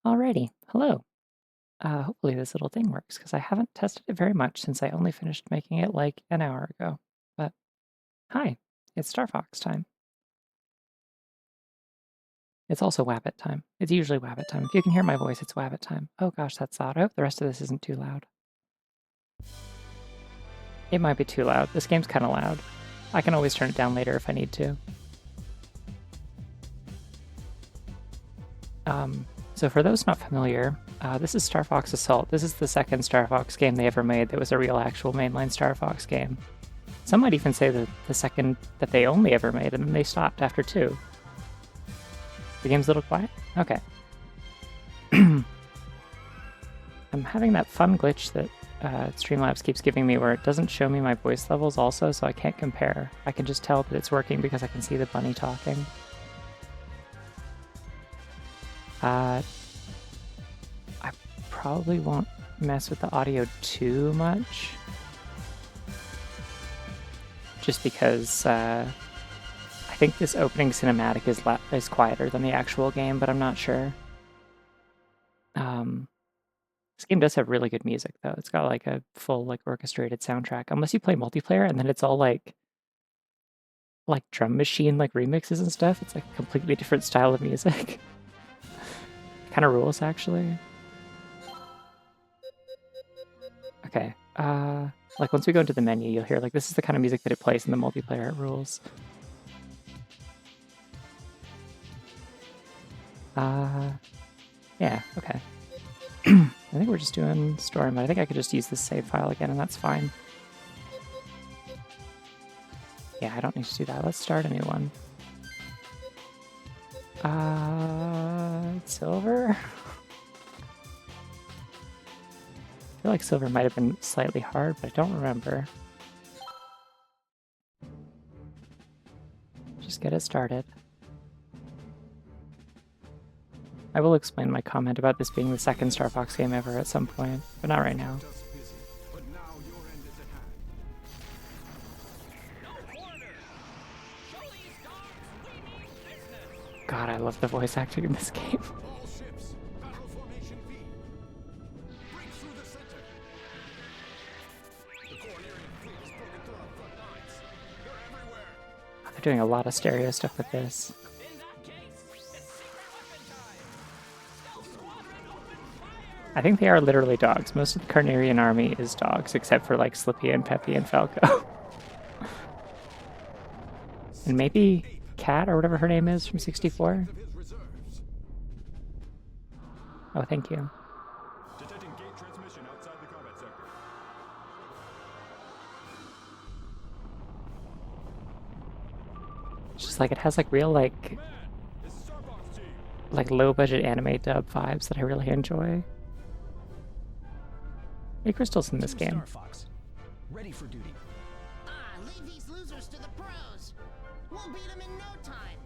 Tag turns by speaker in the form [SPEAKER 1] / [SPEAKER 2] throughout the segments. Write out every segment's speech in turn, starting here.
[SPEAKER 1] Alrighty, hello. Hopefully this little thing works, because I haven't tested it very much since I only finished making it like an hour ago. But hi, it's starfox time. It's also wabbit time. It's usually wabbit time. If you can hear my voice, it's wabbit time. Oh gosh, that's loud. I hope the rest of this isn't too loud. It might be too loud. This game's kind of loud. I can always turn it down later if I need to. So for those not familiar, this is Star Fox Assault. This is the second Star Fox game they ever made that was a real actual mainline Star Fox game. Some might even say that the second that they only ever made, and then they stopped after 2. The game's a little quiet? Okay. I'm having that fun glitch that Streamlabs keeps giving me where it doesn't show me my voice levels also, so I can't compare. I can just tell that it's working because I can see the bunny talking. I probably won't mess with the audio too much, just because I think this opening cinematic is quieter than the actual game, but I'm not sure. This game does have really good music, though. It's got like a full like orchestrated soundtrack, unless you play multiplayer, and then it's all like drum machine like remixes and stuff. It's like a completely different style of music. Kind of rules, actually. Okay. Like once we go into the menu, you'll hear like this is the kind of music that it plays in the multiplayer. It rules. Yeah, okay. I think we're just doing story mode. I think I could just use this save file again, and that's fine. Yeah, I don't need to do that. Let's start a new one. Silver? I feel like silver might have been slightly hard, but I don't remember. Just get it started. I will explain my comment about this being the second Star Fox game ever at some point, but not right now. God, I love the voice acting in this game. They're doing a lot of stereo stuff with this. I think they are literally dogs. Most of the Carnarian army is dogs, except for like Slippy and Peppy and Falco. And maybe Cat or whatever her name is from 64. Oh, thank you. Detecting gate transmission outside the combat sector. It's just like it has like real like low budget anime dub vibes that I really enjoy. Hey, Crystal's in this game.
[SPEAKER 2] Starfox, ready for duty.
[SPEAKER 3] Leave these losers to the pros. We'll beat them in no time.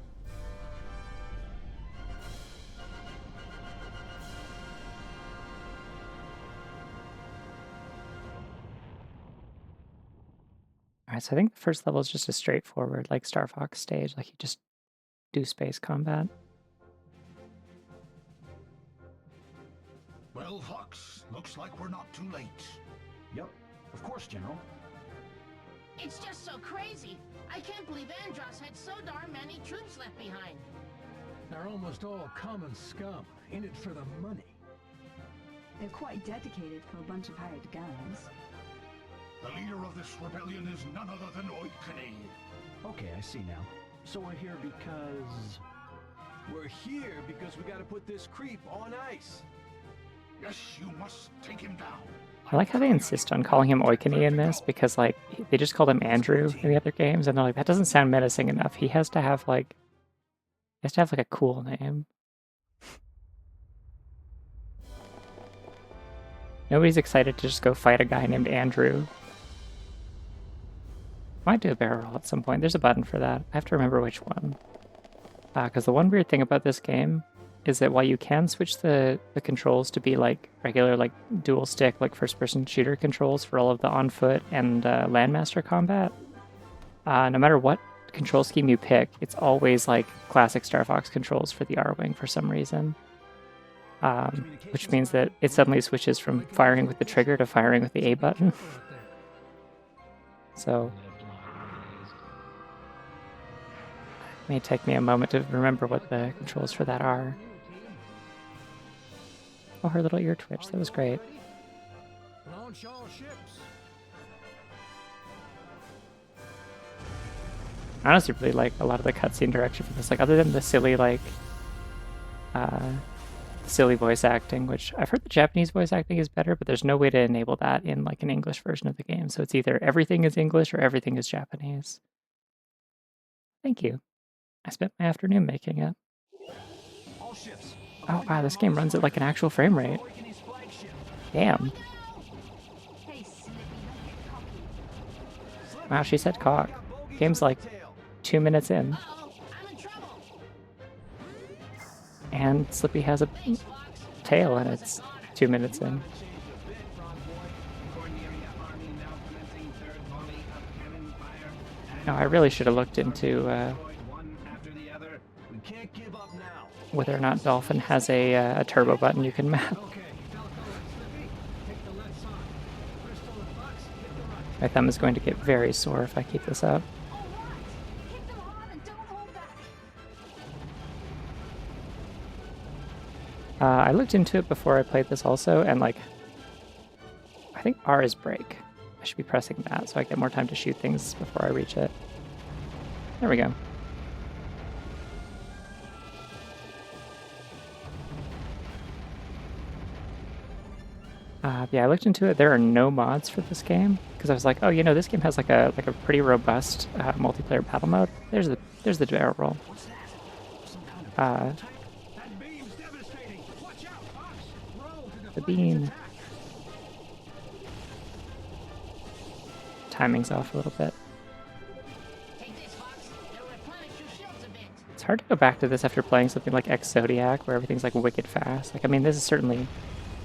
[SPEAKER 1] Alright, so I think the first level is just a straightforward, like, Star Fox stage, like, you just do space combat.
[SPEAKER 4] Well, Fox, looks like we're not too late.
[SPEAKER 2] Yep, of course, General.
[SPEAKER 3] It's just so crazy. I can't believe Andros had so darn many troops left behind.
[SPEAKER 5] They're almost all common scum, in it for the money.
[SPEAKER 6] They're quite dedicated for a bunch of hired guns.
[SPEAKER 4] The leader of this rebellion is none other than Oikane.
[SPEAKER 2] Okay, I see now. So we're here because...
[SPEAKER 5] We're here because we gotta put this creep on ice.
[SPEAKER 4] Yes, you must take him down.
[SPEAKER 1] I like how they insist on calling him Oikane in this, because, like, they just called him Andrew in the other games, and they're like, that doesn't sound menacing enough. He has to have, like, a cool name. Nobody's excited to just go fight a guy named Andrew. Might do a barrel roll at some point. There's a button for that. I have to remember which one. Because the one weird thing about this game is that while you can switch the controls to be like regular, like dual stick, like first-person shooter controls for all of the on-foot and Landmaster combat, no matter what control scheme you pick, it's always like classic Star Fox controls for the R-Wing for some reason. which means that it suddenly switches from firing with the trigger to firing with the A button. So it may take me a moment to remember what the controls for that are. Oh, her little ear twitch, that was great.
[SPEAKER 5] Launch all ships.
[SPEAKER 1] I honestly really like a lot of the cutscene direction for this, like other than the silly silly voice acting, which I've heard the Japanese voice acting is better, but there's no way to enable that in like an English version of the game. So it's either everything is English or everything is Japanese. Thank you. I spent my afternoon making it. Oh wow, this game runs at like an actual frame rate. Damn.
[SPEAKER 6] Hey, Slippy, don't get cocky.
[SPEAKER 1] Wow, she said cock. Game's like 2 minutes in.
[SPEAKER 3] Uh-oh, I'm in trouble.
[SPEAKER 1] And Slippy has a tail and it's 2 minutes in. No, I really should have looked into whether or not Dolphin has a turbo button you can map. My thumb is going to get very sore if I keep this up.
[SPEAKER 6] Hit them hard and don't hold back.
[SPEAKER 1] I looked into it before I played this also, and like, I think R is break. I should be pressing that so I get more time to shoot things before I reach it. There we go. Yeah, I looked into it. There are no mods for this game because I was like, oh, you know, this game has like a pretty robust multiplayer battle mode. There's the barrel roll. The bean. Timing's off a little bit.
[SPEAKER 3] Take this, Fox. It'll replenish your shields a bit.
[SPEAKER 1] It's hard to go back to this after playing something like X Zodiac, where everything's like wicked fast. Like, I mean, this is certainly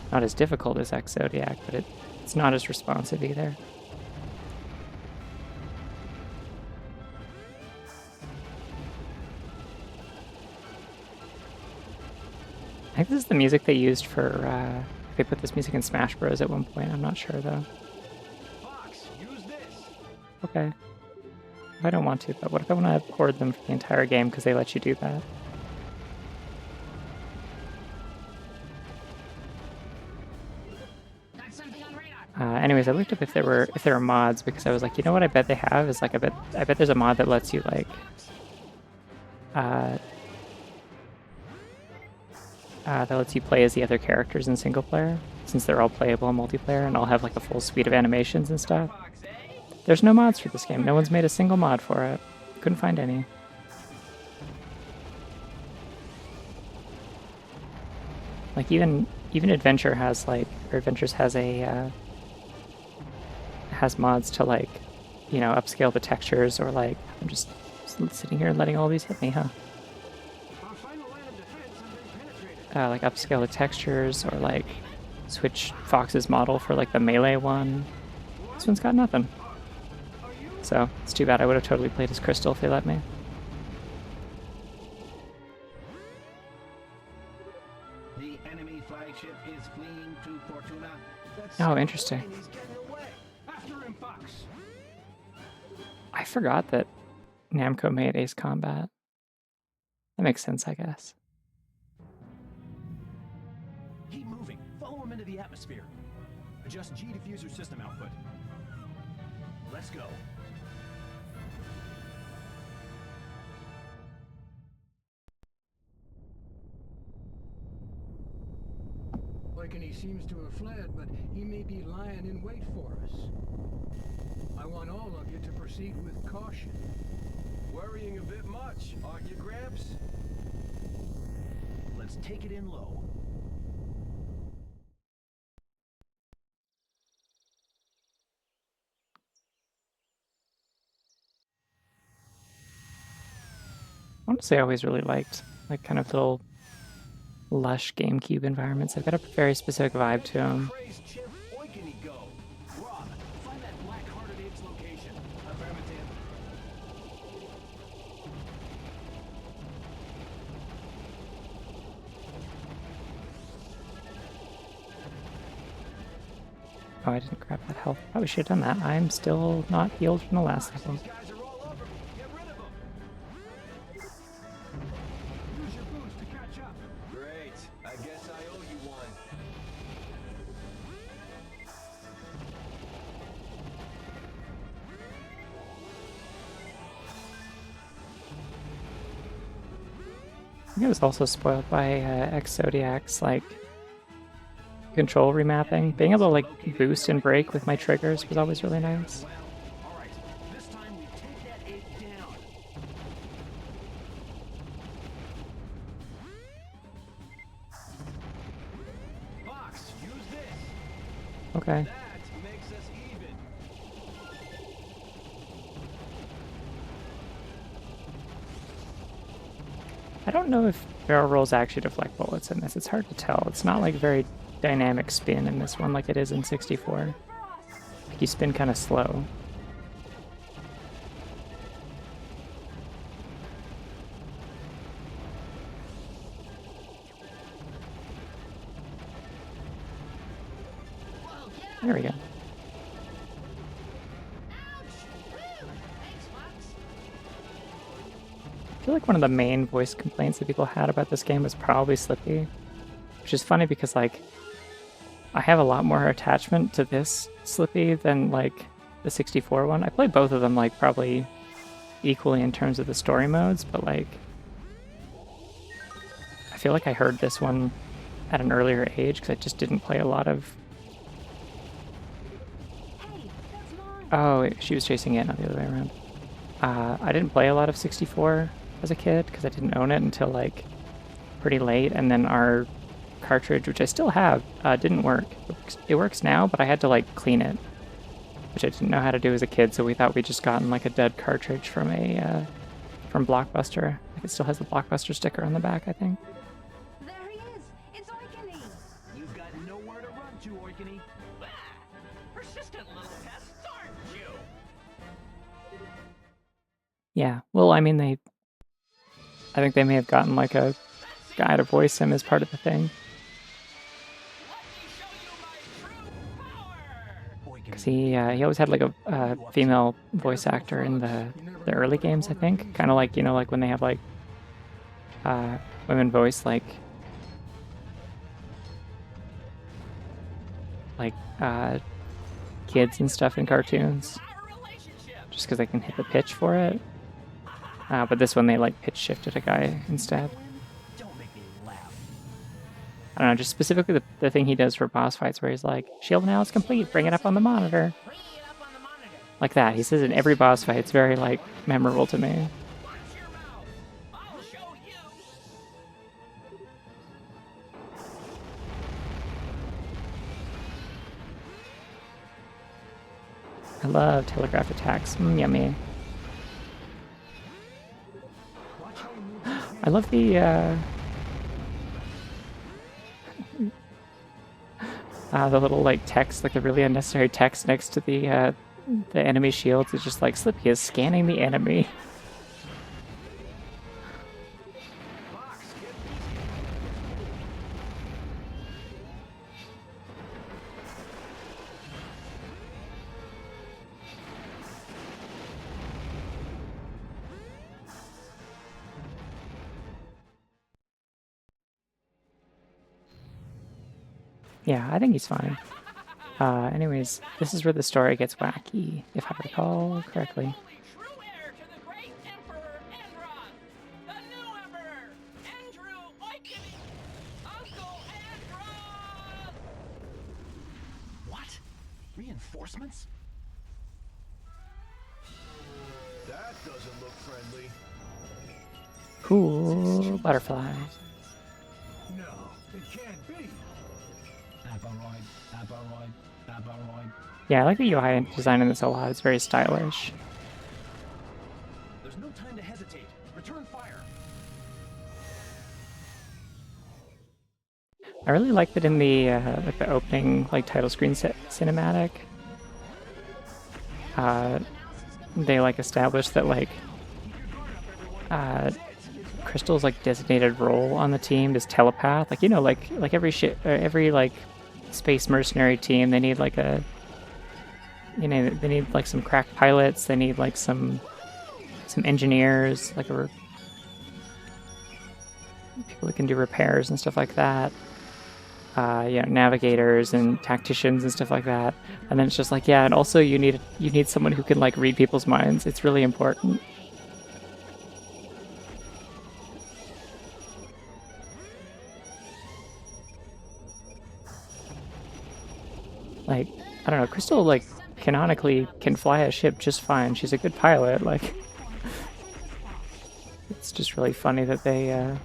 [SPEAKER 1] not as difficult as X Zodiac, but it's not as responsive either. I think this is the music they used for, they put this music in Smash Bros. At one point. I'm not sure, though.
[SPEAKER 2] Fox, use this.
[SPEAKER 1] Okay. I don't want to, but what if I want to hoard them for the entire game because they let you do that?
[SPEAKER 3] Got something on radar.
[SPEAKER 1] Anyways, I looked up if there were mods because I was like, you know what I bet they have is like I bet there's a mod that lets you like that lets you play as the other characters in single player, since they're all playable in multiplayer, and I'll have like a full suite of animations and stuff. There's no mods for this game. No one's made a single mod for it. Couldn't find any. Like even Adventure has like, or Adventures has a has mods to like, you know, upscale the textures, or like I'm just sitting here and letting all these hit me, huh? Like upscale the textures, or like switch Fox's model for like the melee one. This one's got nothing. So it's too bad. I would have totally played as Crystal if they let me.
[SPEAKER 2] The enemy flagship is fleeing to Fortuna.
[SPEAKER 1] Oh, interesting.
[SPEAKER 2] He's getting away. After him, Fox.
[SPEAKER 1] I forgot that Namco made Ace Combat. That makes sense, I guess.
[SPEAKER 2] Keep moving. Follow him into the atmosphere. Adjust G diffuser system output. Let's go.
[SPEAKER 5] And he seems to have fled, but he may be lying in wait for us. I want all of you to proceed with caution.
[SPEAKER 2] Worrying a bit much, aren't you, Gramps? Let's take it in low.
[SPEAKER 1] I want to say I always really liked like kind of little lush GameCube environments. They've got a very specific vibe to them.
[SPEAKER 2] Praise chip, boy can he go. Rob, find that black-hearted ape's location. Affirmative.
[SPEAKER 1] Oh, I didn't grab that health. Probably should have done that. I'm still not healed from the last level.
[SPEAKER 2] These guys are all over me. Get rid of them.
[SPEAKER 5] Use your boost to catch up.
[SPEAKER 2] Great. I guess I owe you one.
[SPEAKER 1] I think I was also spoiled by X-Zodiac's like control remapping. Being able to like boost and break with my triggers was always really nice.
[SPEAKER 2] Well, all right. This time we take that ape down. Fox, use this.
[SPEAKER 1] Okay.
[SPEAKER 2] That makes us even.
[SPEAKER 1] I don't know if barrel rolls actually deflect bullets in this. It's hard to tell. It's not like very dynamic spin in this one like it is in 64. Like you spin kind of slow.
[SPEAKER 3] Whoa, get out!
[SPEAKER 1] There we go.
[SPEAKER 3] Ouch! Woo! Thanks, Fox.
[SPEAKER 1] I feel like one of the main voice complaints that people had about this game was probably Slippy, which is funny because like I have a lot more attachment to this Slippy than like the 64 one. I played both of them like probably equally in terms of the story modes, but like I feel like I heard this one at an earlier age because I just didn't play a lot of.
[SPEAKER 6] Hey, that's mine.
[SPEAKER 1] Oh, she was chasing it, not the other way around. I didn't play a lot of 64 as a kid because I didn't own it until like pretty late, and then our cartridge, which I still have, didn't work. It works now, but I had to like clean it, which I didn't know how to do as a kid, so we thought we'd just gotten like a dead cartridge from a from Blockbuster. Like it still has the Blockbuster sticker on the back, I think.
[SPEAKER 6] There he is. It's Oikony.
[SPEAKER 2] You've got nowhere to run to, Oikony. Ah, persistent little pests, aren't you?
[SPEAKER 1] Yeah, well, I mean, I think they may have gotten like a guy to voice him as part of the thing. Because he always had like a female voice actor in the early games, I think. Kind of like, you know, like when they have like women voice like kids and stuff in cartoons. Just because they can hit the pitch for it. But this one they like pitch shifted a guy instead.
[SPEAKER 2] Don't make me laugh.
[SPEAKER 1] I don't know, just specifically the thing he does for boss fights where he's like, shield now is complete, bring it up on the monitor.
[SPEAKER 3] Bring it up on the monitor.
[SPEAKER 1] Like that. He says it in every boss fight. It's very like memorable to me.
[SPEAKER 2] Watch your mouth. I'll show you.
[SPEAKER 1] I love telegraph attacks. Yummy. I love the little like text, like the really unnecessary text next to the enemy shields. It's just like Slippy is scanning the enemy.
[SPEAKER 2] Fox, get
[SPEAKER 1] Yeah, I think he's fine. Anyways, this is where the story gets wacky, if I recall correctly.
[SPEAKER 2] only true heir to the great Emperor Androth, the new Emperor, Andrew Oikony, Uncle Androth. What? Reinforcements? That doesn't look friendly.
[SPEAKER 1] Cool butterfly.
[SPEAKER 5] No, it can't be.
[SPEAKER 2] Abaroid.
[SPEAKER 1] Yeah, I like the UI design in this a lot. It's very stylish.
[SPEAKER 2] There's no time to hesitate. Return fire.
[SPEAKER 1] I really like that in the like the opening like title screen cinematic. They like established that like Crystal's like designated role on the team is telepath. Like, you know, like every like space mercenary team, they need like a You know, they need like some crack pilots. They need like some engineers, like people who can do repairs and stuff like that. You know, navigators and tacticians and stuff like that. And then it's just like, yeah, and also you need someone who can like read people's minds. It's really important. Like, I don't know, Crystal like canonically can fly a ship just fine. She's a good pilot. Like, it's just really funny that they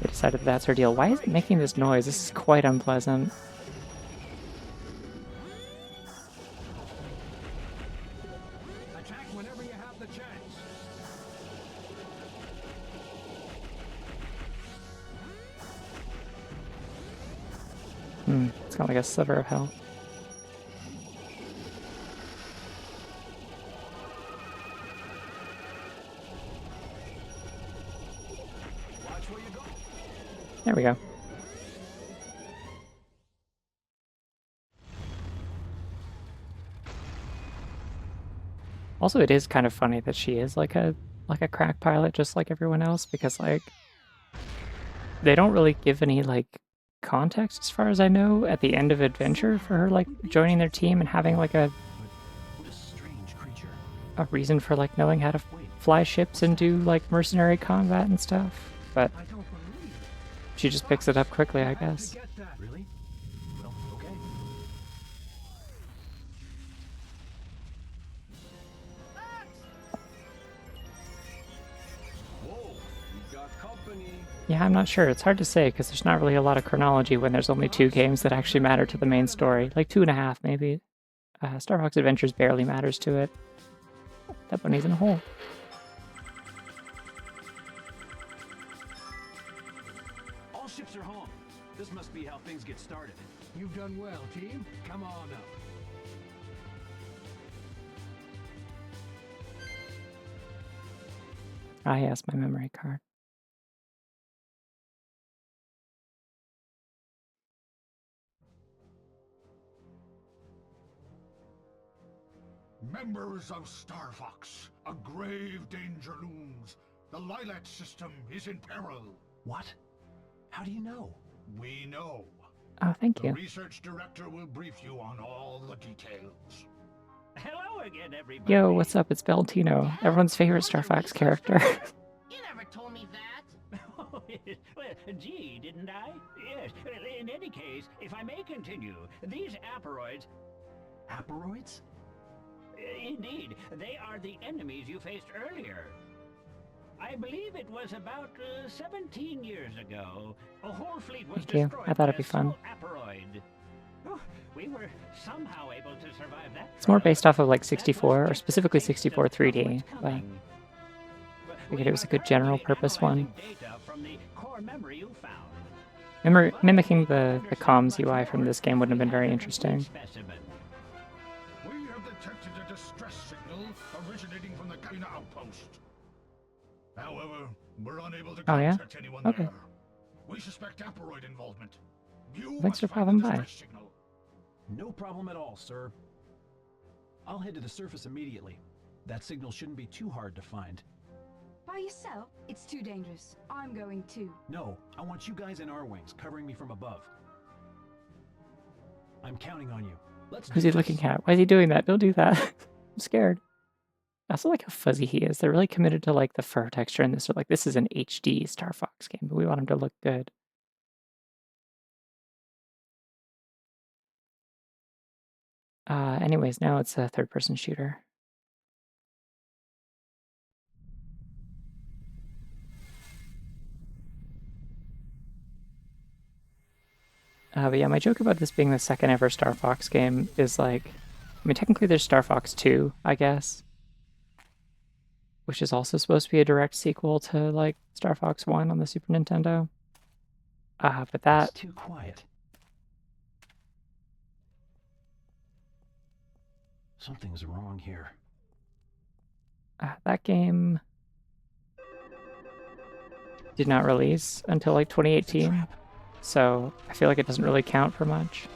[SPEAKER 1] decided that's her deal. Why is it making this noise? This is quite unpleasant.
[SPEAKER 5] Attack whenever you have the chance.
[SPEAKER 1] It's kind of like a sliver of hell.
[SPEAKER 5] Watch where you go.
[SPEAKER 1] There we go. Also, it is kind of funny that she is like a crack pilot, just like everyone else, because like they don't really give any like context, as far as I know, at the end of Adventure for her like joining their team and having like
[SPEAKER 7] What a strange creature.
[SPEAKER 1] a reason for like knowing how to fly ships and do like mercenary combat and stuff. But
[SPEAKER 5] I don't believe it.
[SPEAKER 1] she just picks it up quickly, I
[SPEAKER 5] Had to
[SPEAKER 1] guess.
[SPEAKER 5] get that.
[SPEAKER 7] Really? Well, okay.
[SPEAKER 5] Whoa, we've got company.
[SPEAKER 1] Yeah, I'm not sure. It's hard to say because there's not really a lot of chronology when there's only 2 games that actually matter to the main story. Like 2.5 maybe. Star Fox Adventures barely matters to it. That bunny's in a hole.
[SPEAKER 7] All ships are home. This must be how things get started.
[SPEAKER 5] You've done well, team. Come on up.
[SPEAKER 1] Ah, yes, my memory card.
[SPEAKER 4] Members of Starfox, a grave danger looms. The Lilat system is in peril.
[SPEAKER 7] What? How do you know?
[SPEAKER 4] We know.
[SPEAKER 1] Oh, thank
[SPEAKER 4] The
[SPEAKER 1] you.
[SPEAKER 4] research director will brief you on all the details.
[SPEAKER 2] Hello again, everybody.
[SPEAKER 1] Yo, what's up? It's Valentino, everyone's favorite Star Fox character.
[SPEAKER 3] You never told me that.
[SPEAKER 2] Well, gee, didn't I? Yes. In any case, if I may continue, these aperoids,
[SPEAKER 7] Aperoids?
[SPEAKER 2] indeed, they are the enemies you faced earlier. I believe it was about 17 years ago. A whole fleet was
[SPEAKER 1] Thank you.
[SPEAKER 2] destroyed
[SPEAKER 1] I thought
[SPEAKER 2] by
[SPEAKER 1] it'd be
[SPEAKER 2] a
[SPEAKER 1] fun.
[SPEAKER 2] small aperoid. Oh, we were somehow able to survive that.
[SPEAKER 1] It's more
[SPEAKER 2] trial.
[SPEAKER 1] based off of like
[SPEAKER 2] That was
[SPEAKER 1] 64, or
[SPEAKER 2] just
[SPEAKER 1] specifically
[SPEAKER 2] the taste
[SPEAKER 1] 64
[SPEAKER 2] of
[SPEAKER 1] 3D.
[SPEAKER 2] what's
[SPEAKER 1] Like,
[SPEAKER 2] coming.
[SPEAKER 1] figured it was a good general purpose one.
[SPEAKER 2] Data from the core memory you found.
[SPEAKER 1] Mimicking the comms UI from this game wouldn't have been very interesting.
[SPEAKER 4] We have detected a distress signal originating from the Kaina outpost. However, we're unable to
[SPEAKER 1] Oh, yeah?
[SPEAKER 4] contact anyone
[SPEAKER 1] Okay.
[SPEAKER 4] there. We suspect Aperoid involvement. You
[SPEAKER 1] Thanks for
[SPEAKER 4] must find
[SPEAKER 1] popping
[SPEAKER 4] the
[SPEAKER 1] by.
[SPEAKER 4] distress signal.
[SPEAKER 7] No problem at all, sir. I'll head to the surface immediately. That signal shouldn't be too hard to find.
[SPEAKER 6] By yourself? It's too dangerous. I'm going too.
[SPEAKER 7] No, I want you guys in our wings, covering me from above. I'm counting on you. Let's
[SPEAKER 1] Who's
[SPEAKER 7] do
[SPEAKER 1] he
[SPEAKER 7] this.
[SPEAKER 1] looking at? Why is he doing that? Don't do that. I'm scared. I also like how fuzzy he is. They're really committed to like the fur texture in this. They're like, this is an HD Star Fox game, but we want him to look good. Anyways, now it's a third-person shooter. But yeah, my joke about this being the second ever Star Fox game is like, I mean, technically there's Star Fox 2, I guess, which is also supposed to be a direct sequel to like Star Fox 1 on the Super Nintendo. But that
[SPEAKER 7] It's too quiet. Something's wrong here.
[SPEAKER 1] that game did not release until like 2018, so I feel like it doesn't really count for much.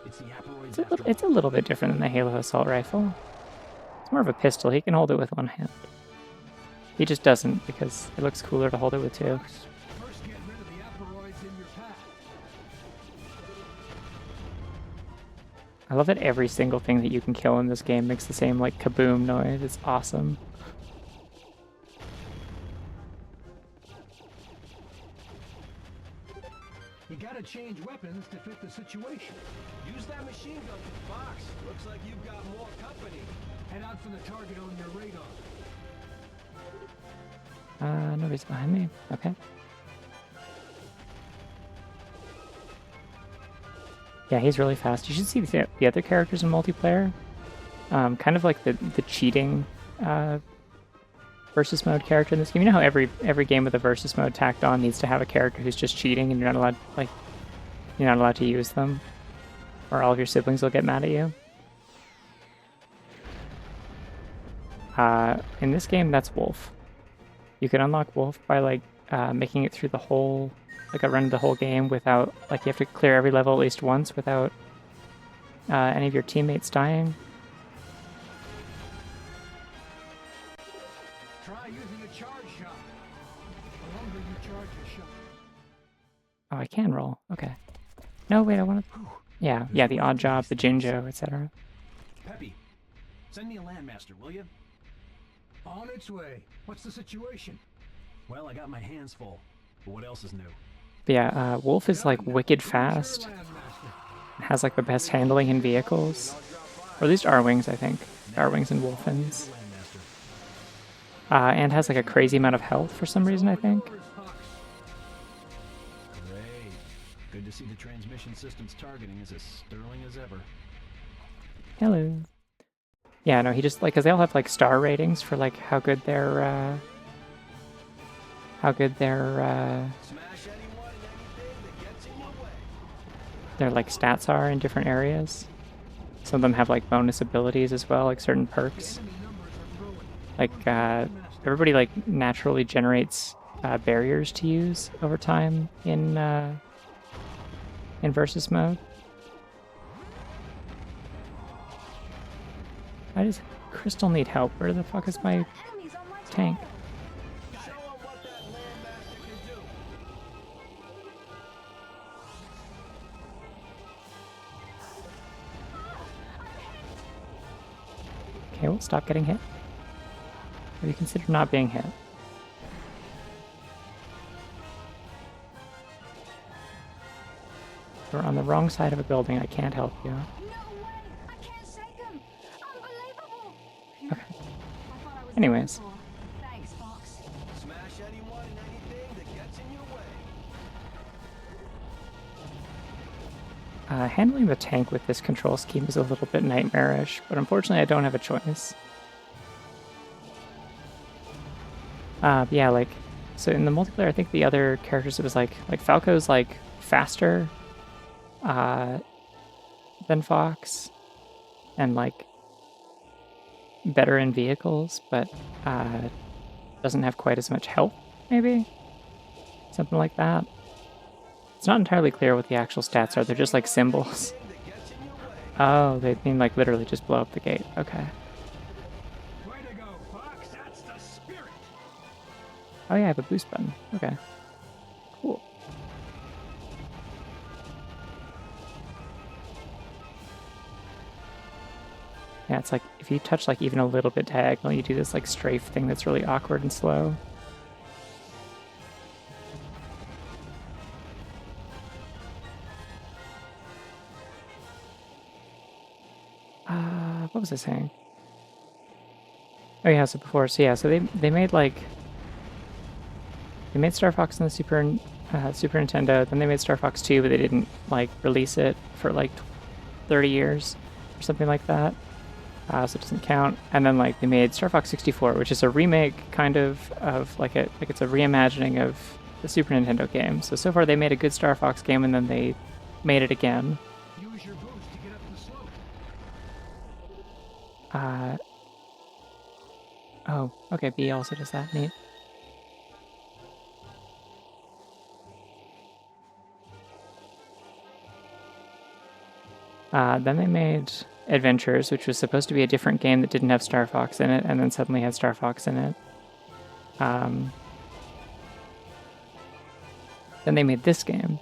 [SPEAKER 7] It's the aperoids
[SPEAKER 1] It's a,
[SPEAKER 7] after
[SPEAKER 1] it's a
[SPEAKER 7] all.
[SPEAKER 1] little bit different than the Halo assault rifle. It's more of a pistol. He can hold it with one hand. He just doesn't because it looks cooler to hold it with two.
[SPEAKER 5] Fox, first get rid of the aperoids in your path.
[SPEAKER 1] I love that every single thing that you can kill in this game makes the same like kaboom noise. It's awesome.
[SPEAKER 5] You gotta change weapons to fit the situation.
[SPEAKER 8] Use that machine gun, Fox. Looks like you've got more company.
[SPEAKER 5] Head out for the target on your radar.
[SPEAKER 1] Nobody's behind me. Okay. Yeah, he's really fast. You should see the other characters in multiplayer. Kind of like the cheating versus mode character in this game. You know how every game with a versus mode tacked on needs to have a character who's just cheating and you're not allowed to use them, or all of your siblings will get mad at you. In this game, that's Wolf. You can unlock Wolf by like making it through the whole, like a run of the whole game without, like you have to clear every level at least once without any of your teammates dying.
[SPEAKER 5] Try using a charge shot. The longer you charge a shot.
[SPEAKER 1] Oh, I can roll. Okay. No, wait, I want to... Yeah, the Odd Job, the Jinjo, etc.
[SPEAKER 7] Peppy, send me a landmaster, will you?
[SPEAKER 5] On its way. What's the situation?
[SPEAKER 7] Well, I got my hands full. But what else is new?
[SPEAKER 1] But yeah, Wolf is like wicked
[SPEAKER 5] Who's your
[SPEAKER 1] fast.
[SPEAKER 5] landmaster?
[SPEAKER 1] Has like the best handling in vehicles. Or at least R-Wings, I think. R-Wings and Wolfins.
[SPEAKER 7] Landmaster.
[SPEAKER 1] And has like a crazy amount of health for some reason, I think.
[SPEAKER 5] Yours, Fox.
[SPEAKER 7] Great. Good to see the transmission system's targeting is as sterling as ever.
[SPEAKER 1] Hello. Yeah, no, he just like, cause they all have like star ratings for like how good their
[SPEAKER 8] Smash anyone and anything that gets in your way.
[SPEAKER 1] their like stats are in different areas. Some of them have like bonus abilities as well, like certain perks.
[SPEAKER 5] Enemy numbers are growing.
[SPEAKER 1] Like everybody like naturally generates barriers to use over time in versus mode. Crystal need help. Where the fuck is my
[SPEAKER 6] Enemies on my
[SPEAKER 1] tank?
[SPEAKER 8] Show 'em what that landmaster can do.
[SPEAKER 1] Okay, we'll stop getting hit. Have you considered not being hit? We're on the wrong side of a building. I can't help you.
[SPEAKER 6] No way! I can't save them! Unbelievable!
[SPEAKER 1] Okay.
[SPEAKER 6] I thought I was
[SPEAKER 1] Anyways.
[SPEAKER 6] done for. Thanks, Fox.
[SPEAKER 8] Smash anyone and anything that gets in your way.
[SPEAKER 1] Handling the tank with this control scheme is a little bit nightmarish, but unfortunately I don't have a choice. Yeah, like, so in the multiplayer, I think the other characters, it was like Falco's like faster than Fox, and like better in vehicles, but doesn't have quite as much health, maybe? Something like that. It's not entirely clear what the actual stats are, they're just like symbols.
[SPEAKER 8] Anything that gets in your way.
[SPEAKER 1] Oh, they mean like literally just blow up the gate. Okay.
[SPEAKER 5] Way to go, Fox. That's the spirit.
[SPEAKER 1] Oh yeah, I have a boost button. Okay. Cool. Yeah, it's like if you touch like even a little bit diagonal, you do this like strafe thing that's really awkward and slow. What was I saying? Oh yeah, so before, so they made like they made Star Fox on the Super Nintendo, then they made Star Fox 2, but they didn't like release it for like 30 years or something like that. So it doesn't count. And then like they made Star Fox 64, which is a remake kind of like it's a reimagining of the Super Nintendo game. So far they made a good Star Fox game and then they made it again.
[SPEAKER 5] Use your boost to get up the slope.
[SPEAKER 1] Oh, okay, B also does that. Neat. Then they made Adventures, which was supposed to be a different game that didn't have Star Fox in it, and then suddenly had Star Fox in it. Then they made this game,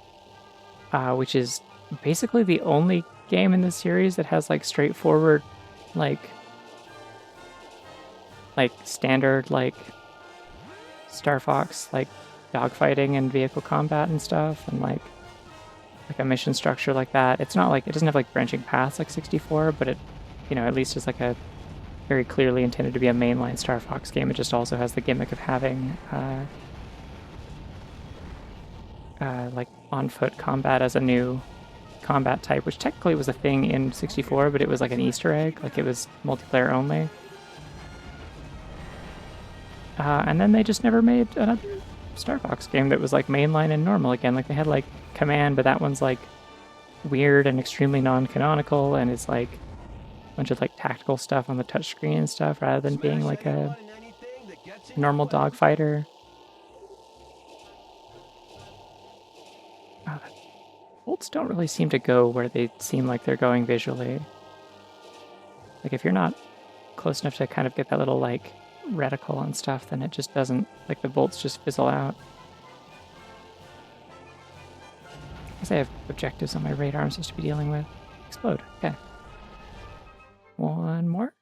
[SPEAKER 1] which is basically the only game in the series that has like straightforward, like standard like Star Fox like dogfighting and vehicle combat and stuff, and like a mission structure like that. It's not like, it doesn't have like branching paths like 64, but it, you know, at least is like a very clearly intended to be a mainline Star Fox game. It just also has the gimmick of having like on-foot combat as a new combat type, which technically was a thing in 64, but it was like an Easter egg, like it was multiplayer only. And then they just never made another Star Fox game that was like mainline and normal again. Like they had like Command, but that one's like weird and extremely non-canonical, and it's like a bunch of like tactical stuff on the touchscreen and stuff rather than being like a normal dogfighter. Bolts don't really seem to go where they seem like they're going visually. Like if you're not close enough to kind of get that little like reticle and stuff, then it just doesn't, like the bolts just fizzle out. I guess I have objectives on my radar I'm supposed to be dealing with. Explode, okay. One more?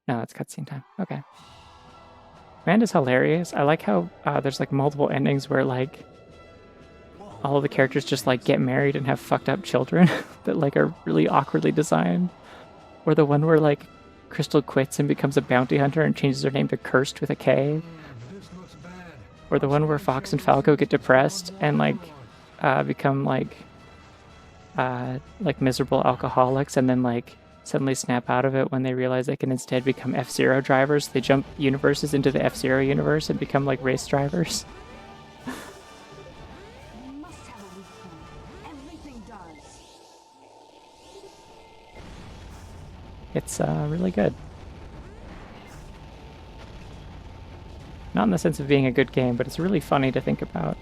[SPEAKER 1] No, that's cutscene time, okay. Command is hilarious. I like how there's like multiple endings where like all of the characters just like get married and have fucked up children that like are really awkwardly designed. Or the one where like Crystal quits and becomes a bounty hunter and changes her name to Cursed with a K. Or the one where Fox and Falco get depressed and like become like miserable alcoholics and then like suddenly snap out of it when they realize they can instead become F-Zero drivers. They jump universes into the F-Zero universe and become like race drivers. It's really good. Not in the sense of being a good game, but it's really funny to think about.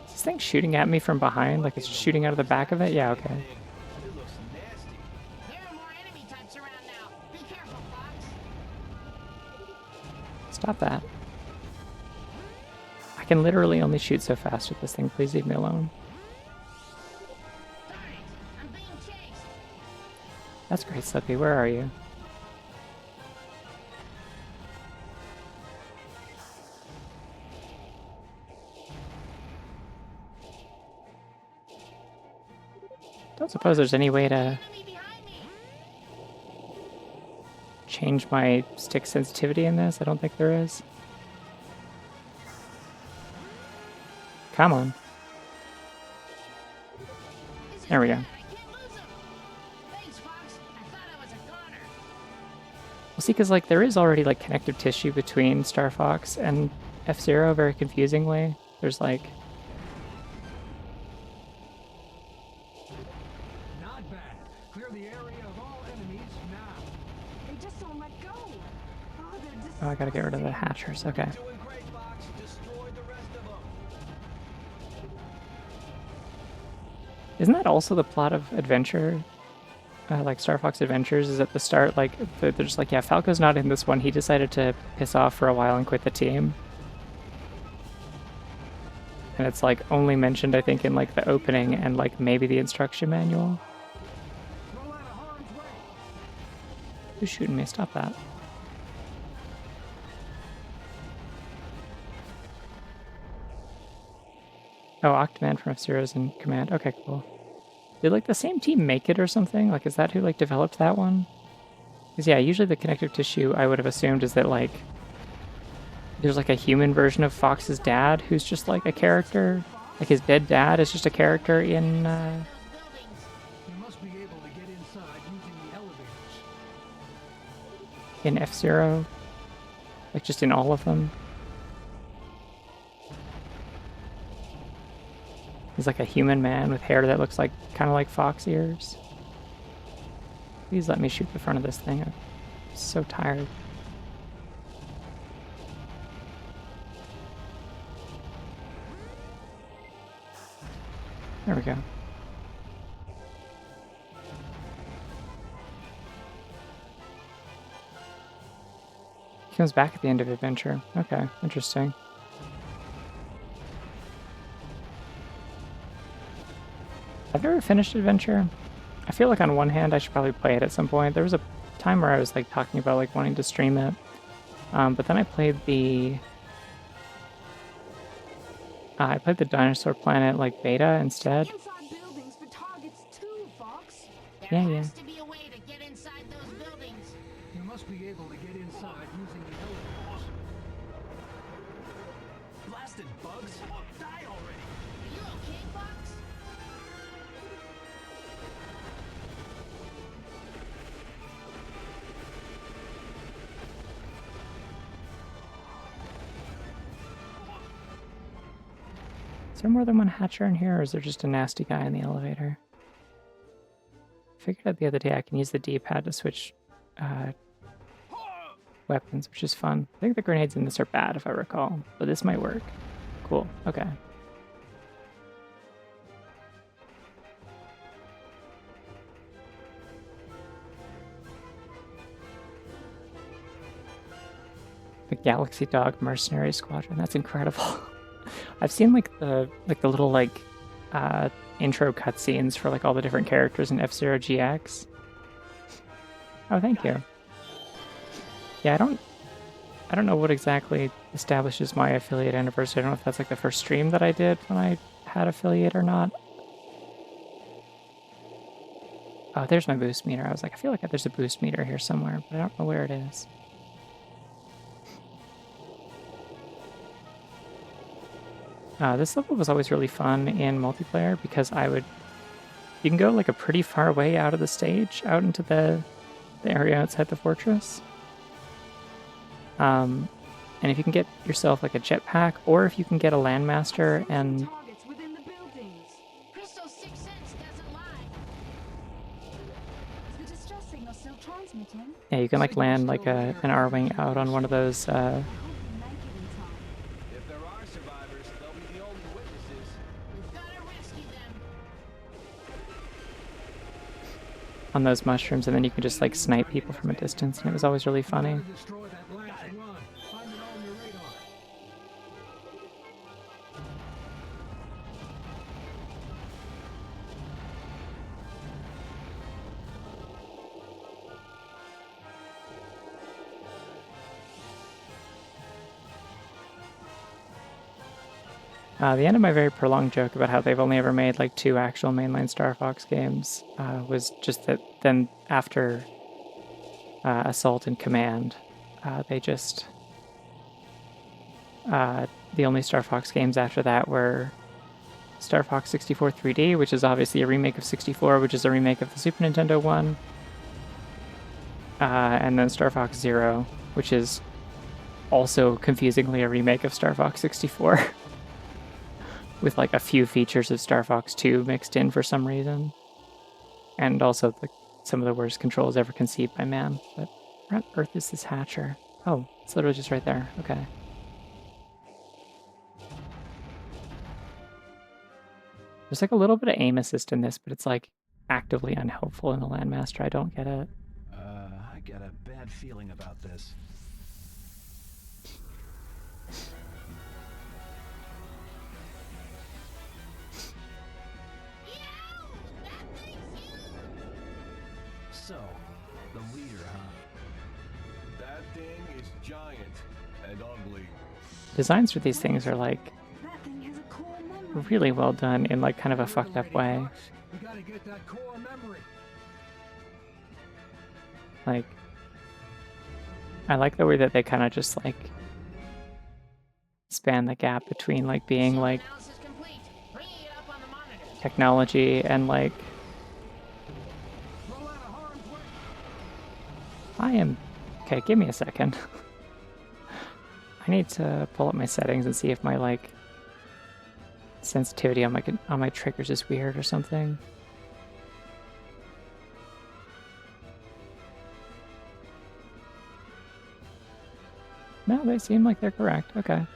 [SPEAKER 1] Is this thing shooting at me from behind? Like it's shooting out of the back of it? Yeah, okay.
[SPEAKER 8] It looks nasty.
[SPEAKER 3] There are more enemy types around now. Be careful, Fox.
[SPEAKER 1] Stop that. I can literally only shoot so fast with this thing. Please leave me alone.
[SPEAKER 3] Darn it, I'm being chased.
[SPEAKER 1] That's great, Slippy. Where are you? Don't suppose there's any way to
[SPEAKER 3] Enemy behind me.
[SPEAKER 1] change my stick sensitivity in this? I don't think there is. Come on. There we go.
[SPEAKER 3] I can't lose him. Thanks, Fox. I thought I was a goner.
[SPEAKER 1] Well, see, because like there is already like connective tissue between Star Fox and F-Zero, very confusingly. There's like,
[SPEAKER 5] Not bad. Clear the area of all enemies now.
[SPEAKER 6] They just don't let go. Oh, they're just
[SPEAKER 1] oh, I gotta get rid of the hatchers. Okay.
[SPEAKER 8] Doing great, Fox. Destroy the rest of them.
[SPEAKER 1] Isn't that also the plot of Adventure? Like Star Fox Adventures is at the start, like they're just like, yeah, Falco's not in this one. He decided to piss off for a while and quit the team. And it's like only mentioned, I think, in like the opening and like maybe the instruction manual.
[SPEAKER 5] Roll out of harm's way.
[SPEAKER 1] Who's shooting me? Stop that. Oh, Octoman from F-Zero's in command. Okay, cool. Did like the same team make it or something? Like, is that who like developed that one? Because yeah, usually the connective tissue I would have assumed is that like there's like a human version of Fox's dad who's just like a character. Like his dead dad is just a character in
[SPEAKER 3] Those buildings.
[SPEAKER 5] You must be able to get inside using the elevators.
[SPEAKER 1] F-Zero. Like just in all of them. He's like a human man with hair that looks like kind of like fox ears. Please let me shoot the front of this thing. I'm so tired. There we go. He comes back at the end of adventure. Okay, interesting. I've never finished adventure. I feel like on one hand I should probably play it at some point. There was a time where I was like talking about like wanting to stream it, but then I played the Dinosaur Planet like beta instead.
[SPEAKER 3] Inside buildings for targets too, Fox. There
[SPEAKER 1] Yeah.
[SPEAKER 3] has to be a way to get inside those buildings.
[SPEAKER 5] You must be able to get inside using the elevators.
[SPEAKER 7] Blasted bugs! Die already!
[SPEAKER 3] Are you okay, Fox?
[SPEAKER 1] Is there more than one hatcher in here, or is there just a nasty guy in the elevator? I figured out the other day I can use the D-pad to switch weapons, which is fun. I think the grenades in this are bad, if I recall, but this might work. Cool, okay. The Galaxy Dog Mercenary Squadron, that's incredible. I've seen like the little like intro cutscenes for like all the different characters in F-Zero GX. Oh, thank you. Yeah, I don't know what exactly establishes my affiliate anniversary. I don't know if that's like the first stream that I did when I had affiliate or not. Oh, there's my boost meter. I was like, I feel like there's a boost meter here somewhere, but I don't know where it is. This level was always really fun in multiplayer because you can go like a pretty far way out of the stage, out into the area outside the fortress. And if you can get yourself like a jetpack, or if you can get a landmaster and
[SPEAKER 6] Targets within the buildings.
[SPEAKER 3] Crystal's sixth sense doesn't lie.
[SPEAKER 6] Is the distress signal still transmitting?
[SPEAKER 1] yeah, you can like land like an R-wing out on one of those
[SPEAKER 6] I hope we make it in time.
[SPEAKER 8] If there are survivors, they'll be the only witnesses.
[SPEAKER 3] We've gotta rescue them.
[SPEAKER 1] on those mushrooms, and then you can just like snipe people from a distance, and it was always really funny.
[SPEAKER 5] Gotta destroy that last run. Find it on your radar.
[SPEAKER 1] The end of my very prolonged joke about how they've only ever made like 2 actual mainline Star Fox games was just that then after Assault and Command, they just... the only Star Fox games after that were Star Fox 64 3D, which is obviously a remake of 64, which is a remake of the Super Nintendo one, and then Star Fox Zero, which is also confusingly a remake of Star Fox 64. With like a few features of Star Fox 2 mixed in for some reason. And also some of the worst controls ever conceived by man. But where on earth is this hatcher? Oh, it's literally just right there. Okay. There's like a little bit of aim assist in this, but it's like actively unhelpful in the Landmaster. I don't get it.
[SPEAKER 7] I got a bad feeling about this. So, the leader, huh?
[SPEAKER 8] That thing is giant and ugly.
[SPEAKER 1] Designs for these things are like
[SPEAKER 6] That thing has a core memory.
[SPEAKER 1] really well done in like kind of a fucked up way.
[SPEAKER 5] Fox, you gotta get that core memory.
[SPEAKER 1] Like, I like the way that they kind of just like span the gap between like being like
[SPEAKER 3] Analysis complete. Bringing it up on the monitor.
[SPEAKER 1] technology and like
[SPEAKER 5] Roll out a horn quick.
[SPEAKER 1] I am... Okay, give me a second. I need to pull up my settings and see if my, like, sensitivity on my triggers is weird or something. No, they seem like they're correct. Okay.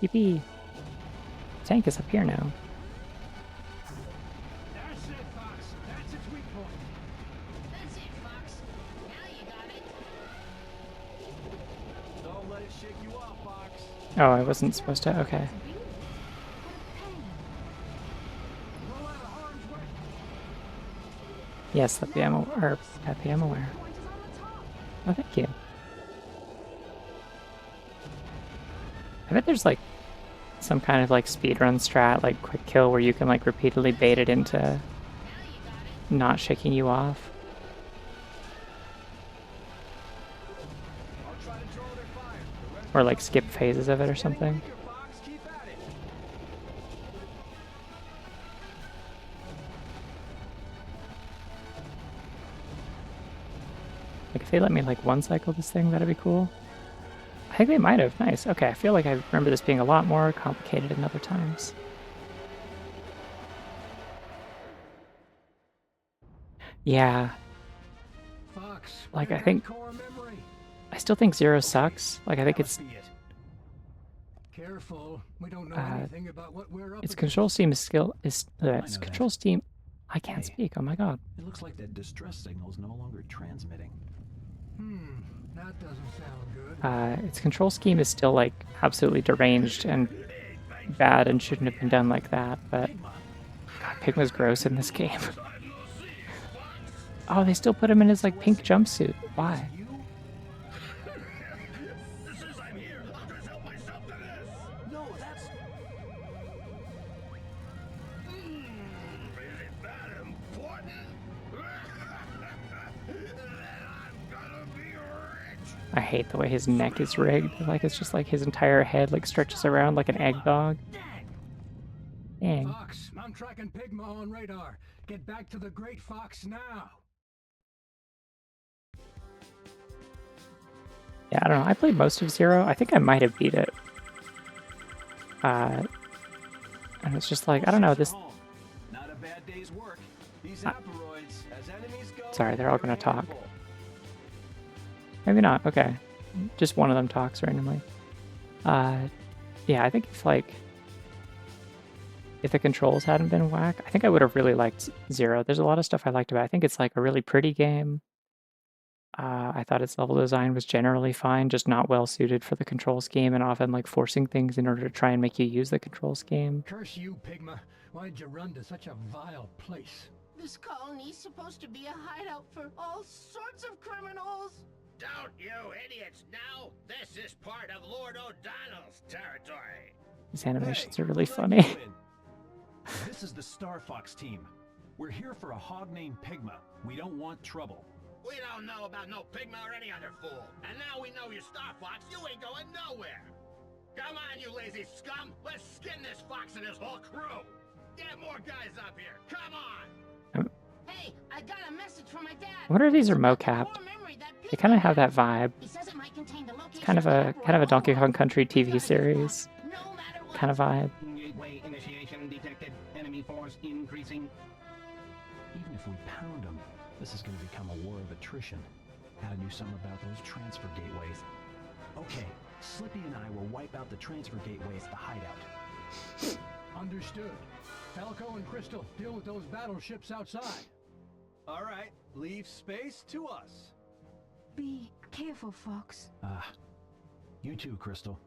[SPEAKER 1] TP. Tank is up here now.
[SPEAKER 5] That's it, Fox. That's its weak point.
[SPEAKER 3] That's it, Fox. Now you got it.
[SPEAKER 7] Don't let it shake you off, Fox.
[SPEAKER 1] Oh, I wasn't supposed to. Okay.
[SPEAKER 5] Roll out of harm's way.
[SPEAKER 1] Yes, Lippy, I'm aware. Peppy, I'm aware. Oh, thank you. I bet there's like some kind of like speedrun strat, like quick kill, where you can like repeatedly bait it into not shaking you off.
[SPEAKER 7] I'll try to draw their fire. The rest
[SPEAKER 1] Or like skip phases of it or something.
[SPEAKER 7] weaker, Fox. Keep at it.
[SPEAKER 1] Like if they let me like one cycle this thing, that'd be cool. I think they might have. Nice. Okay, I feel like I remember this being a lot more complicated in other times. Yeah,
[SPEAKER 5] Fox.
[SPEAKER 1] Like,
[SPEAKER 5] bring
[SPEAKER 1] I think-
[SPEAKER 5] back core memory.
[SPEAKER 1] I still think Zero sucks. Like I think
[SPEAKER 7] That
[SPEAKER 1] it's
[SPEAKER 7] must be it.
[SPEAKER 5] Careful. We don't know
[SPEAKER 1] Uh,
[SPEAKER 5] anything about what we're up
[SPEAKER 1] its
[SPEAKER 5] against.
[SPEAKER 1] control scheme is its
[SPEAKER 7] know
[SPEAKER 1] control
[SPEAKER 7] that.
[SPEAKER 1] scheme. I can't
[SPEAKER 7] Hey.
[SPEAKER 1] speak. Oh my god.
[SPEAKER 7] It looks like that distress signal's no longer transmitting.
[SPEAKER 5] That doesn't sound good.
[SPEAKER 1] Its control scheme is still like absolutely deranged and bad and shouldn't have been done like that. But God, Pigma's gross in this game. Oh, they still put him in his like pink jumpsuit. Why?
[SPEAKER 7] You?
[SPEAKER 4] This is I'm here. I'll just help myself to this.
[SPEAKER 7] No, that's...
[SPEAKER 4] Is it that important? Then I'm gonna be rich.
[SPEAKER 1] I hate the way his neck is rigged. Like it's just like his entire head like stretches around like an egg dog. Dang.
[SPEAKER 5] Fox, I'm tracking Pigma on radar. Get back to the Great Fox now.
[SPEAKER 1] Yeah, I don't know. I played most of Zero. I think I might have beat it. And it's just like, I don't know, this...
[SPEAKER 7] Home. Not a bad day's work. These aperoids, as enemies go,
[SPEAKER 1] Sorry, they're all gonna
[SPEAKER 7] they're
[SPEAKER 1] talk.
[SPEAKER 7] handful.
[SPEAKER 1] Maybe not. Okay. Just one of them talks randomly. Yeah, I think if the controls hadn't been whack, I think I would have really liked Zero. There's a lot of stuff I liked about it. I think it's like a really pretty game. I thought its level design was generally fine, just not well suited for the control scheme and often like forcing things in order to try and make you use the control scheme.
[SPEAKER 5] Curse you, Pigma. Why'd you run to such a vile place?
[SPEAKER 3] This colony's supposed to be a hideout for all sorts of criminals.
[SPEAKER 9] Don't you idiots know? This is part of Lord O'Donnell's territory.
[SPEAKER 1] These animations
[SPEAKER 7] Hey,
[SPEAKER 1] are really
[SPEAKER 7] let
[SPEAKER 1] funny.
[SPEAKER 7] you in. This is the Starfox team. We're here for a hog named Pigma. We don't want trouble.
[SPEAKER 9] We don't know about no Pigma or any other fool. And now we know you're Starfox, you ain't going nowhere. Come on, you lazy scum. Let's skin this fox and his whole crew. Get more guys up here. Come on.
[SPEAKER 3] Hey, I got a message from my dad.
[SPEAKER 1] I wonder if these are
[SPEAKER 3] About the
[SPEAKER 1] mocap.
[SPEAKER 3] core memory that
[SPEAKER 1] They
[SPEAKER 3] Pigma
[SPEAKER 1] kind of have
[SPEAKER 3] had.
[SPEAKER 1] that vibe.
[SPEAKER 3] He says it might contain the location
[SPEAKER 1] Kind of
[SPEAKER 3] the
[SPEAKER 1] a Donkey
[SPEAKER 3] asteroid.
[SPEAKER 1] Kong Country
[SPEAKER 3] We
[SPEAKER 1] TV
[SPEAKER 3] gotta get
[SPEAKER 1] series
[SPEAKER 3] Fox, no matter what.
[SPEAKER 1] kind of vibe.
[SPEAKER 10] Gateway initiation detected. Enemy force increasing.
[SPEAKER 7] Even if we pound them, this is going to become a war of attrition. Gotta do something about those transfer gateways. Okay, Slippy and I will wipe out the transfer gateways at the hideout.
[SPEAKER 5] Understood. Falco and Crystal, deal with those battleships outside.
[SPEAKER 8] All right, leave space to us.
[SPEAKER 6] Be careful, Fox.
[SPEAKER 7] You too, Crystal.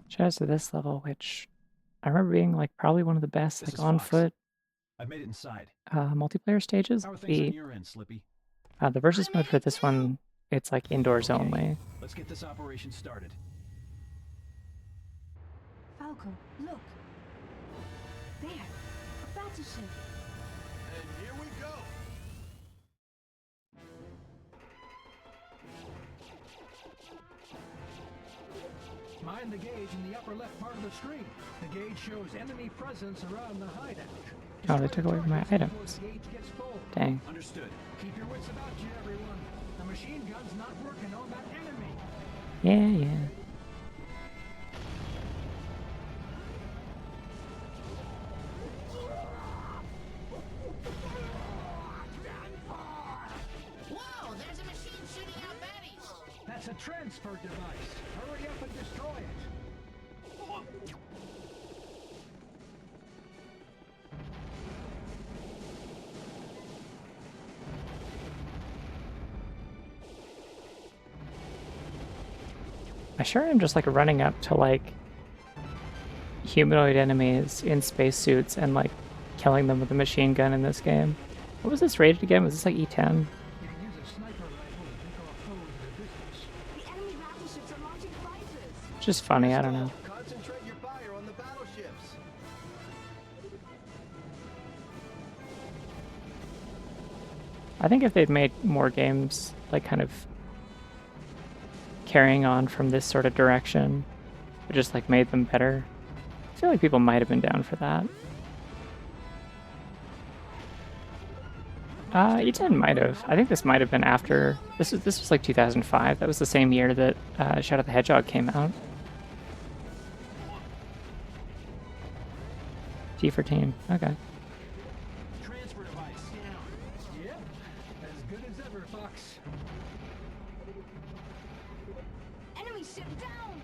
[SPEAKER 1] Shout out to this level, which I remember being like probably one of the best
[SPEAKER 7] This
[SPEAKER 1] like
[SPEAKER 7] is
[SPEAKER 1] on
[SPEAKER 7] Fox.
[SPEAKER 1] foot
[SPEAKER 7] I've made it inside.
[SPEAKER 1] multiplayer stages.
[SPEAKER 7] How are things on your end, Slippy?
[SPEAKER 1] The versus mode for this one, it's like indoors
[SPEAKER 7] Okay,
[SPEAKER 1] only.
[SPEAKER 7] Let's get this operation started.
[SPEAKER 6] Falco, look. There, a battleship.
[SPEAKER 8] And here we go.
[SPEAKER 5] Mind the gauge in the upper left part of the screen. The gauge shows enemy presence around the hideout.
[SPEAKER 1] Oh, they took away my
[SPEAKER 5] Targets before
[SPEAKER 1] items.
[SPEAKER 5] the gauge gets full.
[SPEAKER 1] Dang.
[SPEAKER 7] Understood.
[SPEAKER 5] Keep your wits about you, everyone. The machine gun's not working on that enemy.
[SPEAKER 1] Yeah, yeah.
[SPEAKER 3] Whoa, there's a machine shooting out baddies.
[SPEAKER 5] That's a transfer device. Hurry up and destroy it.
[SPEAKER 1] I sure am just like running up to like humanoid enemies in spacesuits and like killing them with a machine gun in this game. What was this rated again? Was this like E10?
[SPEAKER 5] You can use a sniper rifle to take off foes at a distance.
[SPEAKER 6] The enemy battleships are launching fighters.
[SPEAKER 1] Just funny, I don't know.
[SPEAKER 8] Concentrate your fire on the battleships.
[SPEAKER 1] I think if they'd made more games like kind of carrying on from this sort of direction, but just like made them better, I feel like people might have been down for that. E10 might have. I think this might have been after. This was like 2005. That was the same year that Shadow the Hedgehog came out. T for team. Okay.
[SPEAKER 5] Transfer device down. Yep, as good as ever, Fox.
[SPEAKER 6] Enemy ship down.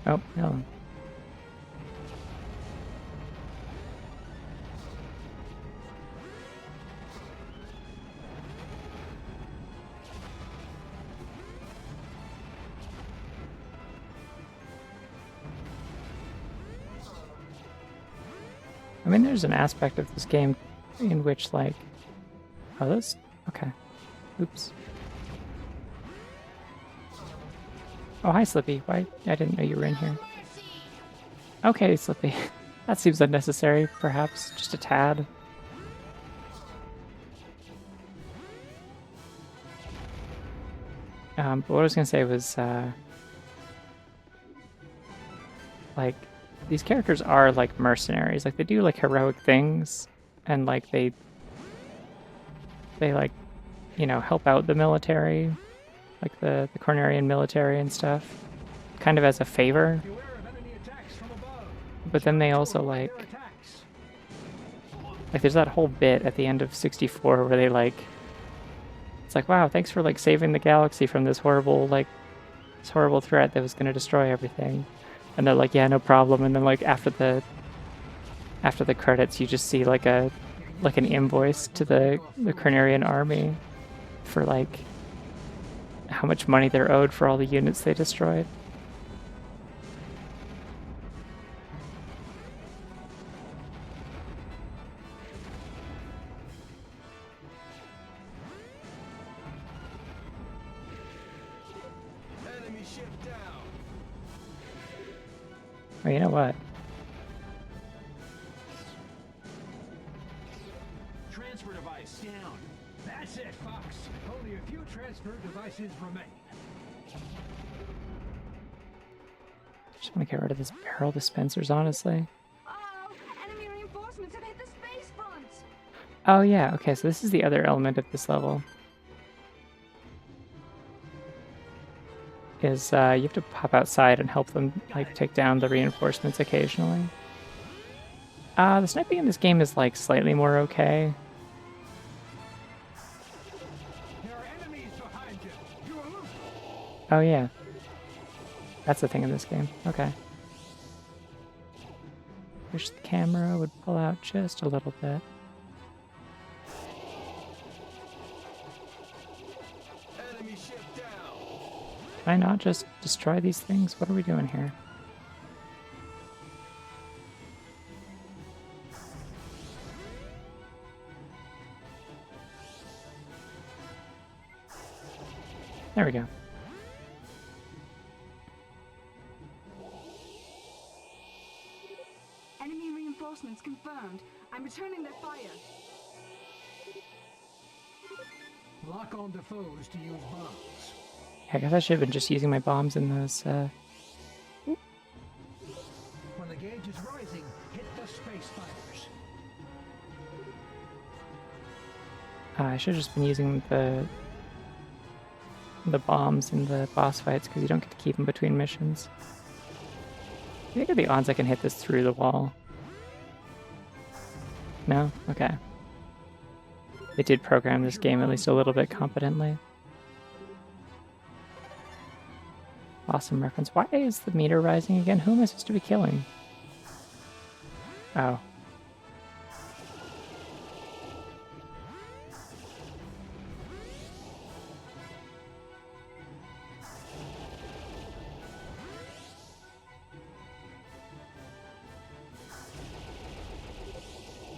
[SPEAKER 1] Oh, no. I mean, there's an aspect of this game in which, like, oh, this, okay, oops. Oh, hi, Slippy. Why? I didn't know you were in here.
[SPEAKER 3] Mercy.
[SPEAKER 1] Okay, Slippy. That seems unnecessary, perhaps. Just a tad. But what I was gonna say was, like, these characters are, like, mercenaries. Like, they do, like, heroic things, and, like, they like, you know, help out the military, like the Cornerian military and stuff, kind of as a favor.
[SPEAKER 5] Beware of enemy attacks from above.
[SPEAKER 1] But then they also,
[SPEAKER 5] Avoid
[SPEAKER 1] like,
[SPEAKER 5] their attacks.
[SPEAKER 1] there's that whole bit at the end of 64 where they, like, it's like, wow, thanks for, like, saving the galaxy from this horrible, like, this horrible threat that was going to destroy everything. And they're like, yeah, no problem. And then, like, after the credits, you just see, like, an invoice to the Cornerian army for, like, how much money they're owed for all the units they destroyed.
[SPEAKER 8] Enemy ship down.
[SPEAKER 1] Oh, you know what?
[SPEAKER 5] Transfer device down. That's it, Fox. Only a few transfer devices remain.
[SPEAKER 1] Just want to get rid of this barrel dispensers, honestly.
[SPEAKER 6] Oh, enemy reinforcements have hit the space front.
[SPEAKER 1] Oh yeah, okay, so this is the other element of this level. Is you have to pop outside and help them, like, take down the reinforcements occasionally. The sniping in this game is, like, slightly more okay.
[SPEAKER 5] There are enemies behind you. You are loose.
[SPEAKER 1] Oh yeah. That's the thing in this game. Okay. Wish the camera would pull out just a little bit.
[SPEAKER 8] Enemy ship down.
[SPEAKER 1] Can I not just destroy these things? What are we doing here? There we go.
[SPEAKER 6] Reinforcements confirmed. I'm returning their fire.
[SPEAKER 5] Lock on the foes to use bombs.
[SPEAKER 1] I guess I should have been just using my bombs in those,
[SPEAKER 5] When the gauge is rising, hit the space fires.
[SPEAKER 1] I should have just been using the bombs in the boss fights, because you don't get to keep them between missions. I think are the odds I can hit this through the wall? No? Okay. They did program this game at least a little bit competently. Awesome reference. Why is the meter rising again? Who am I supposed to be killing? Oh.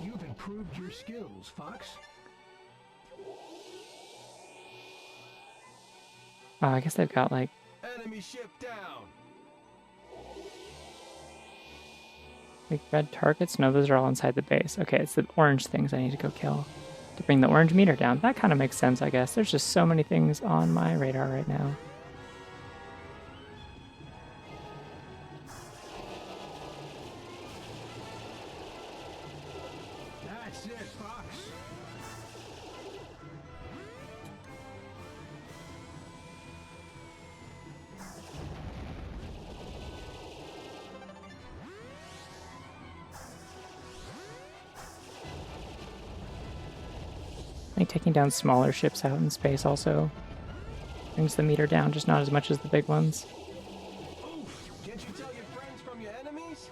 [SPEAKER 5] You've improved your skills, Fox.
[SPEAKER 1] Oh, I guess they've got like...
[SPEAKER 8] Enemy ship down.
[SPEAKER 1] Like red targets? No, those are all inside the base. Okay, it's the orange things I need to go kill to bring the orange meter down. That kind of makes sense, I guess. There's just so many things on my radar right now.
[SPEAKER 5] That's it, Fox.
[SPEAKER 1] I think taking down smaller ships out in space also brings the meter down, just not as much as the big ones.
[SPEAKER 8] Oof! Can't you tell your friends from your enemies?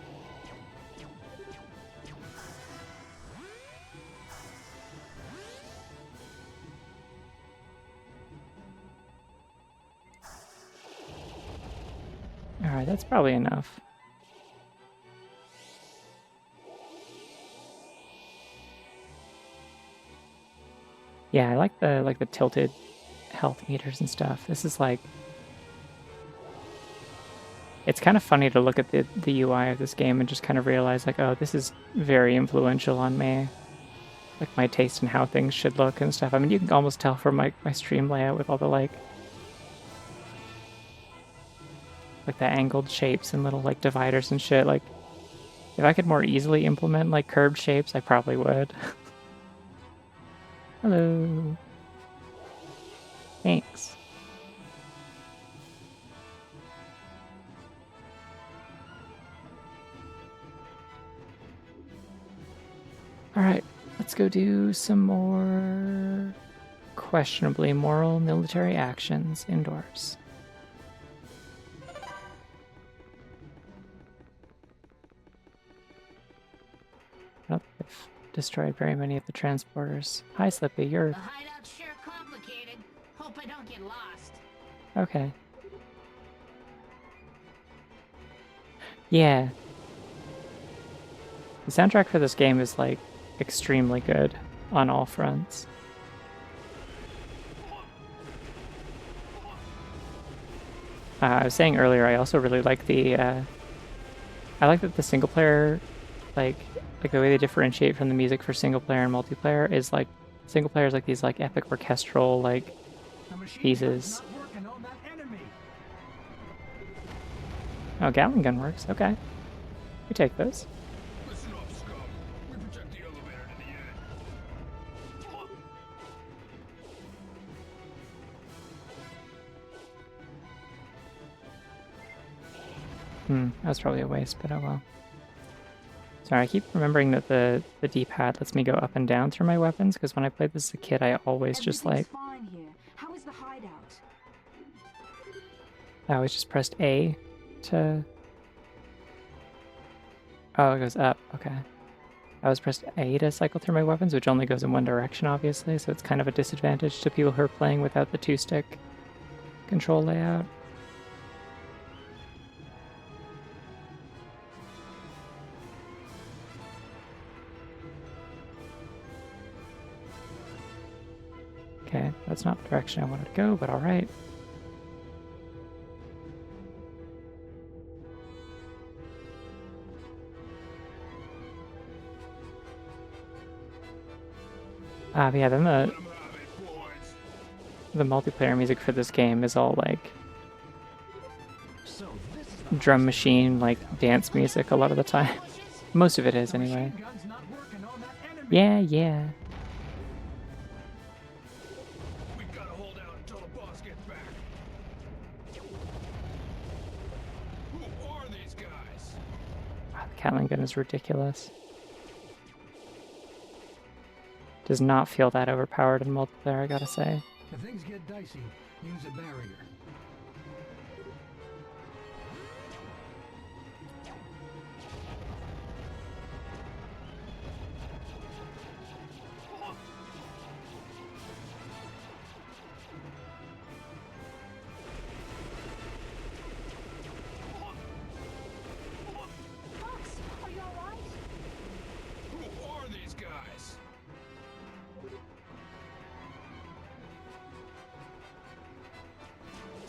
[SPEAKER 1] Alright, that's probably enough. Yeah, I like the tilted health meters and stuff. This is like... It's kind of funny to look at the UI of this game and just kind of realize like, oh, this is very influential on me. Like my taste in how things should look and stuff. I mean, you can almost tell from my stream layout with all the like the angled shapes and little like dividers and shit. Like, if I could more easily implement like curved shapes, I probably would. Hello. Thanks. Alright, let's go do some more questionably moral military actions indoors. Oh, they've destroyed very many of the transporters. Hi, Slippy, you're...
[SPEAKER 3] The hideout's sure complicated. Hope I don't get lost.
[SPEAKER 1] Okay. Yeah. The soundtrack for this game is, like, extremely good on all fronts. I was saying earlier, I also really like the, I like that the single player, like the way they differentiate from the music for single player and multiplayer is, like, single player is, like, these, like, epic orchestral, like, pieces. Oh, Gatling gun works. Okay. We take those.
[SPEAKER 4] Listen up, scum. We protect the elevator to the end.
[SPEAKER 1] That was probably a waste, but oh well. Sorry, I keep remembering that the D-pad lets me go up and down through my weapons, because when I played this as a kid, I always just like...
[SPEAKER 6] Fine here. How is the hideout?
[SPEAKER 1] I always just pressed A to... Oh, it goes up. Okay. I always pressed A to cycle through my weapons, which only goes in one direction, obviously, so it's kind of a disadvantage to people who are playing without the two-stick control layout. Okay, that's not the direction I wanted to go, but alright. Yeah, then
[SPEAKER 4] Let 'em have it, boys.
[SPEAKER 1] the multiplayer music for this game is all like
[SPEAKER 7] So this is the
[SPEAKER 1] drum
[SPEAKER 7] heist
[SPEAKER 1] machine, like
[SPEAKER 7] now.
[SPEAKER 1] dance music a lot of the time. Most of it is
[SPEAKER 5] The
[SPEAKER 1] anyway.
[SPEAKER 5] machine gun's not working on that enemy.
[SPEAKER 1] Yeah, yeah.
[SPEAKER 4] We gotta hold out until the boss gets back. Who are these guys?
[SPEAKER 1] The Catling gun is ridiculous. Does not feel that overpowered in multiplayer, I gotta say.
[SPEAKER 5] If things get dicey, use a barrier.
[SPEAKER 3] Fox, are you alright?
[SPEAKER 4] Who are these guys?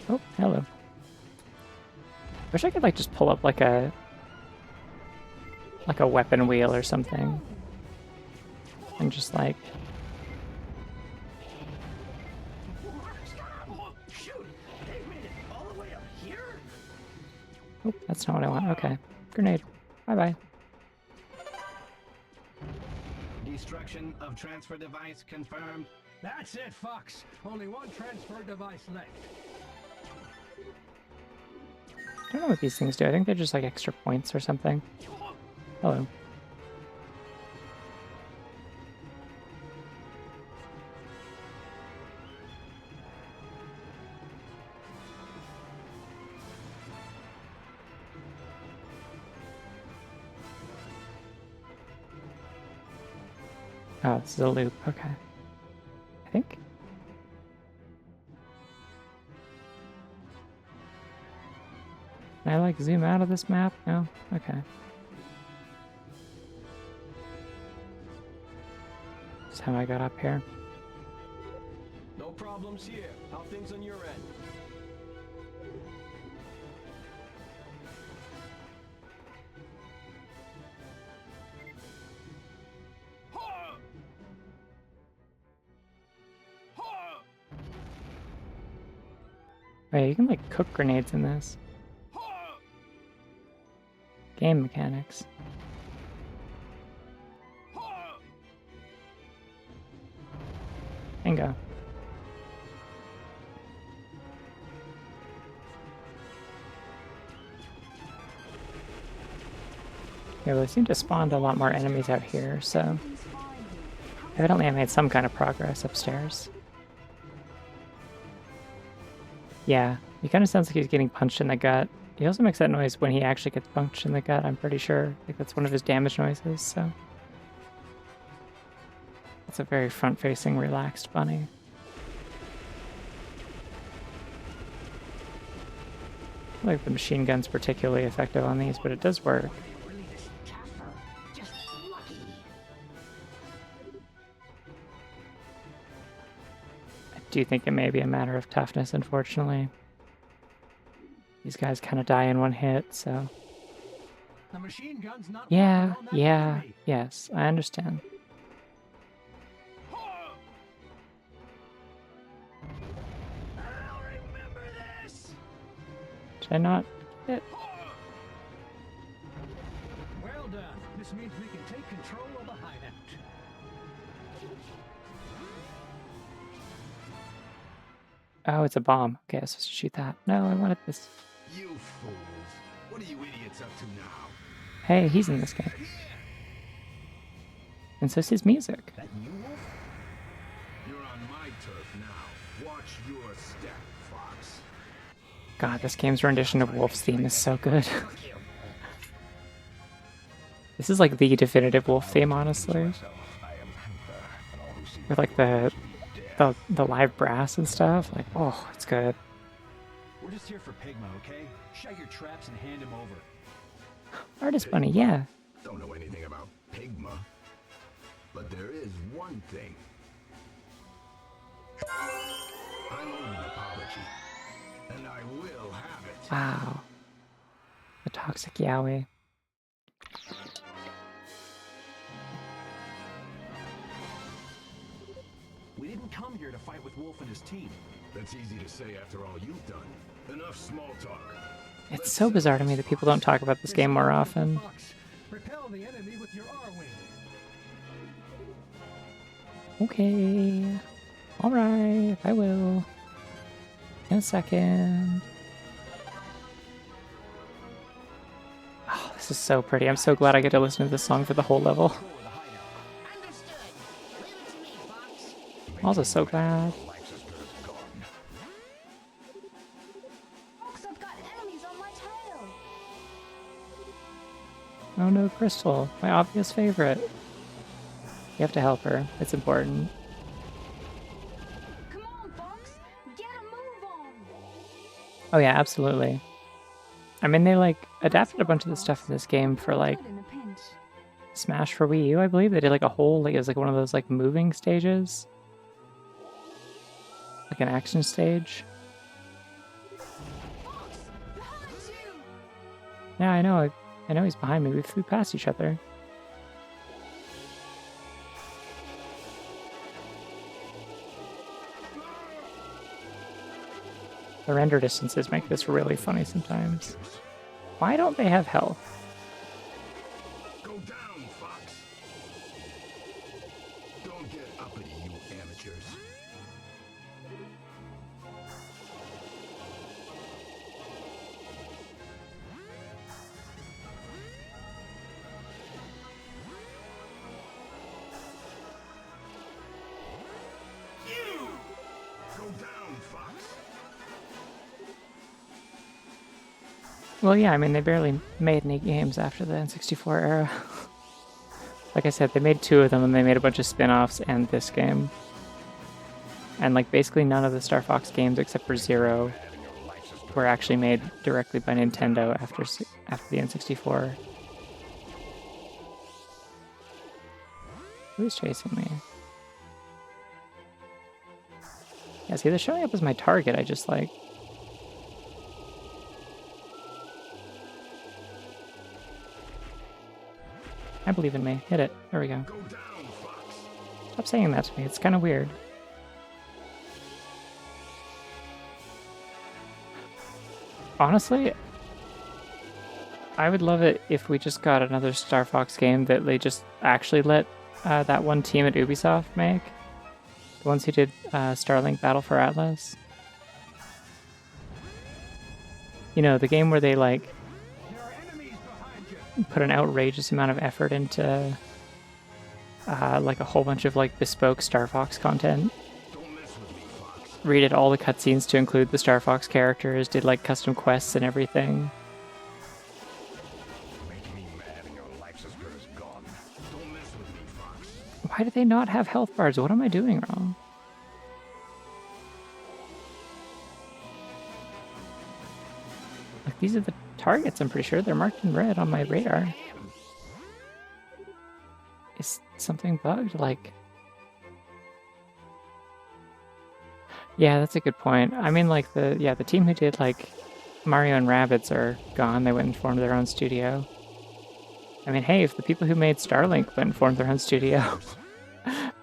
[SPEAKER 1] Oh, hello. Wish I could like just pull up like a weapon wheel or something. And just like
[SPEAKER 9] Shoot! They've made it all the way up here?
[SPEAKER 1] oh, that's not what I want. Okay. Grenade. Bye-bye.
[SPEAKER 10] Destruction of transfer device confirmed.
[SPEAKER 5] That's it, Fox. Only one transfer device left.
[SPEAKER 1] I don't know what these things do. I think they're just like extra points or something. Hello. Oh, this is a loop. Okay. I think. Can I like zoom out of this map? No? Okay. That's how I got up here.
[SPEAKER 8] No problems here. How things on your end?
[SPEAKER 4] Ha! Ha!
[SPEAKER 1] Wait, you can like cook grenades in this.
[SPEAKER 4] Ha!
[SPEAKER 1] Game mechanics.
[SPEAKER 4] Ha!
[SPEAKER 1] Bingo. Yeah, well, they seem to spawn a lot more enemies out here, so
[SPEAKER 6] Something's fine here.
[SPEAKER 1] evidently I made some kind of progress upstairs. Yeah, he kind of sounds like he's getting punched in the gut. He also makes that noise when he actually gets punched in the gut, I'm pretty sure. Like that's one of his damage noises, so. It's a very front-facing, relaxed bunny. I feel like the machine gun's particularly effective on these, but it does work.
[SPEAKER 3] Really this tougher. Just lucky.
[SPEAKER 1] I do think it may be a matter of toughness, unfortunately. These guys kind of die in one hit, so...
[SPEAKER 5] The machine gun's not
[SPEAKER 1] Yeah,
[SPEAKER 5] working on that
[SPEAKER 1] yeah,
[SPEAKER 5] enemy.
[SPEAKER 1] yes, I understand.
[SPEAKER 4] Ha!
[SPEAKER 9] I'll remember this!
[SPEAKER 1] Did I not hit?
[SPEAKER 4] Ha!
[SPEAKER 5] Well done. This means we can take control of the hideout.
[SPEAKER 1] Oh, it's a bomb. Okay, I was supposed to shoot that. No, I wanted this.
[SPEAKER 9] You fools. What are you idiots up to now?
[SPEAKER 1] Hey, he's in this game. And so's his music.
[SPEAKER 9] That you, Wolf? You're on my turf now. Watch your step, Fox.
[SPEAKER 1] God, this game's rendition of Wolf's theme is so good. This is like the definitive Wolf theme, honestly. With like the live brass and stuff. Like, oh, it's good.
[SPEAKER 7] We're just here for Pigma, okay? Shut your traps and hand him over.
[SPEAKER 1] Artist Bunny, yeah.
[SPEAKER 9] Don't know anything about Pigma. But there is one thing. I owe an apology. And I will have it.
[SPEAKER 1] Wow. The toxic Yowie.
[SPEAKER 7] come here to fight with Wolf and his team.
[SPEAKER 8] That's easy to say after all you've done. Enough small talk.
[SPEAKER 1] It's so bizarre to me that people don't talk about this game more often.
[SPEAKER 5] Fox, repel the enemy with your R-wing.
[SPEAKER 1] Okay. Alright, I will. In a second. Oh, this is so pretty. I'm so glad I get to listen to this song for the whole level.
[SPEAKER 3] Understood. Leave it to me, Fox.
[SPEAKER 1] I'm also so glad.
[SPEAKER 6] Fox, I've got enemies on my tail.
[SPEAKER 1] Oh no, Crystal. My obvious favorite. You have to help her. It's important.
[SPEAKER 6] Come on, Fox. Get a move on.
[SPEAKER 1] Oh yeah, absolutely. I mean, they like adapted a bunch of the stuff in this game for like
[SPEAKER 6] Good in a pinch.
[SPEAKER 1] Smash for Wii U, I believe. They did like a whole, like it was like one of those like moving stages. Like an action stage.
[SPEAKER 6] Fox, behind you.
[SPEAKER 1] Yeah, I know. I know he's behind me. We flew past each other. The render distances make this really funny sometimes. Why don't they have health?
[SPEAKER 8] Go down, Fox. Don't get uppity, you amateurs. Go down, Fox.
[SPEAKER 1] Well, yeah, I mean, they barely made any games after the N64 era. Like I said, they made 2 of them, and they made a bunch of spin-offs and this game. And, like, basically none of the Star Fox games, except for Zero, were actually made directly by Nintendo after the N64. Who's chasing me? Yeah, see, they're showing up as my target. I just, like... I believe in me. Hit it. There we go.
[SPEAKER 8] Go down, Fox.
[SPEAKER 1] Stop saying that to me. It's kind of weird. Honestly, I would love it if we just got another Star Fox game that they just actually let that one team at Ubisoft make. The ones who did Starlink Battle for Atlas. You know, the game where they, like,
[SPEAKER 5] There are enemies behind you.
[SPEAKER 1] put an outrageous amount of effort into like a whole bunch of like bespoke Star Fox content.
[SPEAKER 8] Don't mess with me, Fox.
[SPEAKER 1] Redid all the cutscenes to include the Star Fox characters, did like custom quests and everything.
[SPEAKER 8] Making me mad and your life's as good as gone. Don't mess with me, Fox.
[SPEAKER 1] Why do they not have health bars? What am I doing wrong? Like, these are the targets, I'm pretty sure. They're marked in red on my radar. Is something bugged? Like... Yeah, that's a good point. I mean, like, the team who did, like, Mario and Rabbids are gone. They went and formed their own studio. I mean, hey, if the people who made Starlink went and formed their own studio,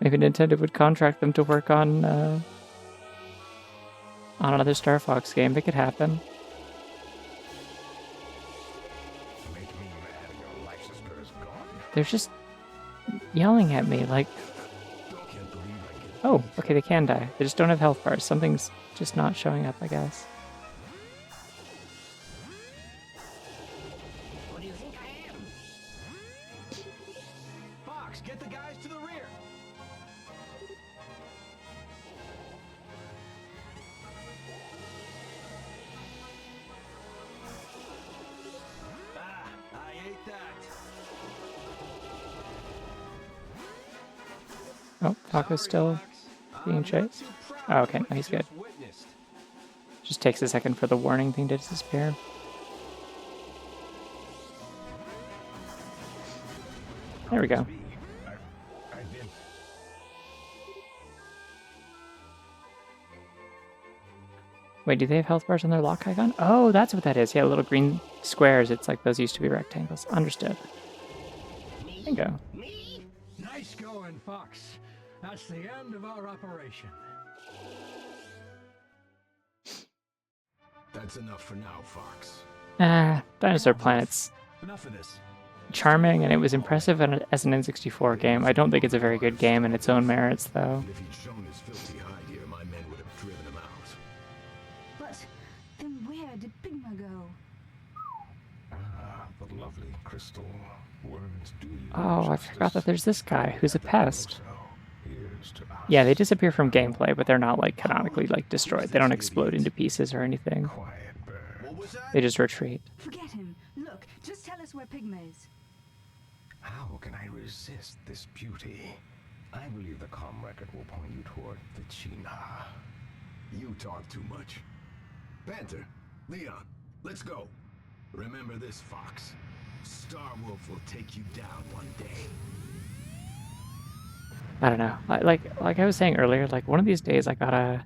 [SPEAKER 1] maybe Nintendo would contract them to work on another Star Fox game. It could happen.
[SPEAKER 8] Make me mad and your life's as good as gone.
[SPEAKER 1] They're just yelling at me, like...
[SPEAKER 8] Can't believe I get
[SPEAKER 1] Oh, okay, they can die. They just don't have health bars. Something's just not showing up, I guess.
[SPEAKER 3] What do you think I am?
[SPEAKER 7] Fox, get the guys to the rear. Ah, I ate that.
[SPEAKER 1] Oh, Taco's still being chased. Oh, okay, no, he's good. Just takes a second for the warning thing to disappear. There we go.
[SPEAKER 8] I've been...
[SPEAKER 1] Wait, do they have health bars on their lock icon? Oh, that's what that is. Yeah, little green squares. It's like those used to be rectangles. Understood. Bingo.
[SPEAKER 3] Me?
[SPEAKER 5] Nice going, Fox. That's the end of our operation.
[SPEAKER 8] That's enough for now, Fox.
[SPEAKER 1] Dinosaur Planet's
[SPEAKER 7] Enough of this.
[SPEAKER 1] charming, and it was impressive as an N64 game. I don't think it's a very good game in its own merits, though.
[SPEAKER 8] And if he'd shown his filthy hide here, my men would have driven him out.
[SPEAKER 6] But then where did Pigma go?
[SPEAKER 4] Ah, the lovely crystal. Words do you
[SPEAKER 1] Oh, I forgot that there's this guy who's a pest.
[SPEAKER 4] Here's to us.
[SPEAKER 1] Yeah, they disappear from gameplay, but they're not like canonically like destroyed. They don't explode into pieces or anything.
[SPEAKER 4] Quiet bird.
[SPEAKER 8] What was that?
[SPEAKER 1] They just retreat.
[SPEAKER 6] Forget him. Look, just tell us where Pigma is.
[SPEAKER 4] How can I resist this beauty? I believe the comm record will point you toward the China.
[SPEAKER 8] You talk too much. Panther, Leon, let's go. Remember this, Fox. Starwolf will take you down one day.
[SPEAKER 1] I don't know. Like I was saying earlier, like one of these days I gotta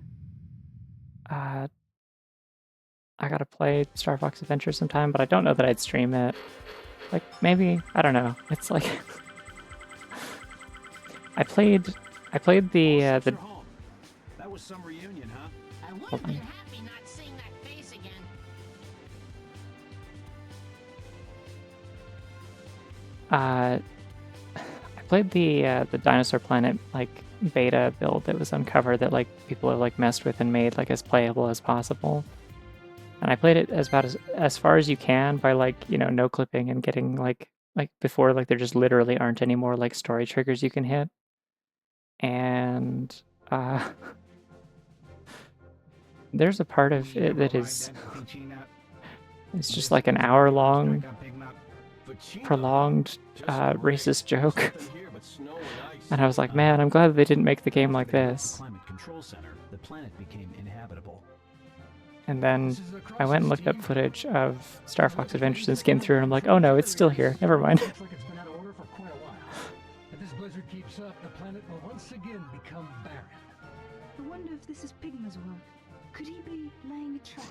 [SPEAKER 1] play Star Fox Adventure sometime, but I don't know that I'd stream it. Like maybe, I don't know. It's like I played the
[SPEAKER 7] You're home. That was some reunion, huh?
[SPEAKER 3] I would have been happy not seeing that face again.
[SPEAKER 1] I played the Dinosaur Planet like beta build that was uncovered that like people have like messed with and made like as playable as possible. And I played it as far as you can by like, you know, no clipping and getting like before like there just literally aren't any more like story triggers you can hit. And there's a part of it that is it's just like an hour long prolonged racist joke. And I was like, man, I'm glad they didn't make the game like this.
[SPEAKER 7] Climate control center, the planet became inhabitable.
[SPEAKER 1] And then I went and looked up footage of Star Fox Adventures and skimmed through, and I'm like, oh no, it's still here. Never mind.
[SPEAKER 5] Looks like it's been out of order for quite a while. If this blizzard keeps up, the planet will once again become barren.
[SPEAKER 6] I wonder if this is Pigma's work. Could he be laying a trap?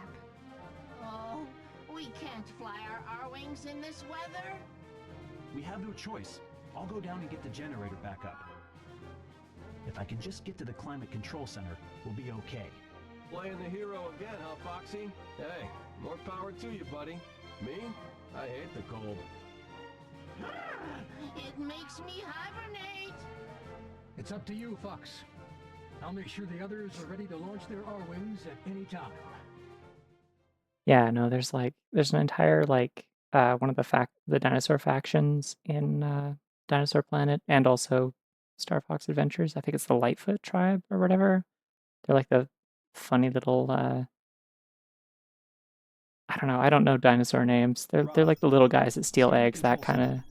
[SPEAKER 3] Oh, we can't fly our R-wings in this weather.
[SPEAKER 7] We have no choice. I'll go down and get the generator back up. If I can just get to the climate control center, we'll be okay.
[SPEAKER 8] Playing the hero again, huh, Foxy? Hey, more power to you, buddy. Me? I hate the cold.
[SPEAKER 3] It makes me hibernate.
[SPEAKER 5] It's up to you, Fox. I'll make sure the others are ready to launch their R-wings at any time.
[SPEAKER 1] Yeah, no, there's an entire like one of the dinosaur factions in Dinosaur Planet and also Star Fox Adventures. I think it's the Lightfoot tribe or whatever. They're like the funny little I don't know. I don't know dinosaur names. They're like the little guys that steal eggs. That kind of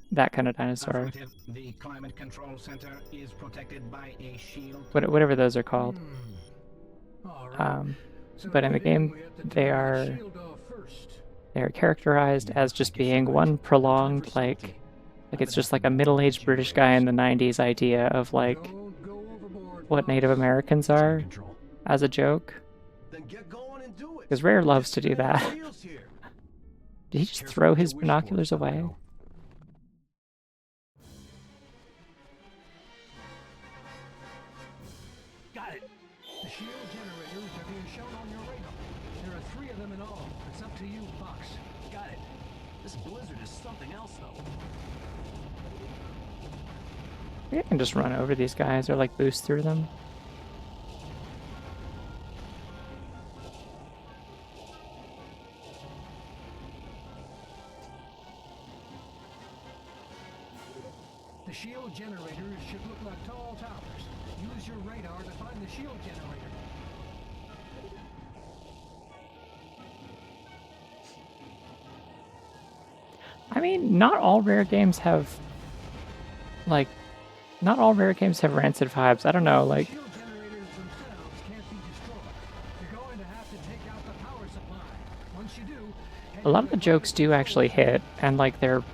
[SPEAKER 1] dinosaur.
[SPEAKER 10] Affirmative. The climate control center is protected by a shield.
[SPEAKER 1] Whatever those are called.
[SPEAKER 5] All right. So
[SPEAKER 1] But in the game,
[SPEAKER 5] we have to
[SPEAKER 1] they
[SPEAKER 5] take the
[SPEAKER 1] are
[SPEAKER 5] shield off first.
[SPEAKER 1] characterized as just being one prolonged like it's just like a middle-aged British guy in the 90s idea of like
[SPEAKER 5] Don't go overboard,
[SPEAKER 1] what
[SPEAKER 5] Fox.
[SPEAKER 1] Native Americans are
[SPEAKER 7] Control.
[SPEAKER 1] as a joke.
[SPEAKER 8] Then get going and do it.
[SPEAKER 1] Because Rare loves to do that.
[SPEAKER 8] Wheels here.
[SPEAKER 1] Did he just
[SPEAKER 7] Careful
[SPEAKER 1] throw
[SPEAKER 7] with
[SPEAKER 1] his
[SPEAKER 7] your wish
[SPEAKER 1] binoculars
[SPEAKER 7] board,
[SPEAKER 1] away?
[SPEAKER 7] Domino.
[SPEAKER 5] Got it. The shield generators are being shown on your radar. There are 3 of them in all. It's up to you, Fox.
[SPEAKER 7] Got it. This blizzard is something else, though.
[SPEAKER 1] Maybe I can just run over these guys or like boost through them.
[SPEAKER 5] The shield generators should look like tall towers. Use your radar to find the shield generator.
[SPEAKER 1] I mean, not all Rare games have rancid vibes. I don't know, like
[SPEAKER 5] Shield generators themselves can't be destroyed. You're going to have to take out the power supply. Once you do,
[SPEAKER 1] a lot of the jokes do actually hit, and like they're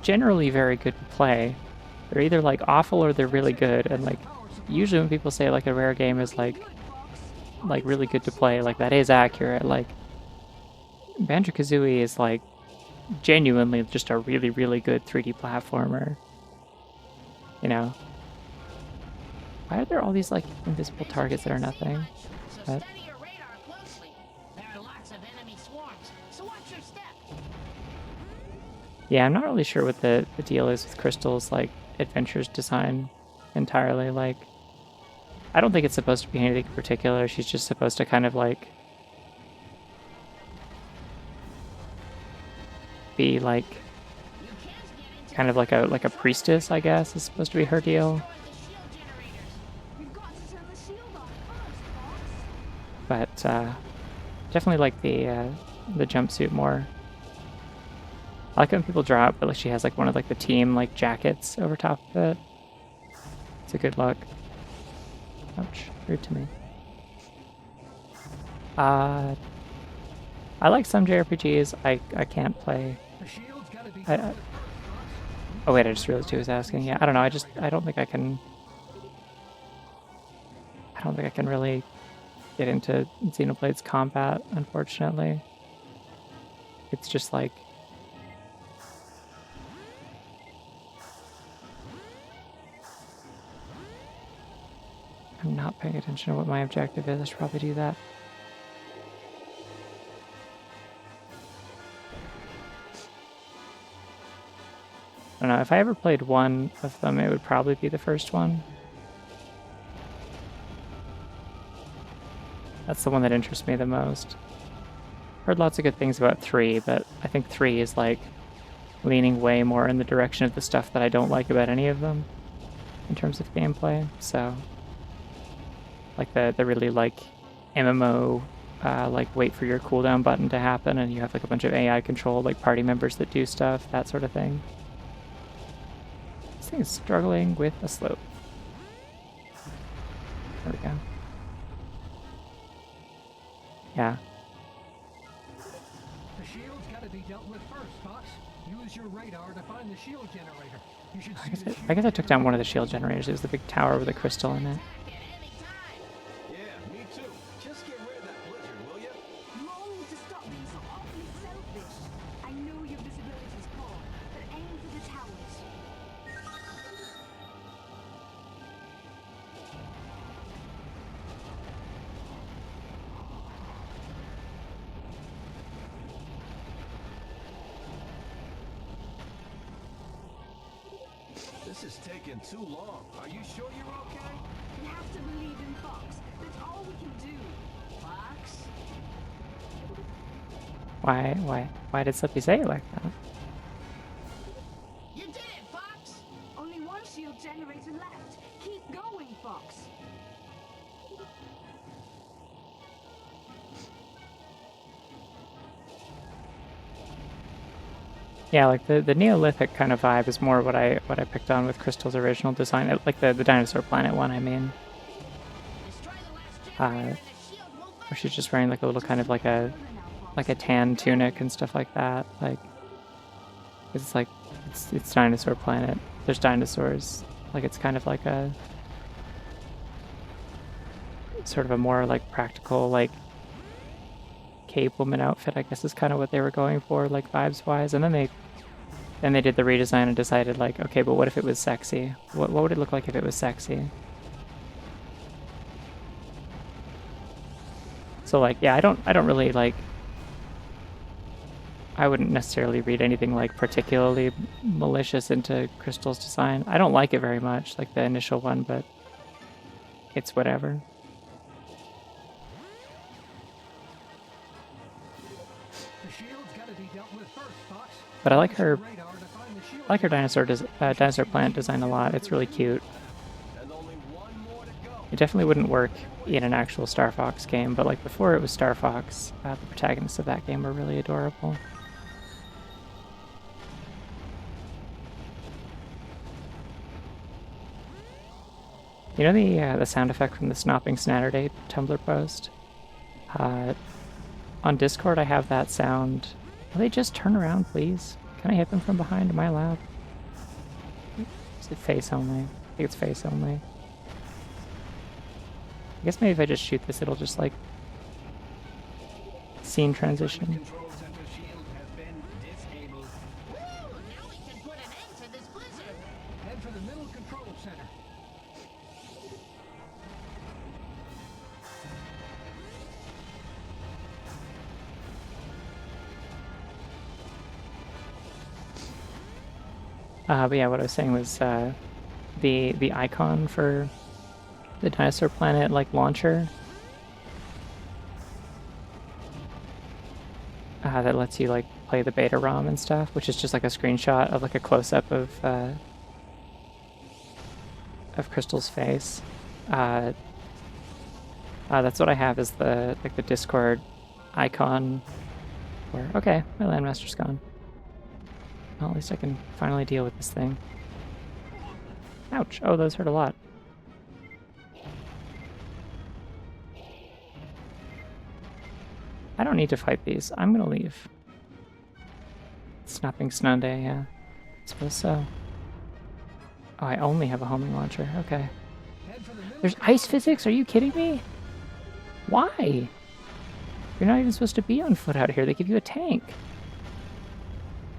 [SPEAKER 1] generally very good to play. They're either like awful or they're really good, and like usually when people say like a Rare game is like really good to play, like that is accurate. Like Banjo-Kazooie is like genuinely just a really, really good 3D platformer. You know? Why are there all these like invisible targets that are nothing?
[SPEAKER 3] So
[SPEAKER 1] But
[SPEAKER 3] study your radar closely. There are lots of enemy swarms, so watch your step.
[SPEAKER 1] yeah, I'm not really sure what the deal is with Crystal's like adventures design entirely. Like, I don't think it's supposed to be anything in particular. She's just supposed to kind of like be like
[SPEAKER 3] You can't get into
[SPEAKER 1] kind of like a priestess, I guess, is supposed to be her deal.
[SPEAKER 3] destroy the shield generators.
[SPEAKER 6] We've got to turn the shield off first, Fox.
[SPEAKER 1] But definitely like the jumpsuit more. I like when people draw it, but like she has like one of like the team like jackets over top of it. It's a good look. Ouch, rude to me. I like some JRPGs. I can't play.
[SPEAKER 5] The shield's gotta be
[SPEAKER 1] I, oh wait, I just realized who was asking. Yeah, I don't know. I don't think I can. I don't think I can really get into Xenoblade's combat, unfortunately. It's just like I'm not paying attention to what my objective is. I should probably do that. I don't know. If I ever played one of them, it would probably be the first one. That's the one that interests me the most. Heard lots of good things about 3, but I think 3 is like leaning way more in the direction of the stuff that I don't like about any of them in terms of gameplay. So like the really like MMO like wait for your cooldown button to happen and you have like a bunch of AI controlled like party members that do stuff, that sort of thing. This thing is struggling with a slope. There we go. Yeah.
[SPEAKER 5] The shield's gotta be dealt with first, Fox. Use your radar to find the shield generator. You should see the
[SPEAKER 1] I guess I took down one of the shield generators. It was the big tower with a crystal in it.
[SPEAKER 8] Yeah, me too. Just get rid of that blizzard, will ya?
[SPEAKER 6] You all need to stop being so awfully selfish. I know your visibility's poor, but aim for the towers.
[SPEAKER 8] This is taking too long. Are you sure you're okay?
[SPEAKER 6] We have to believe in Fox. That's all we can do.
[SPEAKER 3] Fox?
[SPEAKER 1] Why did Slippy say it like that?
[SPEAKER 3] You did it, Fox!
[SPEAKER 6] Only one shield generator left. Keep going, Fox.
[SPEAKER 1] Yeah, like the Neolithic kind of vibe is more what I picked on with Crystal's original design, like the dinosaur planet one. I mean,
[SPEAKER 3] Destroy the last generator and the shield will
[SPEAKER 1] where she's just wearing like a little kind of like a tan tunic and stuff like that. Like it's like it's dinosaur planet. There's dinosaurs. Like it's kind of like a sort of a more like practical like cave woman outfit, I guess is kind of what they were going for, like vibes wise. And then they did the redesign and decided like, okay, but what if it was sexy? What would it look like if it was sexy? So like, yeah, I don't really like. I wouldn't necessarily read anything like particularly malicious into Crystal's design. I don't like it very much, like the initial one, but it's whatever.
[SPEAKER 5] The shield's gotta be dealt with first, Fox.
[SPEAKER 1] But I like
[SPEAKER 5] Use your
[SPEAKER 1] her.
[SPEAKER 5] radar to find the shield
[SPEAKER 1] I like her
[SPEAKER 5] generator.
[SPEAKER 1] dinosaur planet design a lot. It's really cute.
[SPEAKER 8] And only one more to go.
[SPEAKER 1] It definitely wouldn't work in an actual Star Fox game, but like before it was Star Fox, the protagonists of that game were really adorable. You know the sound effect from the Snopping Snatterday Tumblr post? On Discord I have that sound. Will they just turn around, please? Can I hit them from behind? Am I allowed? Is it face only? I think it's face only. I guess maybe if I just shoot this, it'll just like scene transition.
[SPEAKER 10] Control center shield has been disabled.
[SPEAKER 3] Woo! Now we can put an end to this blizzard.
[SPEAKER 5] Head for the middle control center.
[SPEAKER 1] But yeah, what I was saying was the icon for the dinosaur planet like launcher that lets you like play the beta ROM and stuff, which is just like a screenshot of like a close up of Crystal's face. That's what I have is the like the Discord icon. Where okay, my landmaster's gone. Well, at least I can finally deal with this thing. Ouch! Oh, those hurt a lot. I don't need to fight these. I'm gonna leave. Snapping Snunday, yeah. I suppose so. Oh, I only have a homing launcher. Okay. There's ice physics? Are you kidding me? Why? You're not even supposed to be on foot out here. They give you a tank.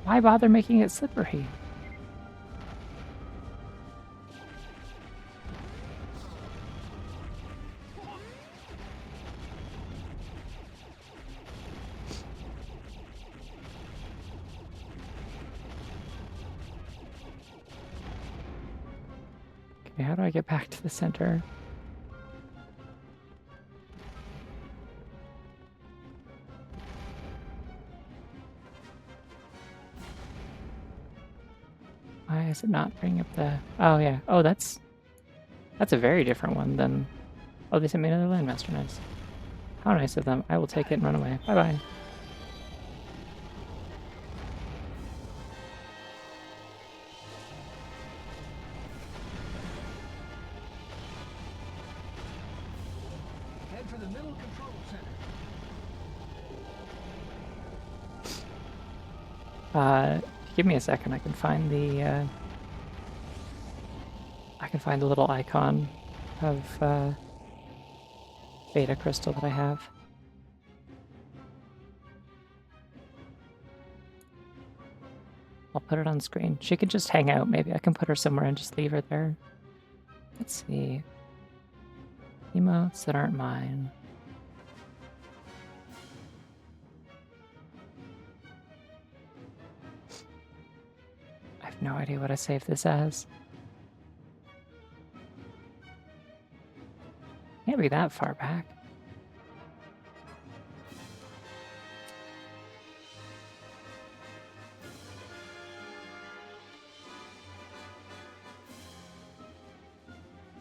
[SPEAKER 1] Why bother making it slippery? Okay, how do I get back to the center? Why is it not bringing up the... Oh, yeah. Oh, that's a very different one than... Oh, they sent me another landmaster. Nice. How nice of them. I will take it and run away. Bye-bye.
[SPEAKER 5] Head for the middle control center.
[SPEAKER 1] Give me a second. I can find the little icon of beta crystal that I have. I'll put it on screen. She could just hang out. Maybe I can put her somewhere and just leave her there. Let's see. Emotes that aren't mine. I have no idea what I saved this as. Can't be that far back.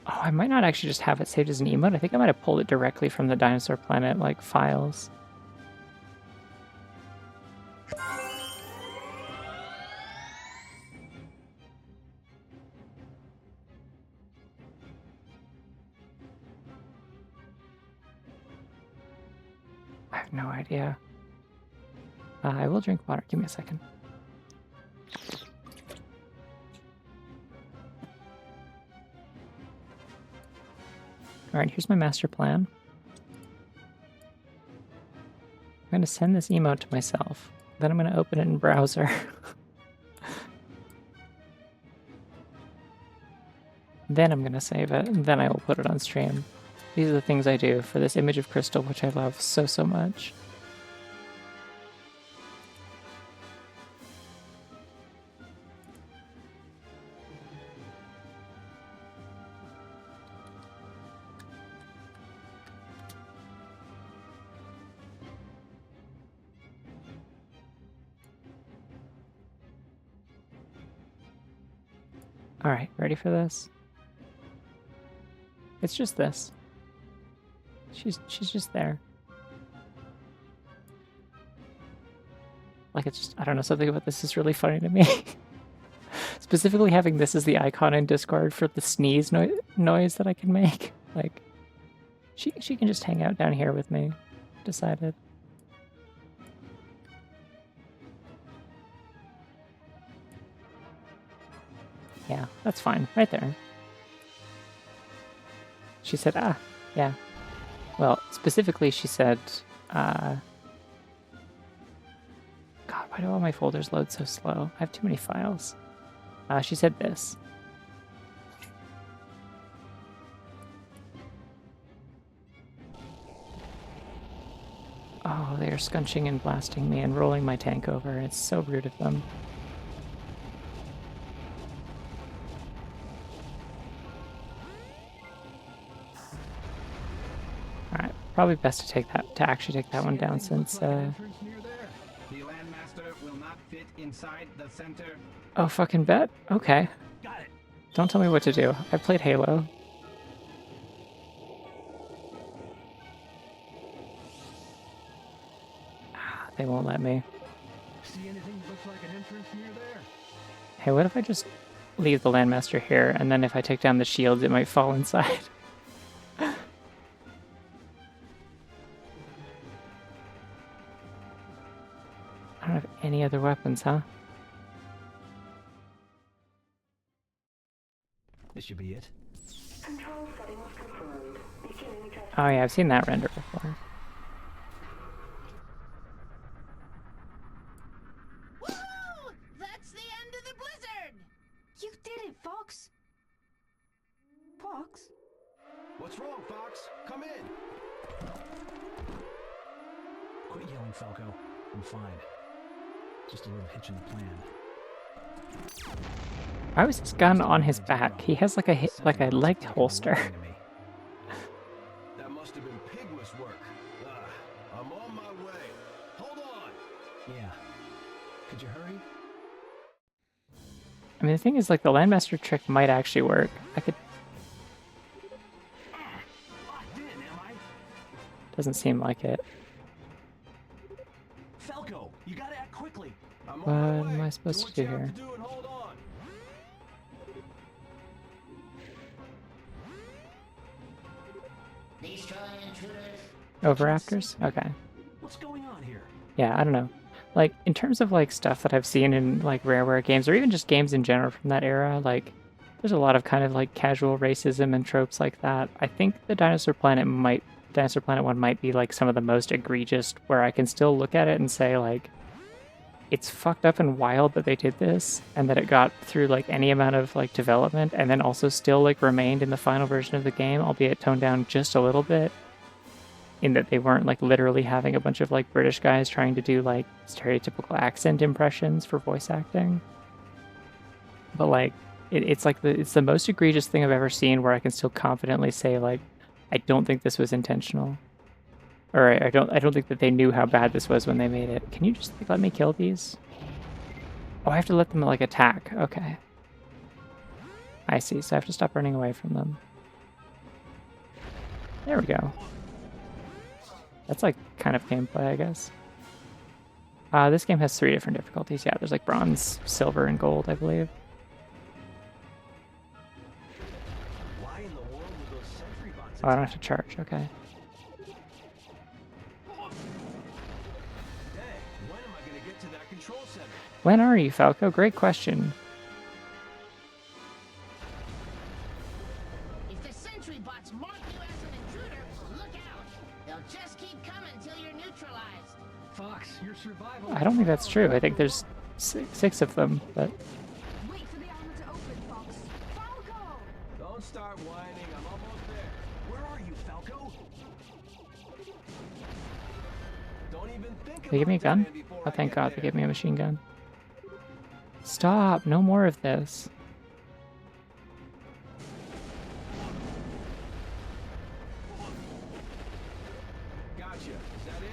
[SPEAKER 1] Oh, I might not actually just have it saved as an emote. I think I might have pulled it directly from the Dinosaur Planet, like, files. I have no idea. I will drink water. Give me a second. Alright, here's my master plan. I'm going to send this emote to myself. Then I'm going to open it in browser. Then I'm going to save it, and then I will put it on stream. These are the things I do for this image of Crystal, which I love so, so much. Alright, ready for this? It's just this. She's just there. Like, it's just, I don't know, something about this is really funny to me. Specifically having this as the icon in Discord for the sneeze noise that I can make. Like, she can just hang out down here with me. Decided. Yeah, that's fine. Right there. She said, ah, yeah. Well, specifically she said, God, why do all my folders load so slow? I have too many files. She said this. Oh, they are scunching and blasting me and rolling my tank over. It's so rude of them. Probably best to take that to actually take that one down since.
[SPEAKER 5] Like an entrance near there.
[SPEAKER 10] The landmaster will not fit inside the center.
[SPEAKER 1] Oh, fucking bet. Okay.
[SPEAKER 7] Got it.
[SPEAKER 1] Don't tell me what to do. I played Halo. They won't let me.
[SPEAKER 5] See anything that looks like an entrance near there?
[SPEAKER 1] Hey, what if I just leave the landmaster here, and then if I take down the shields, it might fall inside? I don't have any other weapons, huh?
[SPEAKER 7] This should be it.
[SPEAKER 6] Control settings confirmed. Beginning test.
[SPEAKER 1] Oh yeah, I've seen that render before.
[SPEAKER 3] Woohoo! That's the end of the blizzard!
[SPEAKER 6] You did it, Fox. Fox?
[SPEAKER 8] What's wrong, Fox? Come in.
[SPEAKER 7] Quit yelling, Falco. I'm fine. Just a little hitch in the plan.
[SPEAKER 1] Why was his gun on his back? He has like a leg holster.
[SPEAKER 8] That must have been Pigma's work. I'm on my way. Hold on.
[SPEAKER 7] Yeah. Could you hurry?
[SPEAKER 1] I mean, the thing is, like, the landmaster trick might actually work. I could.
[SPEAKER 7] Locked in, am I?
[SPEAKER 1] Doesn't seem like it.
[SPEAKER 7] Falco, you gotta act quickly.
[SPEAKER 8] I'm
[SPEAKER 1] What
[SPEAKER 8] on my way.
[SPEAKER 1] am I supposed
[SPEAKER 8] what
[SPEAKER 1] to do
[SPEAKER 8] you have
[SPEAKER 1] here?
[SPEAKER 8] to do and hold on.
[SPEAKER 3] Destroy intruders.
[SPEAKER 1] Overactors? Okay.
[SPEAKER 7] What's going on here?
[SPEAKER 1] Yeah, I don't know. Like, in terms of, like, stuff that I've seen in, like, Rareware games, or even just games in general from that era, like, there's a lot of kind of, like, casual racism and tropes like that. I think the Dinosaur Planet 1 might be, like, some of the most egregious, where I can still look at it and say, like, it's fucked up and wild that they did this, and that it got through, like, any amount of, like, development, and then also still, like, remained in the final version of the game, albeit toned down just a little bit, in that they weren't, like, literally having a bunch of, like, British guys trying to do, like, stereotypical accent impressions for voice acting. But, like, it's the most egregious thing I've ever seen, where I can still confidently say, like, I don't think this was intentional. Or I don't think that they knew how bad this was when they made it. Can you just, like, let me kill these? Oh, I have to let them, like, attack. Okay. I see, so I have to stop running away from them. There we go. That's, like, kind of gameplay, I guess. This game has 3 different difficulties. Yeah, there's, like, bronze, silver, and gold, I believe.
[SPEAKER 7] Why in the world would those sentry bots
[SPEAKER 1] Oh, I don't have to charge. Okay.
[SPEAKER 8] Hey, when am I going to get to that control center?
[SPEAKER 1] When are you, Falco? Great question.
[SPEAKER 3] If the sentry bots mark you as an intruder, look out. They'll just keep coming till you're neutralized.
[SPEAKER 5] Fox, your survival.
[SPEAKER 1] I don't think that's true. I think there's 6 of them, but
[SPEAKER 6] Wait for the armor to open, Fox. Falco!
[SPEAKER 8] Don't start whining. I'm almost there.
[SPEAKER 7] Where are you, Falco?
[SPEAKER 8] Don't even think
[SPEAKER 1] they give me a
[SPEAKER 8] about
[SPEAKER 1] gun?
[SPEAKER 8] dying before
[SPEAKER 1] Oh,
[SPEAKER 8] I
[SPEAKER 1] thank
[SPEAKER 8] get
[SPEAKER 1] God,
[SPEAKER 8] there.
[SPEAKER 1] they gave me a machine gun. Stop! No more of this.
[SPEAKER 8] Gotcha. Is that it?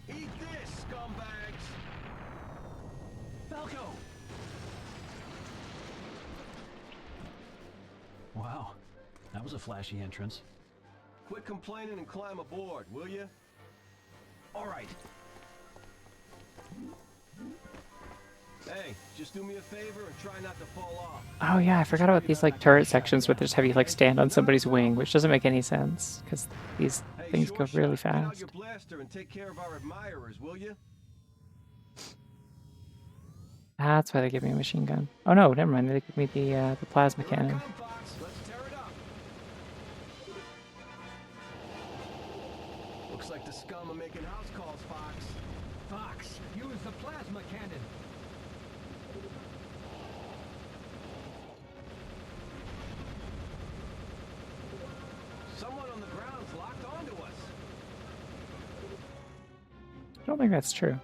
[SPEAKER 8] Eat this, scumbags!
[SPEAKER 7] Falco! Wow, that was a flashy entrance.
[SPEAKER 8] Quit complaining and climb aboard, will you?
[SPEAKER 7] All right.
[SPEAKER 8] Hey, just do me a favor and try not to fall off.
[SPEAKER 1] Oh yeah, I forgot about these, like, turret sections where there's heavy, like, stand on somebody's wing, which doesn't make any sense, because these
[SPEAKER 8] Hey,
[SPEAKER 1] things go
[SPEAKER 8] short
[SPEAKER 1] really
[SPEAKER 8] shot, get out
[SPEAKER 1] fast.
[SPEAKER 8] your blaster and take care of our admirers, will you?
[SPEAKER 1] That's why they give me a machine gun. Oh no, never mind. They give me the plasma
[SPEAKER 8] Here I
[SPEAKER 1] cannon.
[SPEAKER 8] come, Fox. Let's tear it up. Looks like the scum are making house calls, Fox.
[SPEAKER 5] Fox, use the plasma cannon.
[SPEAKER 8] Someone on the ground's locked onto us.
[SPEAKER 1] I don't think that's true.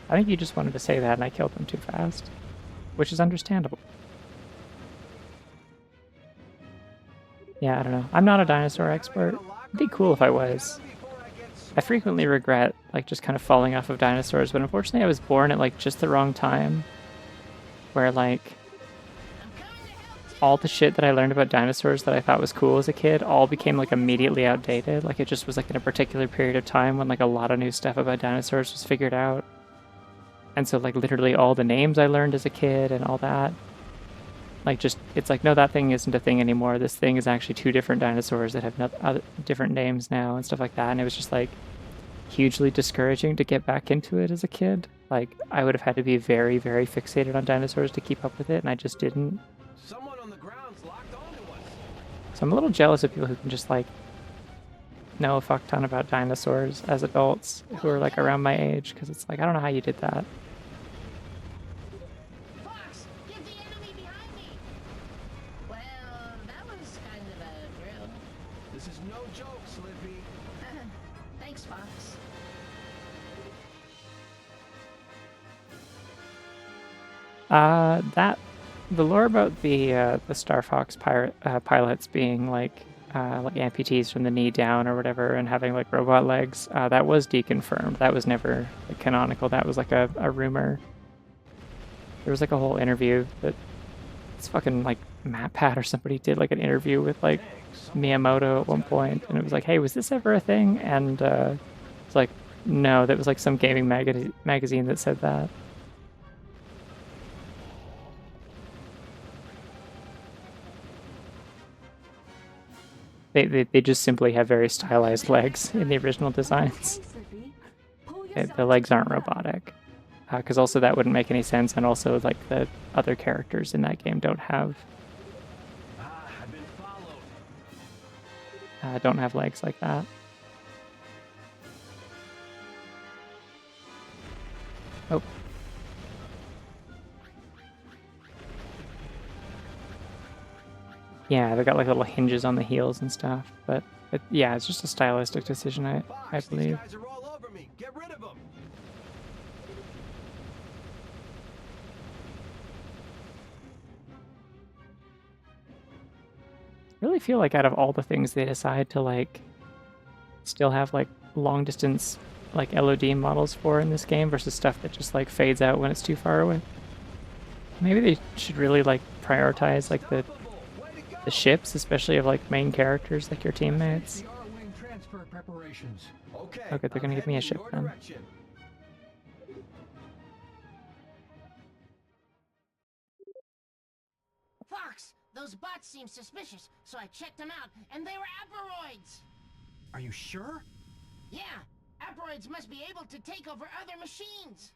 [SPEAKER 1] I think you just wanted to say that and I killed them too fast, which is understandable. Yeah, I don't know. I'm not a dinosaur expert. It'd be cool if I was. I frequently regret, like, just kind of falling off of dinosaurs, but unfortunately I was born at, like, just the wrong time, where, like, all the shit that I learned about dinosaurs that I thought was cool as a kid all became, like, immediately outdated. Like, it just was, like, in a particular period of time when, like, a lot of new stuff about dinosaurs was figured out. And so, like, literally all the names I learned as a kid and all that, like, just, it's like, no, that thing isn't a thing anymore. This thing is actually two different dinosaurs that have different names now and stuff like that. And it was just, like, hugely discouraging to get back into it as a kid. Like, I would have had to be very, very fixated on dinosaurs to keep up with it, and I just didn't.
[SPEAKER 7] Someone on the ground's locked onto us.
[SPEAKER 1] So I'm a little jealous of people who can just, like, know a fuck ton about dinosaurs as adults who are, like, around my age, because it's like, I don't know how you did that.
[SPEAKER 3] Fox, get the enemy behind me! Well, that was kind of a drill.
[SPEAKER 7] This is no joke, Slippy.
[SPEAKER 3] Thanks, Fox.
[SPEAKER 1] The lore about the starfox pilots being like amputees from the knee down or whatever and having like robot legs, that was deconfirmed. That was never like, canonical. That was like a rumor. There was like a whole interview that it's fucking like MatPat or somebody did like an interview with like Miyamoto at one point, and it was like, hey, was this ever a thing? And it's like, no, that was like some gaming magazine that said that. They just simply have very stylized legs in the original designs. The legs aren't robotic. Because also that wouldn't make any sense, and also like the other characters in that game don't have legs like that. Oh. Yeah, they've got like little hinges on the heels and stuff, but yeah, it's just a stylistic decision, I believe.
[SPEAKER 7] These guys are all over me. Get rid of them.
[SPEAKER 1] I really feel like out of all the things they decide to like still have like long distance like LOD models for in this game versus stuff that just like fades out when it's too far away. Maybe they should really like prioritize like the ships, especially of like main characters like your teammates. Okay, they're gonna give me a ship then.
[SPEAKER 3] Fox, those bots seem suspicious, so I checked them out, and they were aperoids!
[SPEAKER 7] Are you sure?
[SPEAKER 3] Yeah, aperoids must be able to take over other machines!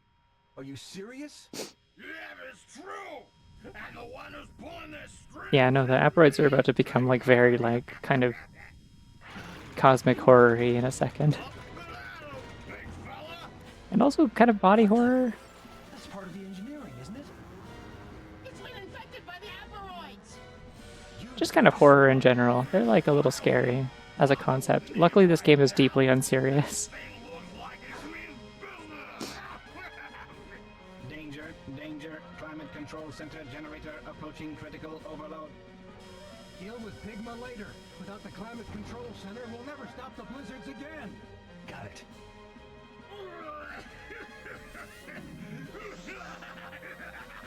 [SPEAKER 7] Are you serious?
[SPEAKER 9] That is true! And the one who's pulling this string...
[SPEAKER 1] Yeah, no, the aperoids are about to become like very like kind of cosmic horror-y in a second. And also kind of body horror.
[SPEAKER 7] That's part of the engineering, isn't it?
[SPEAKER 3] It's been infected by the aperoids!
[SPEAKER 1] Just kind of horror in general. They're like a little scary as a concept. Luckily this game is deeply unserious.
[SPEAKER 10] Danger. Climate control center generator approaching critical overload.
[SPEAKER 5] Deal with Pigma later. Without the climate control center, we'll never stop the blizzards again.
[SPEAKER 7] Got it.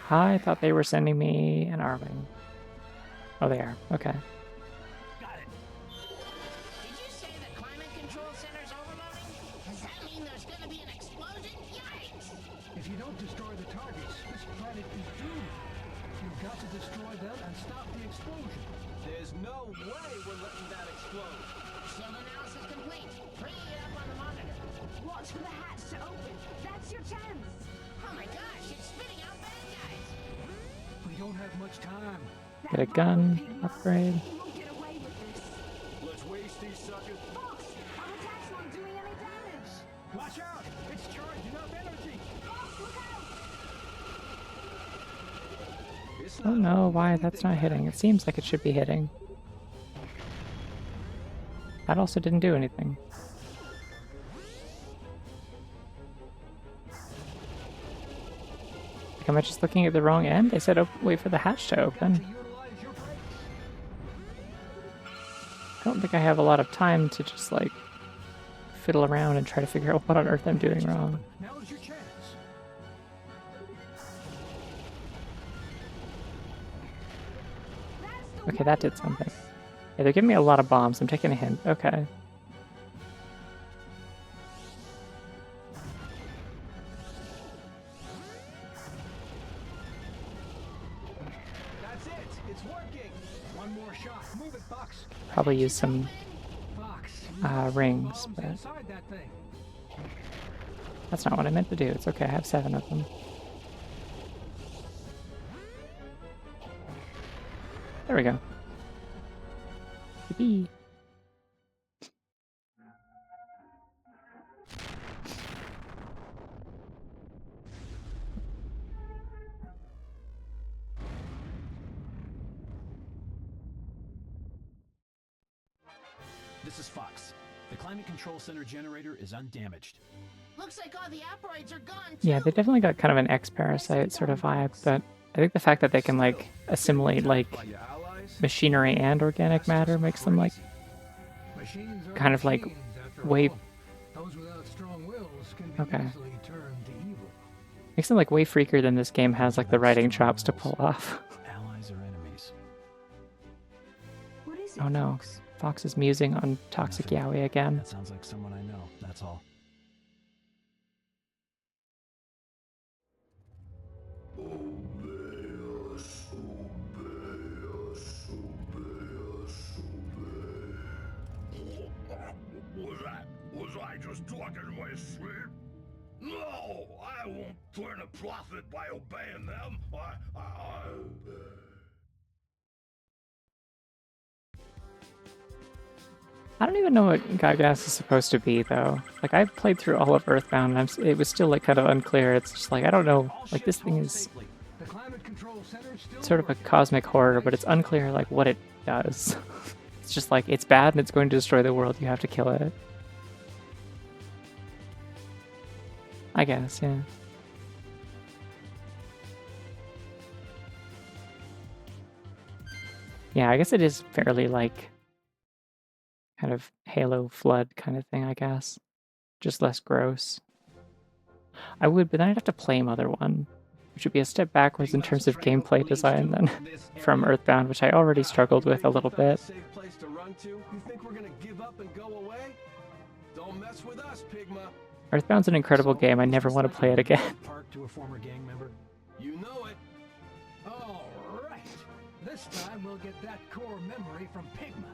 [SPEAKER 1] I thought they were sending me an R-Wing. Oh, they are. Okay.
[SPEAKER 7] Got it.
[SPEAKER 3] Did you say the climate control center's overloading? Does that mean there's gonna be an explosion? Yikes!
[SPEAKER 5] If you don't destroy the targets, this planet is doomed. You've got to destroy them and stop the explosion.
[SPEAKER 7] There's no way we're letting that explode.
[SPEAKER 3] Shield analysis complete. Bring it up on the monitor.
[SPEAKER 6] Watch for the hatch to open. That's your chance.
[SPEAKER 3] Oh my gosh, it's spitting out bad guys!
[SPEAKER 5] We don't have much time.
[SPEAKER 1] Get a gun upgrade.
[SPEAKER 6] You won't get away with this.
[SPEAKER 7] Let's waste these suckers.
[SPEAKER 6] Fox, our attack's not doing any damage.
[SPEAKER 5] Watch out! It's charging up energy!
[SPEAKER 6] Fox, look out!
[SPEAKER 1] Oh no, why? That's not hitting. It seems like it should be hitting. That also didn't do anything. Am I just looking at the wrong end? They said wait for the hatch to open. I don't think I have a lot of time to just like fiddle around and try to figure out what on earth I'm doing wrong.
[SPEAKER 5] Now's your chance.
[SPEAKER 1] Okay, that did something. Yeah, they're giving me a lot of bombs. I'm taking a hint. Okay.
[SPEAKER 5] That's it. It's working. One more shot. Move it, Fox.
[SPEAKER 1] Probably use some
[SPEAKER 5] Fox.
[SPEAKER 1] rings,
[SPEAKER 5] Bombs
[SPEAKER 1] but
[SPEAKER 5] inside that thing.
[SPEAKER 1] that's not what I meant to do. It's okay. I have 7 of them. There we go. Yippee.
[SPEAKER 7] This is Fox. The climate control center generator is undamaged.
[SPEAKER 3] Looks like all the asteroids are gone, too.
[SPEAKER 1] Yeah, they definitely got kind of an X-Parasite sort of vibe, but I think the fact that they can like assimilate like machinery and organic matter makes them like
[SPEAKER 5] Machines are
[SPEAKER 1] kind of like
[SPEAKER 5] machines, after
[SPEAKER 1] way
[SPEAKER 5] all. Those without strong wills can be
[SPEAKER 1] Okay.
[SPEAKER 5] easily turned to evil.
[SPEAKER 1] makes them like way freaker than this game has like the writing chops to pull off.
[SPEAKER 7] Allies or enemies?
[SPEAKER 6] What is it,
[SPEAKER 1] Oh no,
[SPEAKER 6] Fox?
[SPEAKER 1] Fox is musing on Toxic Yowie again.
[SPEAKER 7] That sounds like someone I know, that's all.
[SPEAKER 4] Was I just talking in my sleep? No, I won't turn a profit by obeying them.
[SPEAKER 1] I don't even know what Gygas is supposed to be though. Like I've played through all of Earthbound and it was still like kind of unclear. It's just like I don't know. Like this thing is
[SPEAKER 5] The climate control center is still
[SPEAKER 1] sort of a
[SPEAKER 5] working.
[SPEAKER 1] cosmic horror, but it's unclear like what it does. It's just like it's bad and it's going to destroy the world. You have to kill it. I guess, yeah. Yeah, I guess it is fairly like kind of Halo Flood kind of thing, I guess. Just less gross. I would, but then I'd have to play Mother 1, which would be a step backwards in terms of gameplay design then from Earthbound, which I already struggled with a little bit.
[SPEAKER 8] Safe place to run to? You think we're gonna give up and go away? Don't mess with us, Pigma.
[SPEAKER 1] Earthbound's an incredible game. I never want to play it again.
[SPEAKER 7] Park to a former gang member?
[SPEAKER 8] You know it.
[SPEAKER 5] All right. This time we'll get that core memory from Pigma.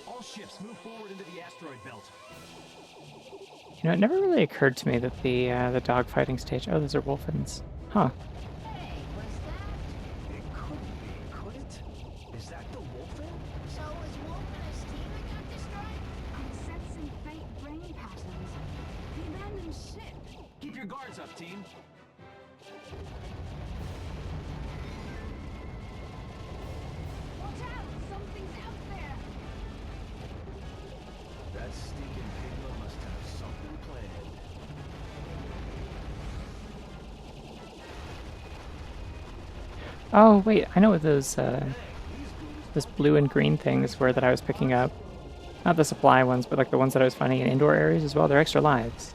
[SPEAKER 7] All ships move forward into the asteroid belt.
[SPEAKER 1] You know, it never really occurred to me that the dogfighting stage. Oh, those are Wolfens. Huh.
[SPEAKER 3] Hey, what's that?
[SPEAKER 7] It could be, could it? Is that the Wolfen?
[SPEAKER 3] So is Wolf and his team that got destroyed?
[SPEAKER 6] I'm sensing faint brain patterns. The abandoned ship.
[SPEAKER 7] Keep your guards up, team.
[SPEAKER 6] Watch out! Something's out there!
[SPEAKER 8] That stinking Pigma must have something planned.
[SPEAKER 1] Oh, wait, I know what those blue and green things were that I was picking up. Not the supply ones, but like the ones that I was finding in indoor areas as well. They're extra lives.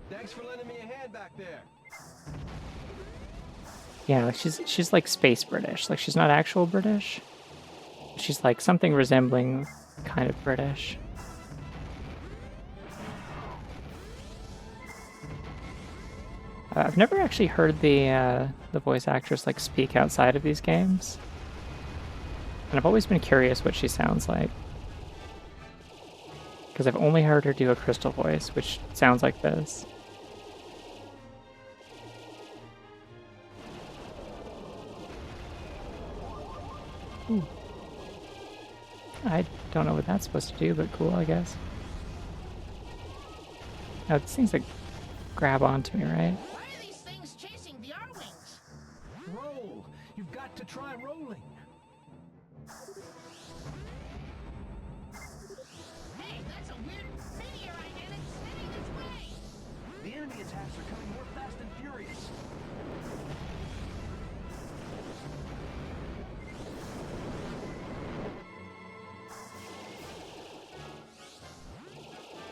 [SPEAKER 8] Thanks for lending me a hand back there.
[SPEAKER 1] Yeah, like she's like space British. Like she's not actual British. She's like something resembling kind of British. I've never actually heard the voice actress like speak outside of these games, and I've always been curious what she sounds like because I've only heard her do a crystal voice, which sounds like this. Ooh. I don't know what that's supposed to do, but cool, I guess. Oh, these things like grab onto me, right?
[SPEAKER 3] Why are these things chasing the R-Wings?
[SPEAKER 5] Roll! You've got to try rolling.
[SPEAKER 3] Hey, that's a weird meteorite and it's heading this way!
[SPEAKER 7] The enemy attacks are coming more fast and furious.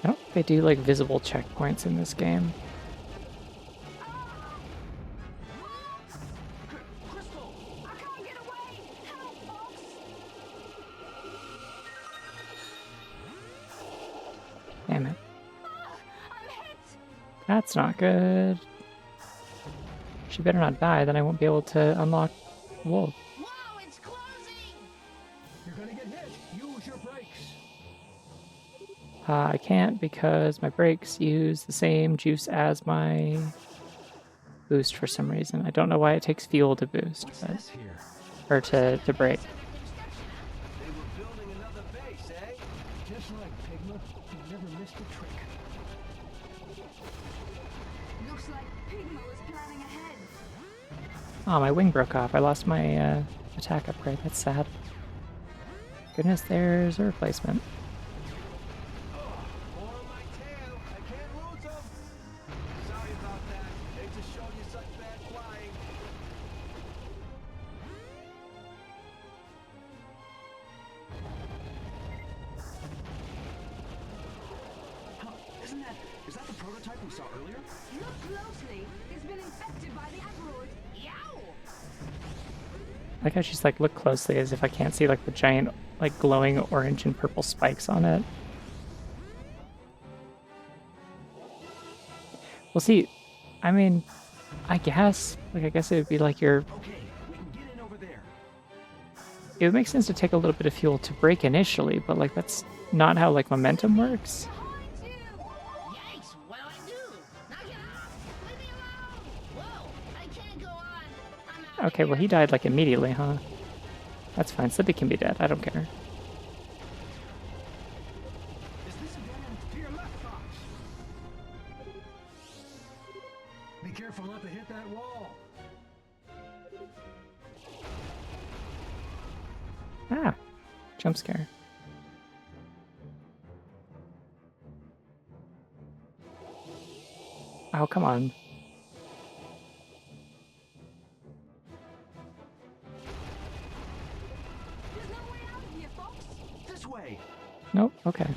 [SPEAKER 1] I don't think they do like visible checkpoints in this game.
[SPEAKER 7] Crystal!
[SPEAKER 6] I can't get away! Help, Fox!
[SPEAKER 1] Damn it.
[SPEAKER 6] I'm hit!
[SPEAKER 1] That's not good. She better not die, then I won't be able to unlock Wolf.
[SPEAKER 3] Whoa, it's closing!
[SPEAKER 5] You're gonna get hit. Use your brakes.
[SPEAKER 1] I can't because my brakes use the same juice as my boost for some reason. I don't know why it takes fuel to boost,
[SPEAKER 7] What's
[SPEAKER 1] but
[SPEAKER 7] this here?
[SPEAKER 1] or to brake.
[SPEAKER 7] They were building another base, eh?
[SPEAKER 5] Just like Pigma, you never missed a trick.
[SPEAKER 6] Looks like Pigma was planning ahead.
[SPEAKER 1] Oh, my wing broke off. I lost my attack upgrade. That's sad. Goodness, there's a replacement.
[SPEAKER 7] More on my tail. I can't lose them. Sorry about that. Hate to show you such bad flying. Huh, is that the prototype we saw earlier?
[SPEAKER 6] Look closely. It's been infected by the asteroid.
[SPEAKER 3] Yow!
[SPEAKER 1] I like how she's like, look closely, as if I can't see like the giant, like glowing orange and purple spikes on it. Well, see, I mean, I guess it would be like your.
[SPEAKER 7] Okay, we can get in over there.
[SPEAKER 1] It would make sense to take a little bit of fuel to brake initially, but like that's not how like momentum works.
[SPEAKER 6] Behind you!
[SPEAKER 3] Yikes, what do I do? Knock it off! Leave me alone! Whoa, I can't go on! I'm out
[SPEAKER 1] Okay,
[SPEAKER 3] of
[SPEAKER 1] well he
[SPEAKER 3] here.
[SPEAKER 1] died like immediately, huh? That's fine. Slippy can be dead. I don't care.
[SPEAKER 5] Is this a dead end? To your left, Fox. Be careful not to hit that wall.
[SPEAKER 1] Ah, jump scare. Oh, come on.
[SPEAKER 6] There's no way out of here, Fox!
[SPEAKER 7] This way.
[SPEAKER 1] Nope, okay.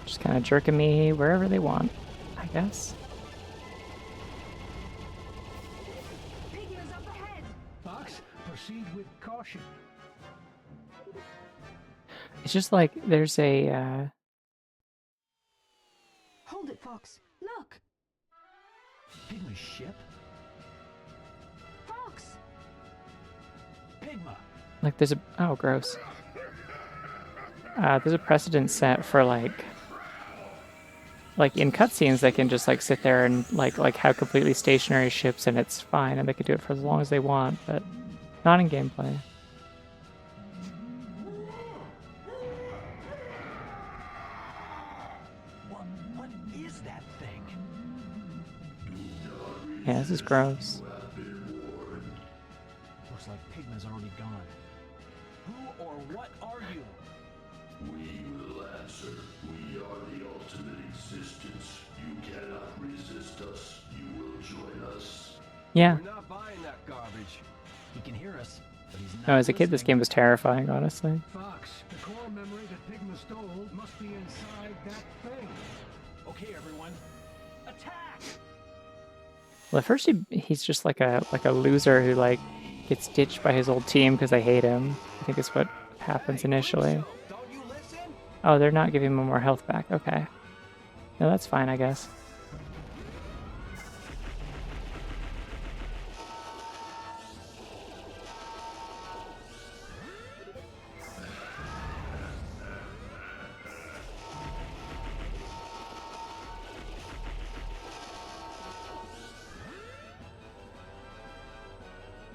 [SPEAKER 1] Just kind of jerking me wherever they want, I guess.
[SPEAKER 6] Pigma's up ahead!
[SPEAKER 5] Fox, proceed with caution.
[SPEAKER 1] It's just like there's a,
[SPEAKER 6] Hold it, Fox. Look!
[SPEAKER 7] Pigma's ship?
[SPEAKER 6] Fox!
[SPEAKER 7] Pigma!
[SPEAKER 1] like there's a, oh, gross. There's a precedent set for like in cutscenes they can just like sit there and like have completely stationary ships and it's fine and they can do it for as long as they want, but not in gameplay.
[SPEAKER 7] What is that thing?
[SPEAKER 1] Yeah, this is gross.
[SPEAKER 7] Looks like Pigma's already gone. Who or what are you?
[SPEAKER 11] We will answer. We are the ultimate existence. You cannot resist us. You will join us.
[SPEAKER 1] Yeah.
[SPEAKER 7] We're not buying that garbage. He can hear us, but he's not.
[SPEAKER 1] No, as a kid this
[SPEAKER 7] listening.
[SPEAKER 1] game was terrifying, honestly.
[SPEAKER 5] Fox, the core memory that Pigma stole must be inside that thing.
[SPEAKER 7] Okay, everyone. Attack!
[SPEAKER 1] Well, at first he's just like a loser who like gets ditched by his old team because they hate him. I think is what happens initially.
[SPEAKER 7] Don't you listen?
[SPEAKER 1] Oh, they're not giving him more health back. Okay. No, that's fine, I guess.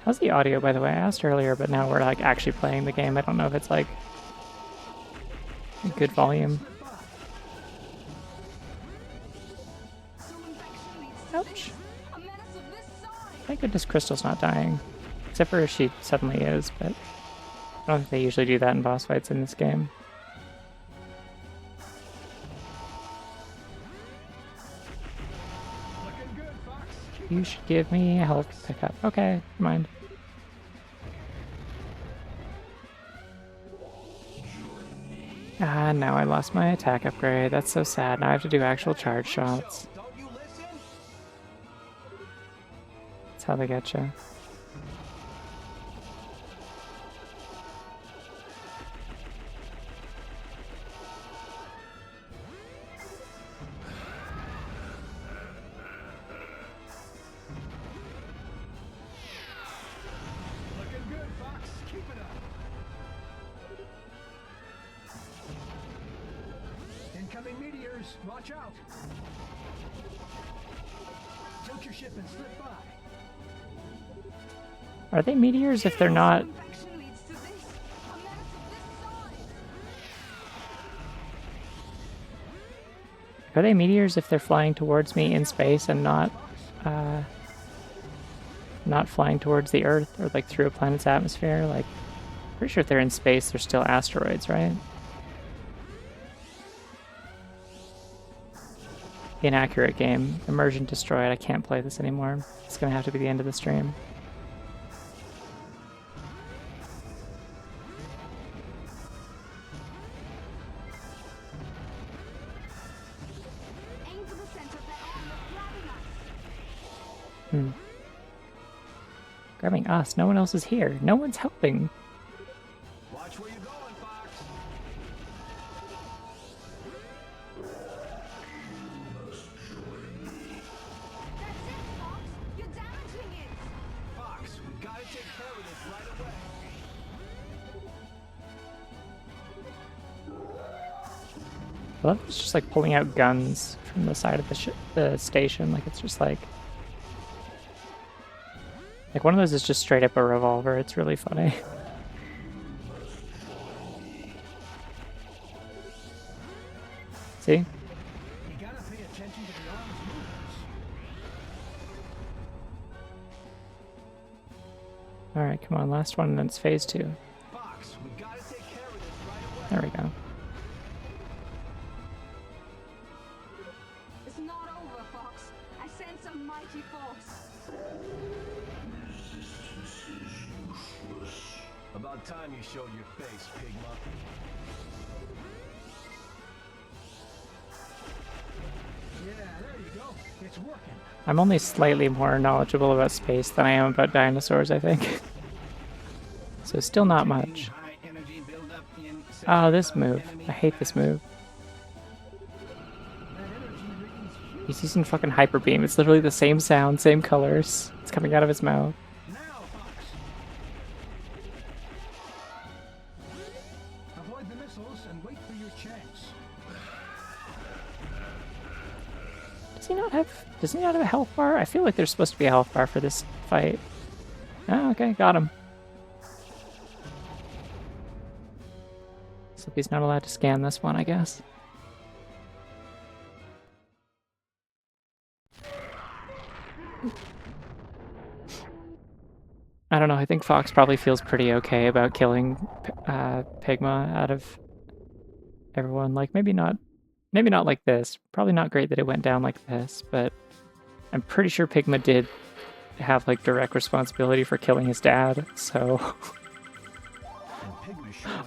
[SPEAKER 1] How's the audio, by the way? I asked earlier, but now we're like actually playing the game. I don't know if it's like good volume. Ouch. Thank goodness Crystal's not dying. Except for she suddenly is, but I don't think they usually do that in boss fights in this game. You should give me a health pickup. Okay, never mind. Ah, now I lost my attack upgrade. That's so sad. Now I have to do actual charge shots. That's how they get you.
[SPEAKER 5] Incoming meteors! Watch out! Tilt your ship and slip by.
[SPEAKER 1] Are they meteors if they're not? Are they meteors if they're flying towards me in space and not flying towards the Earth or like through a planet's atmosphere? Like, pretty sure if they're in space, they're still asteroids, right? Inaccurate game. Immersion destroyed. I can't play this anymore. It's gonna have to be the end of the stream. Grabbing us. No one else is here. No one's helping.
[SPEAKER 7] Watch where you're going, Fox.
[SPEAKER 6] You're damaging it!
[SPEAKER 7] Fox, we gotta take care of this right away.
[SPEAKER 1] I love it's just like pulling out guns from the side of the station. Like it's just like one of those is just straight up a revolver. It's really funny. See?
[SPEAKER 5] You gotta pay attention to the arms movements.
[SPEAKER 1] Alright, come on, last one, and then it's phase 2.
[SPEAKER 7] Fox, we gotta take care of this right away.
[SPEAKER 1] There we go.
[SPEAKER 6] It's not over, Fox. I sense a mighty force.
[SPEAKER 11] Resistance is useless.
[SPEAKER 7] About time you showed your face, Pigma.
[SPEAKER 5] Yeah, there you go. It's working.
[SPEAKER 1] I'm only slightly more knowledgeable about space than I am about dinosaurs, I think. So still not much. Oh, this move. I hate this move. He's using fucking hyper beam. It's literally the same sound, same colors. It's coming out of his mouth.
[SPEAKER 5] Now, Fox. Avoid the missiles and wait for your chance.
[SPEAKER 1] Does he not have a health bar? I feel like there's supposed to be a health bar for this fight. Oh, okay, got him. Slippy's not allowed to scan this one, I guess. I don't know, I think Fox probably feels pretty okay about killing Pigma out of everyone. Like, maybe not like this. Probably not great that it went down like this, but I'm pretty sure Pigma did have, like, direct responsibility for killing his dad, so...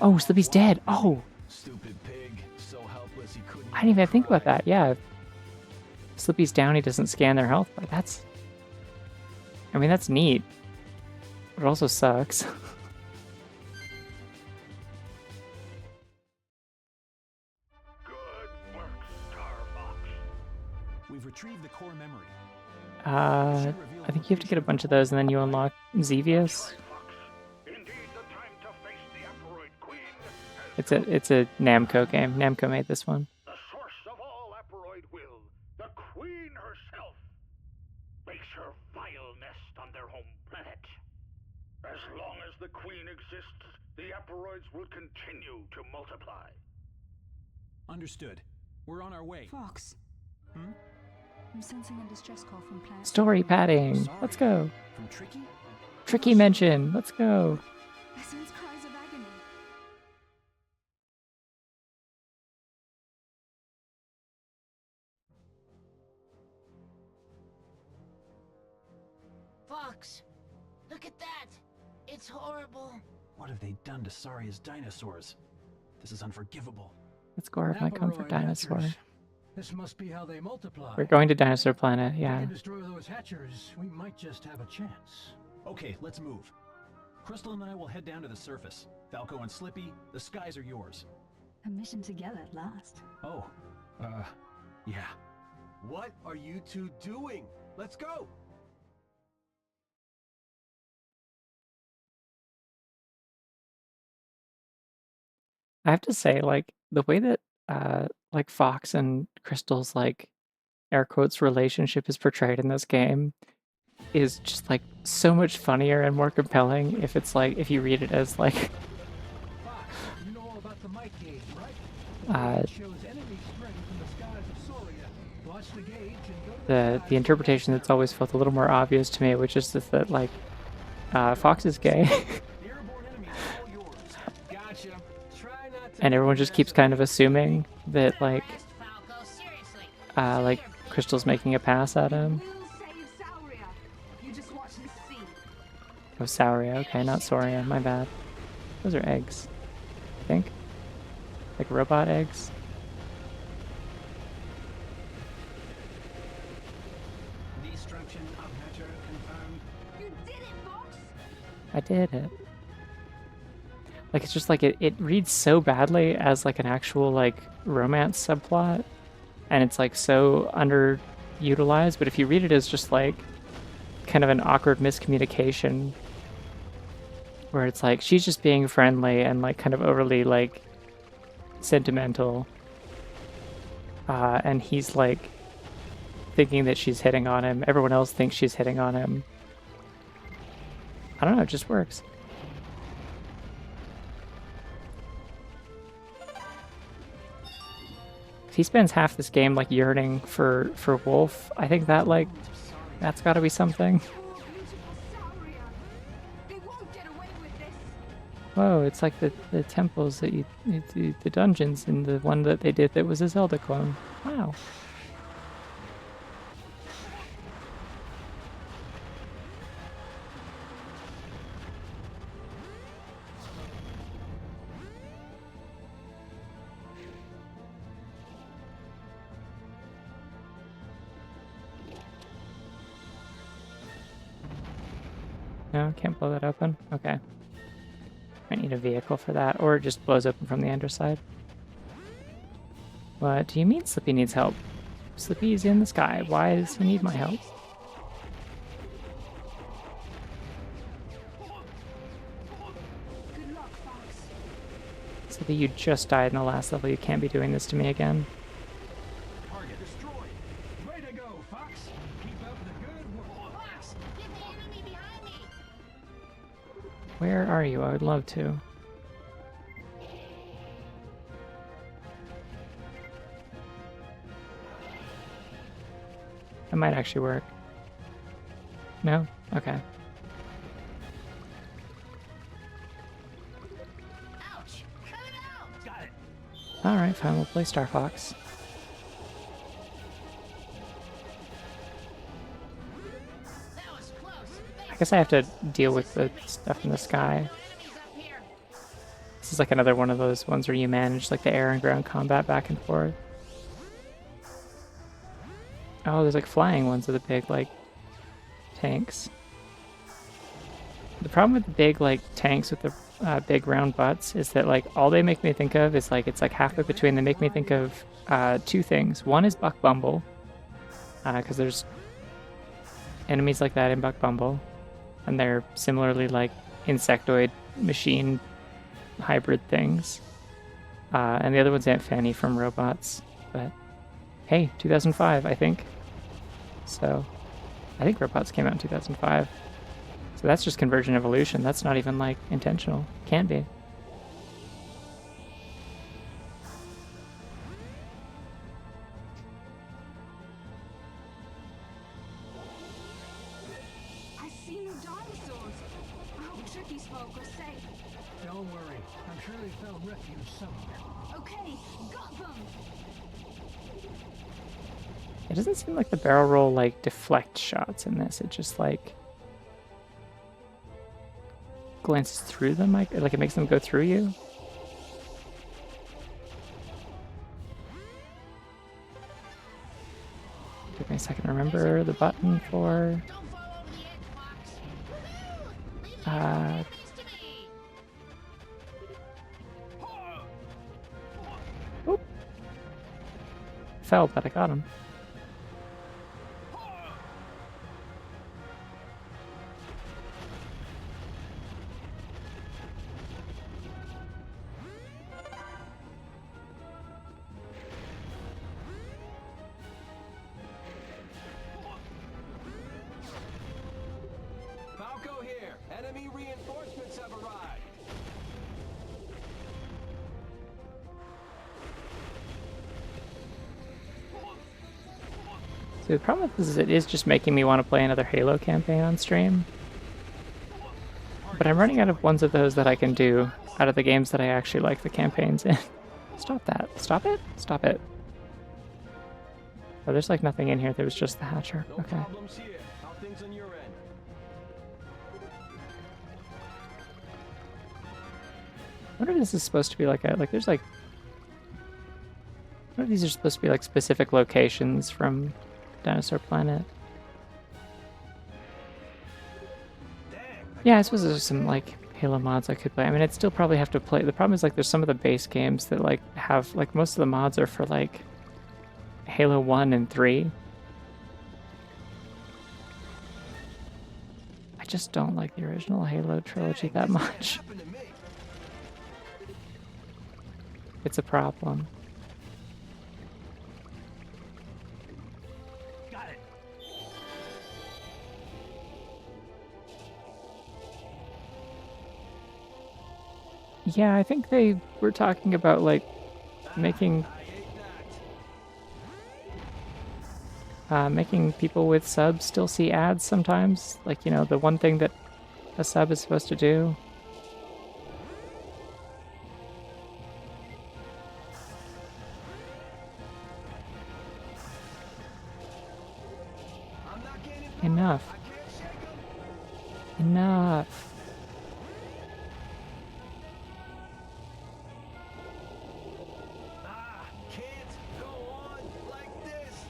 [SPEAKER 1] Oh, Slippy's dead! Oh!
[SPEAKER 7] Stupid pig, so helpless he couldn't.
[SPEAKER 1] I didn't even think about that, yeah. If Slippy's down, he doesn't scan their health, but that's... I mean, that's neat. But it also sucks.
[SPEAKER 4] Good work, Starfox.
[SPEAKER 7] We've retrieved the core memory.
[SPEAKER 1] I think you have to get a bunch of those and then you unlock Xevious.
[SPEAKER 4] Indeed, the time to face the Aperoid Queen
[SPEAKER 1] It's a Namco game. Namco made this one.
[SPEAKER 4] the source of all Aperoid will, the Queen herself, makes her vile nest on their home planet. As long as the Queen exists, the aperoids will continue to multiply.
[SPEAKER 7] Understood. We're on our way.
[SPEAKER 6] Fox. I'm sensing a distress call from Planet.
[SPEAKER 1] Story padding.
[SPEAKER 7] Sorry.
[SPEAKER 1] Let's go.
[SPEAKER 7] From Tricky?
[SPEAKER 1] Tricky mention. Let's go.
[SPEAKER 6] I sense cries of agony.
[SPEAKER 3] Fox, look at that. It's horrible.
[SPEAKER 7] What have they done to Saria's dinosaurs? This is unforgivable.
[SPEAKER 1] Let's go with my comfort
[SPEAKER 5] Aperoid
[SPEAKER 1] dinosaur.
[SPEAKER 5] hatchers. This must be how they multiply.
[SPEAKER 1] We're going to Dinosaur Planet,
[SPEAKER 5] If we
[SPEAKER 1] yeah.
[SPEAKER 5] can destroy those hatchers, we might just have a chance.
[SPEAKER 7] Okay, let's move. Crystal and I will head down to the surface. Falco and Slippy, the skies are yours.
[SPEAKER 6] A mission together at last.
[SPEAKER 7] Oh, yeah.
[SPEAKER 12] What are you two doing? Let's go!
[SPEAKER 1] I have to say, like, the way that, like, Fox and Crystal's, like, air quotes, relationship is portrayed in this game is just, like, so much funnier and more compelling if it's, like, if you read it as, like,
[SPEAKER 5] Fox, you know all about the might gauge, right? It shows enemy strength in the skies of Soria. Watch the gauge and go to
[SPEAKER 1] the interpretation that's always felt a little more obvious to me, which is just that, like, Fox is gay.
[SPEAKER 7] The airborne enemy's all yours.
[SPEAKER 5] Gotcha. Try not to
[SPEAKER 1] And everyone just keeps kind of assuming that, like,
[SPEAKER 3] Rest, Falco, seriously.
[SPEAKER 1] like, Crystal's making a pass at him.
[SPEAKER 6] We'll save Sauria. You just watch and see.
[SPEAKER 1] Oh, Sauria. Okay, not Soria. My bad. Those are eggs, I think. Like robot eggs.
[SPEAKER 10] Destruction of hatcher confirmed.
[SPEAKER 6] You did it, Fox!
[SPEAKER 1] I did it. Like, it's just like it reads so badly as like an actual like romance subplot, and it's like so underutilized, but if you read it as just like kind of an awkward miscommunication where it's like she's just being friendly and like kind of overly like sentimental, and he's like thinking that she's hitting on him, everyone else thinks she's hitting on him. I don't know, it just works. He spends half this game like yearning for Wolf. I think that like that's got to be something.
[SPEAKER 6] Poor beautiful Sauria. They won't get away with this.
[SPEAKER 1] Whoa, it's like the temples that the dungeons in the one that they did that was a Zelda clone. Wow. No, can't blow that open? Okay. Might need a vehicle for that, or it just blows open from the underside. What do you mean Slippy needs help? Slippy's in the sky. Why does he need my help?
[SPEAKER 6] Good luck, Fox.
[SPEAKER 1] Slippy, you just died in the last level. You can't be doing this to me again.
[SPEAKER 7] Target destroyed.
[SPEAKER 5] Way to go, Fox. Keep up the good work.
[SPEAKER 3] Fox, get the enemy behind me.
[SPEAKER 1] Where are you? I would love to. That might actually work. No? Okay.
[SPEAKER 3] Ouch! Cut it out!
[SPEAKER 7] Got it.
[SPEAKER 1] Alright, fine. We'll play Star Fox.
[SPEAKER 3] That was close.
[SPEAKER 1] I guess I have to deal with the stuff in the sky.
[SPEAKER 3] Enemies up here.
[SPEAKER 1] This is like another one of those ones where you manage like the air and ground combat back and forth. Oh, there's like flying ones with the big like tanks. The problem with the big like tanks with the big round butts is that like all they make me think of is like it's like halfway between. They make me think of two things. One is Buck Bumble, because there's enemies like that in Buck Bumble, and they're similarly like insectoid machine hybrid things. And the other one's Aunt Fanny from Robots, but hey, 2005, I think. So, I think Robots came out in 2005. So that's just convergent evolution. That's not even like intentional. Can't be.
[SPEAKER 6] I see no dinosaurs. I hope Tricky's folk are safe.
[SPEAKER 5] Don't worry. I'm sure they found refuge somewhere.
[SPEAKER 6] Okay, got them.
[SPEAKER 1] It doesn't seem like the barrel roll like deflect shots in this. It just like glances through them, like it makes them go through you. Give me a second to remember the button for oop. Fell, but I got him.
[SPEAKER 12] Falco here. Enemy reinforcements have arrived.
[SPEAKER 1] See, the problem with this is it is just making me want to play another Halo campaign on stream. But I'm running out of ones of those that I can do out of the games that I actually like the campaigns in. Stop that. Stop it. Stop it. Oh, there's like nothing in here. There was just the hatcher.
[SPEAKER 12] No
[SPEAKER 1] Okay.
[SPEAKER 12] problems here. How things on your end?
[SPEAKER 1] I wonder if this is supposed to be like a, like there's like, I wonder if these are supposed to be like specific locations from Dinosaur Planet. Yeah, I suppose there's some like Halo mods I could play. I mean, I'd still probably have to play. The problem is like there's some of the base games that like have, like most of the mods are for like Halo 1 and 3. I just don't like the original Halo trilogy that much. It's a problem.
[SPEAKER 12] Got it.
[SPEAKER 1] Yeah, I think they were talking about like making making people with subs still see ads sometimes. Like, you know, the one thing that a sub is supposed to do. Enough. Enough.
[SPEAKER 12] Can't go on like this.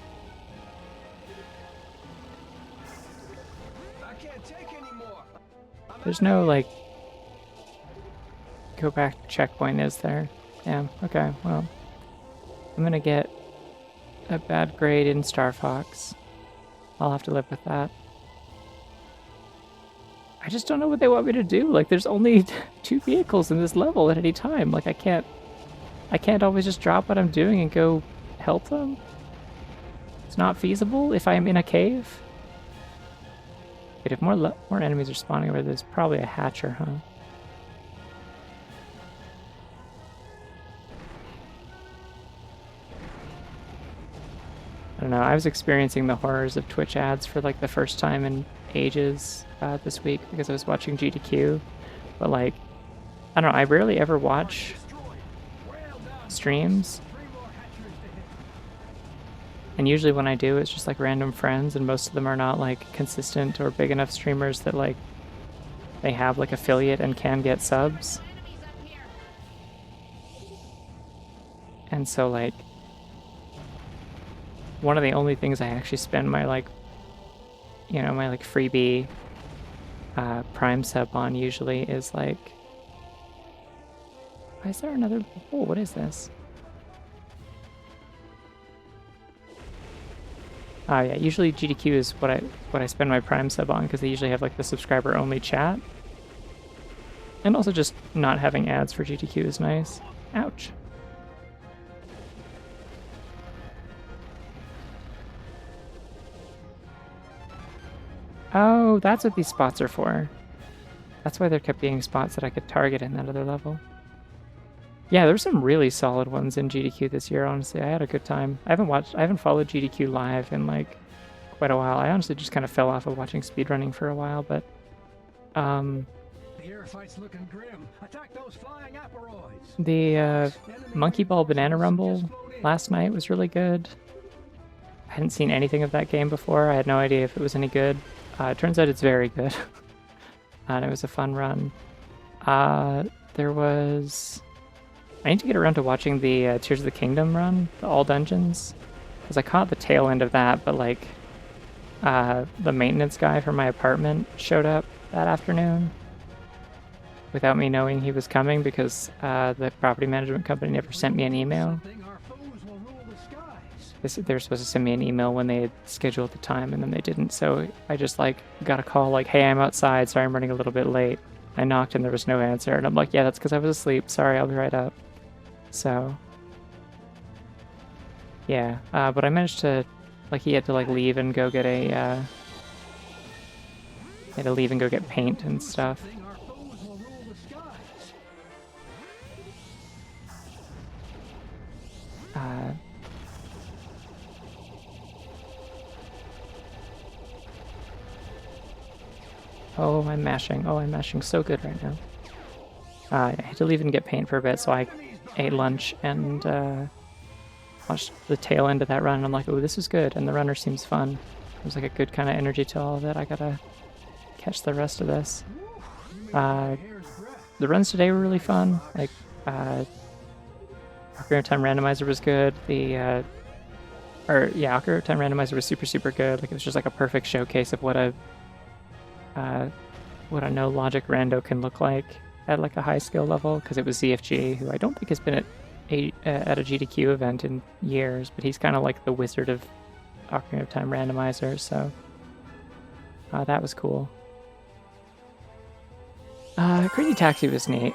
[SPEAKER 12] I can't take anymore.
[SPEAKER 1] There's no, like, go back to checkpoint, is there? Yeah, okay, well. I'm gonna get a bad grade in starfox. I'll have to live with that. I just don't know what they want me to do. Like, there's only 2 vehicles in this level at any time. Like, I can't always just drop what I'm doing and go help them. It's not feasible if I am in a cave. Wait, if more enemies are spawning over, there's probably a hatcher, huh? I don't know, I was experiencing the horrors of Twitch ads for like the first time in ages this week because I was watching GDQ. But like, I don't know, I rarely ever watch streams. And usually when I do, it's just like random friends, and most of them are not like consistent or big enough streamers that like they have like affiliate and can get subs. And so like, one of the only things I actually spend my like, you know, my like freebie Prime sub on usually is like, why is there another, oh, what is this? Oh yeah, usually GDQ is what I spend my Prime sub on, because they usually have like the subscriber only chat. And also just not having ads for GDQ is nice. Ouch. Oh, that's what these spots are for. That's why there kept being spots that I could target in that other level. Yeah, there's some really solid ones in GDQ this year, honestly. I had a good time. I haven't followed GDQ live in like quite a while. I honestly just kind of fell off of watching speedrunning for a while, but
[SPEAKER 5] The air fight's looking grim. Attack those flying aperoids.
[SPEAKER 1] the Monkey Ball Banana Rumble last night was really good. I hadn't seen anything of that game before. I had no idea if it was any good. It turns out it's very good. And it was a fun run. There was... I need to get around to watching the Tears of the Kingdom run, the all dungeons. Because I caught the tail end of that, but like... the maintenance guy from my apartment showed up that afternoon. Without me knowing he was coming because the property management company never sent me an email. They were supposed to send me an email when they had scheduled the time, and then they didn't, so I just like got a call like, hey, I'm outside, sorry I'm running a little bit late. I knocked and there was no answer, and I'm like, yeah, that's because I was asleep, sorry, I'll be right up. So yeah, but I managed to, like, he had to like leave and go get a he had to leave and go get paint and stuff. Oh, I'm mashing. Oh, I'm mashing so good right now. I had to leave and get paint for a bit, so I ate lunch and watched the tail end of that run. And I'm like, oh, this is good, and the runner seems fun. There's like a good kind of energy to all of it. I gotta catch the rest of this. The runs today were really fun. Like, Ocarina of Time Randomizer was good. Ocarina of Time Randomizer was super, super good. Like, it was just like a perfect showcase of what a no logic rando can look like at like a high skill level, because it was ZFG, who I don't think has been at a GDQ event in years, but he's kind of like the wizard of Ocarina of Time Randomizer, so that was cool. Crazy Taxi was neat.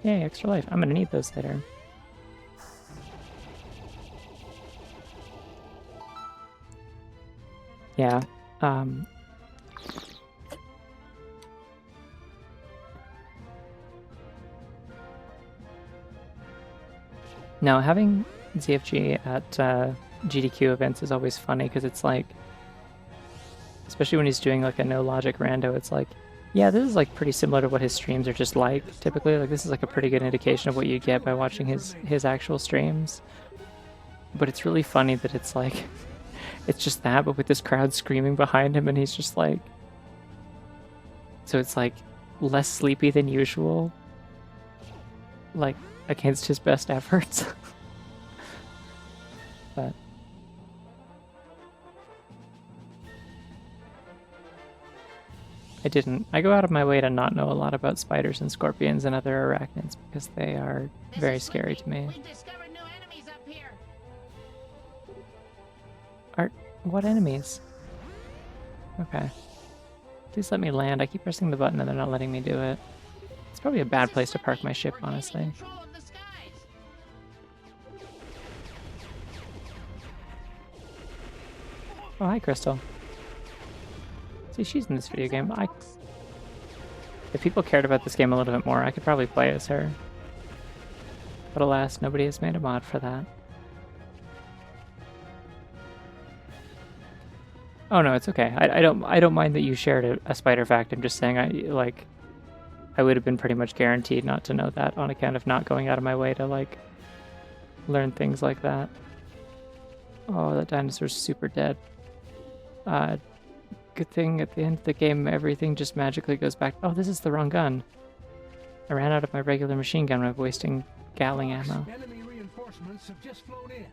[SPEAKER 1] Yay, extra life. I'm gonna need those later. Yeah. No, having ZFG at GDQ events is always funny, because it's like, especially when he's doing like a no logic rando, it's like, yeah, this is like pretty similar to what his streams are just like typically. Like, this is like a pretty good indication of what you get by watching his actual streams. But it's really funny that it's like, it's just that, but with this crowd screaming behind him, and he's just like... So it's like less sleepy than usual, like against his best efforts. But I go out of my way to not know a lot about spiders and scorpions and other arachnids, because they are very scary to me. What enemies? Okay. Please let me land. I keep pressing the button and they're not letting me do it. It's probably a bad place to park my ship, honestly. Oh, hi, Crystal. See, she's in this video game. If people cared about this game a little bit more, I could probably play as her. But alas, nobody has made a mod for that. Oh no, it's okay. I don't mind that you shared a spider fact. I'm just saying I would have been pretty much guaranteed not to know that on account of not going out of my way to like learn things like that. Oh, that dinosaur's super dead. Good thing at the end of the game everything just magically goes back. Oh, this is the wrong gun. I ran out of my regular machine gun by wasting Gatling ammo.
[SPEAKER 5] Enemy reinforcements have just flown in.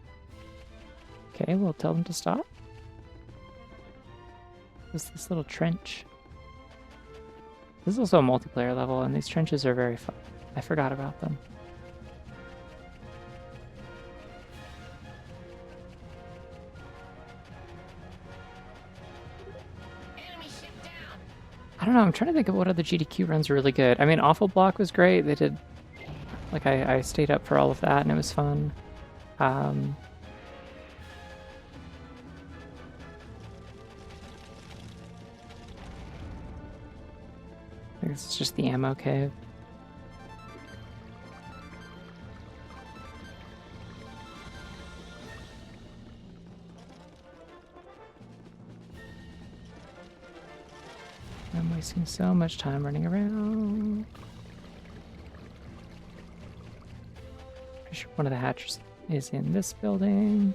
[SPEAKER 1] Okay, we'll tell them to stop. What's this little trench? This is also a multiplayer level, and these trenches are very fun. I forgot about them. I don't know, I'm trying to think of what other GDQ runs are really good. I mean, Awful Block was great. They did... Like, I stayed up for all of that, and it was fun. This is just the ammo cave. I'm wasting so much time running around. Pretty sure one of the hatches is in this building.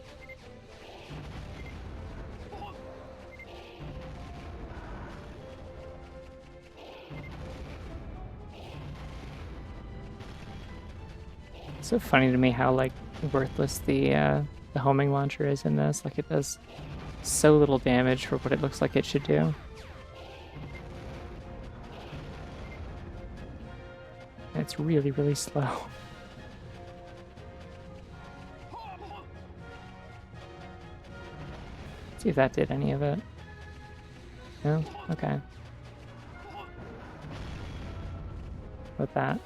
[SPEAKER 1] It's so funny to me how like worthless the homing launcher is in this. Like it does so little damage for what it looks like it should do. And it's really, really slow. See if that did any of it. No? Okay. With that.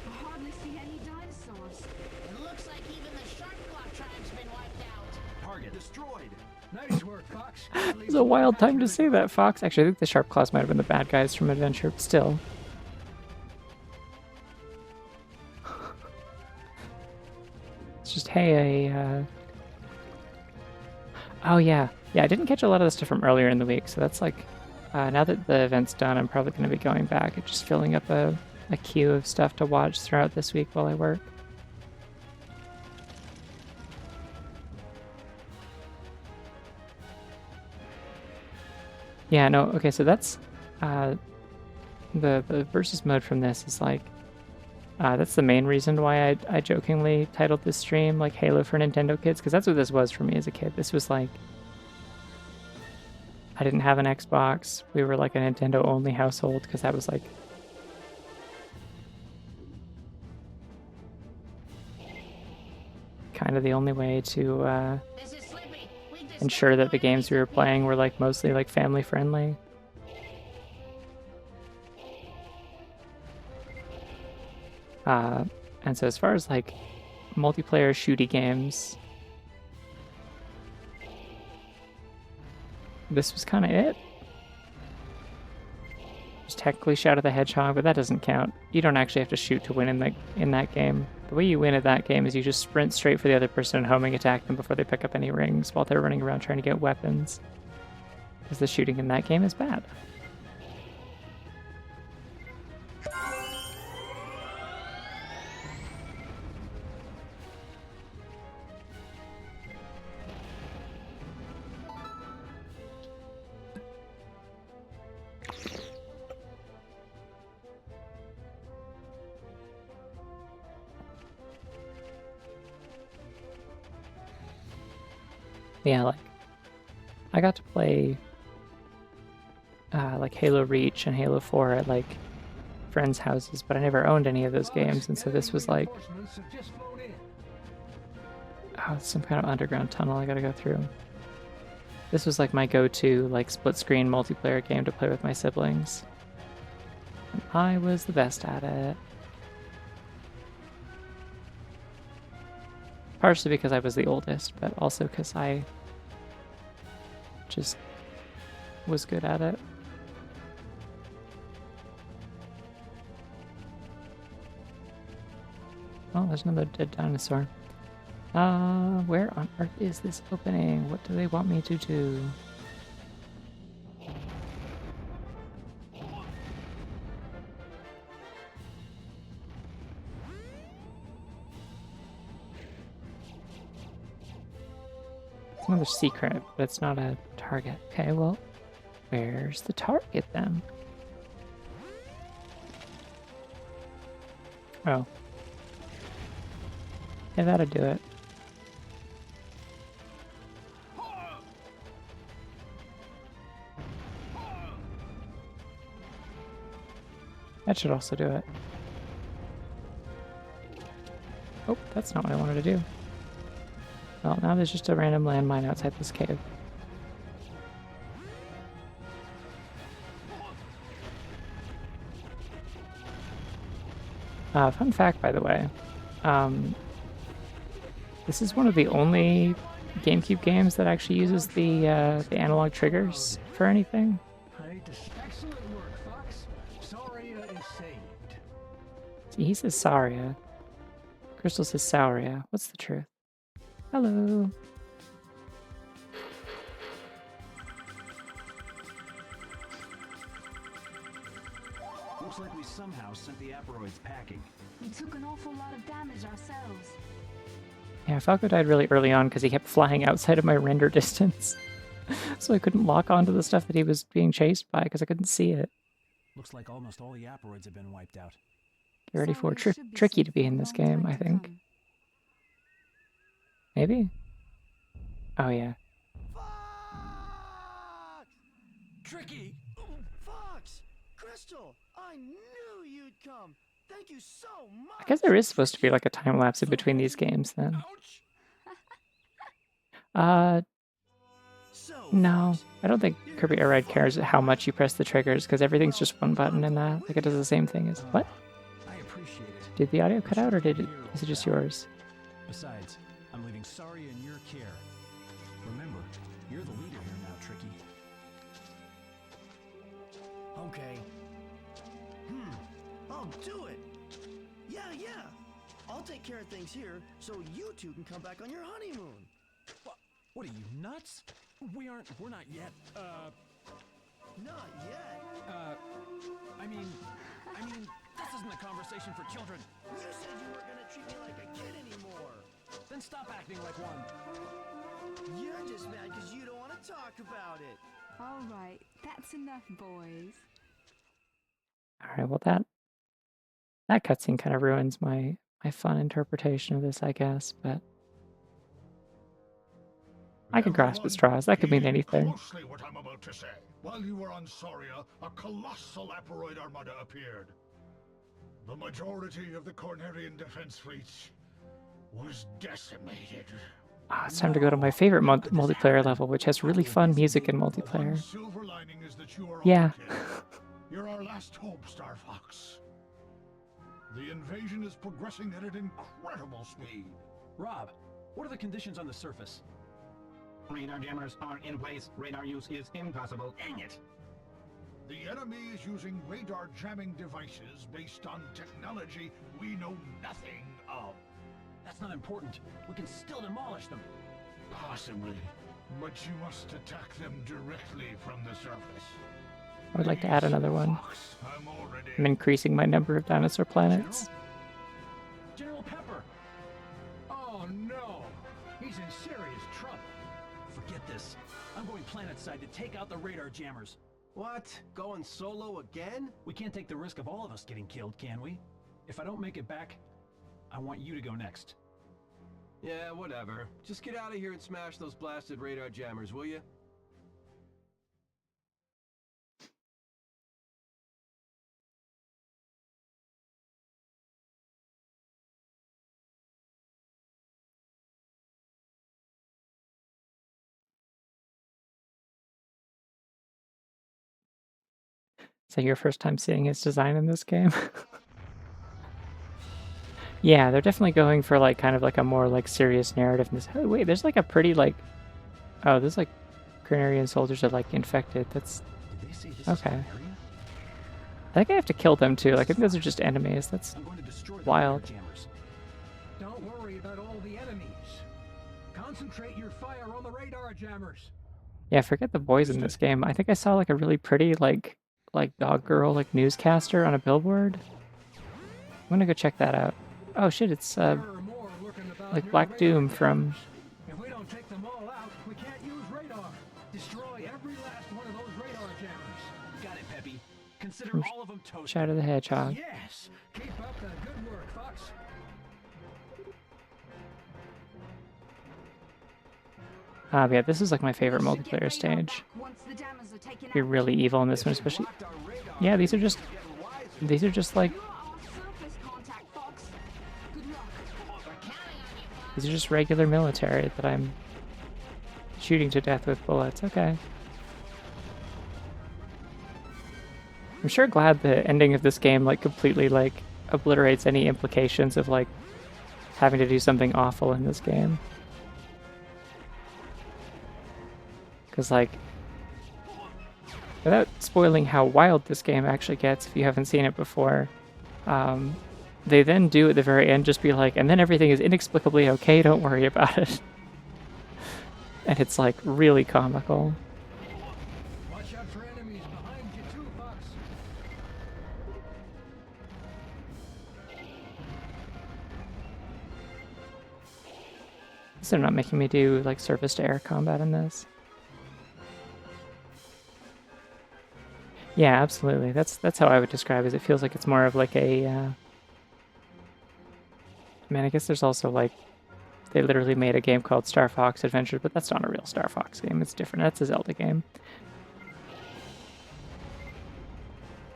[SPEAKER 6] I hardly see any dinosaurs.
[SPEAKER 3] It looks like even the shark claw tribe's been wiped out.
[SPEAKER 7] Target destroyed.
[SPEAKER 5] Nice work, Fox.
[SPEAKER 1] It's a wild time to say that, Fox. Actually, I think the Sharp Claws might have been the bad guys from Adventure, but still. It's just, hey, oh, yeah. Yeah, I didn't catch a lot of the stuff from earlier in the week, so that's like... now that the event's done, I'm probably going to be going back and just filling up a queue of stuff to watch throughout this week while I work. Yeah, no, okay, so that's, the versus mode from this is like, that's the main reason why I jokingly titled this stream, like, Halo for Nintendo Kids, because that's what this was for me as a kid. This was like, I didn't have an Xbox, we were like a Nintendo-only household, because that was like, kind of the only way to, ensure that the games we were playing were like mostly like family friendly. And so as far as like multiplayer shooty games, this was kind of it. There's technically Shadow the Hedgehog, but that doesn't count. You don't actually have to shoot to win in that game. The way you win at that game is you just sprint straight for the other person and homing attack them before they pick up any rings while they're running around trying to get weapons. Because the shooting in that game is bad. Yeah, like, I got to play, like, Halo Reach and Halo 4 at, like, friends' houses, but I never owned any of those games, and so this was, like, oh, it's some kind of underground tunnel I gotta go through. This was, like, my go-to, like, split-screen multiplayer game to play with my siblings. And I was the best at it. Partially because I was the oldest, but also because I just was good at it. Oh, there's another dead dinosaur. Where on earth is this opening? What do they want me to do? Another secret, but it's not a target. Okay, well, where's the target then? Oh. Yeah, that'll do it. That should also do it. Oh, that's not what I wanted to do. Well, now there's just a random landmine outside this cave. Fun fact, by the way. This is one of the only GameCube games that actually uses the analog triggers for anything.
[SPEAKER 5] Excellent work, Fox. Saria is saved.
[SPEAKER 1] See, he says Saria. Crystal says Sauria. What's the truth? Hello.
[SPEAKER 7] Looks like we somehow sent the aperoids packing.
[SPEAKER 6] We took an awful lot of damage ourselves.
[SPEAKER 1] Yeah, Falco died really early on because he kept flying outside of my render distance. So I couldn't lock onto the stuff that he was being chased by because I couldn't see it.
[SPEAKER 7] Looks like almost all the aperoids have been wiped out.
[SPEAKER 1] Get ready for Tricky to be in this game, I think. Maybe? Oh, yeah.
[SPEAKER 12] Tricky! Fox! Crystal! I knew you'd come! Thank you so much!
[SPEAKER 1] I guess there is supposed to be like a time lapse in between these games then. No. I don't think Kirby Air Ride cares how much you press the triggers because everything's just one button in that. Like it does the same thing as... What?
[SPEAKER 7] I appreciate it.
[SPEAKER 1] Did the audio cut out or is it just yours?
[SPEAKER 7] Besides, I'm leaving Saria in your care. Remember, you're the leader here now, Tricky.
[SPEAKER 12] Okay. I'll do it! Yeah! I'll take care of things here so you two can come back on your honeymoon.
[SPEAKER 7] What are you, nuts? We're not yet,
[SPEAKER 12] Not yet.
[SPEAKER 7] I mean, this isn't a conversation for children.
[SPEAKER 12] You said you weren't gonna treat me like a kid anymore.
[SPEAKER 7] Then stop acting like one.
[SPEAKER 12] You're just mad because you don't want to talk about it.
[SPEAKER 6] All right, that's enough, boys.
[SPEAKER 1] All right, well that cutscene kind of ruins my fun interpretation of this, I guess, but I could grasp at straws. That could mean anything.
[SPEAKER 4] Closely what I'm about to say. While you were on Saria, a colossal aperoid armada appeared. The majority of the Cornerian defense fleet was decimated.
[SPEAKER 1] Oh, it's time to go to my favorite multiplayer level, which has really fun music in multiplayer.
[SPEAKER 4] Silver lining is that you are
[SPEAKER 1] Yeah.
[SPEAKER 4] You're our last hope, Starfox. The invasion is progressing at an incredible speed.
[SPEAKER 7] Rob, what are the conditions on the surface?
[SPEAKER 10] Radar jammers are in place. Radar use is impossible. Dang it!
[SPEAKER 4] The enemy is using radar jamming devices based on technology we know nothing of.
[SPEAKER 7] That's not important. We can still demolish them.
[SPEAKER 4] Possibly, but you must attack them directly from the surface.
[SPEAKER 1] I would like to add another one.
[SPEAKER 4] I'm
[SPEAKER 1] I'm increasing my number of dinosaur planets.
[SPEAKER 7] General Pepper!
[SPEAKER 5] Oh no! He's in serious trouble.
[SPEAKER 7] Forget this. I'm going planetside to take out the radar jammers.
[SPEAKER 12] What? Going solo again?
[SPEAKER 7] We can't take the risk of all of us getting killed, can we? If I don't make it back, I want you to go next.
[SPEAKER 12] Yeah, whatever. Just get out of here and smash those blasted radar jammers, will you?
[SPEAKER 1] Is that your first time seeing his design in this game? Yeah, they're definitely going for like kind of like a more like serious narrative in this. Oh, wait, there's like a pretty like... Oh, there's like Cornerian soldiers are like infected. That's... Okay. I think I have to kill them too. Like, I think those are just enemies. That's wild.
[SPEAKER 5] Don't worry about all the enemies. Concentrate your fire on the radar jammers.
[SPEAKER 1] Yeah, forget the boys in this game. I think I saw like a really pretty like dog girl like newscaster on a billboard. I'm gonna go check that out. Oh shit, it's like Black Doom from...
[SPEAKER 5] If we don't take them all out, we can't use radar. Destroy every last one of those radar jammers.
[SPEAKER 7] Got it, Peppy. Consider
[SPEAKER 1] From
[SPEAKER 7] all of them toast.
[SPEAKER 1] Shadow the Hedgehog.
[SPEAKER 5] Yes! Keep up the good work, Fox.
[SPEAKER 1] Yeah, this is like my favorite multiplayer stage. Be really evil in this one, especially... Yeah, these are just like... These are just regular military that I'm shooting to death with bullets. Okay. I'm sure glad the ending of this game like completely like obliterates any implications of like having to do something awful in this game. Because like, without spoiling how wild this game actually gets if you haven't seen it before, they then do at the very end just be like, and then everything is inexplicably okay, don't worry about it. And it's like really comical.
[SPEAKER 5] Watch out for enemies behind you too, Fox.
[SPEAKER 1] So they're not making me do like surface to air combat in this. Yeah, absolutely. That's how I would describe it. It feels like it's more of like a I mean, I guess there's also like they literally made a game called Star Fox Adventure, but that's not a real Star Fox game. It's different. That's a Zelda game.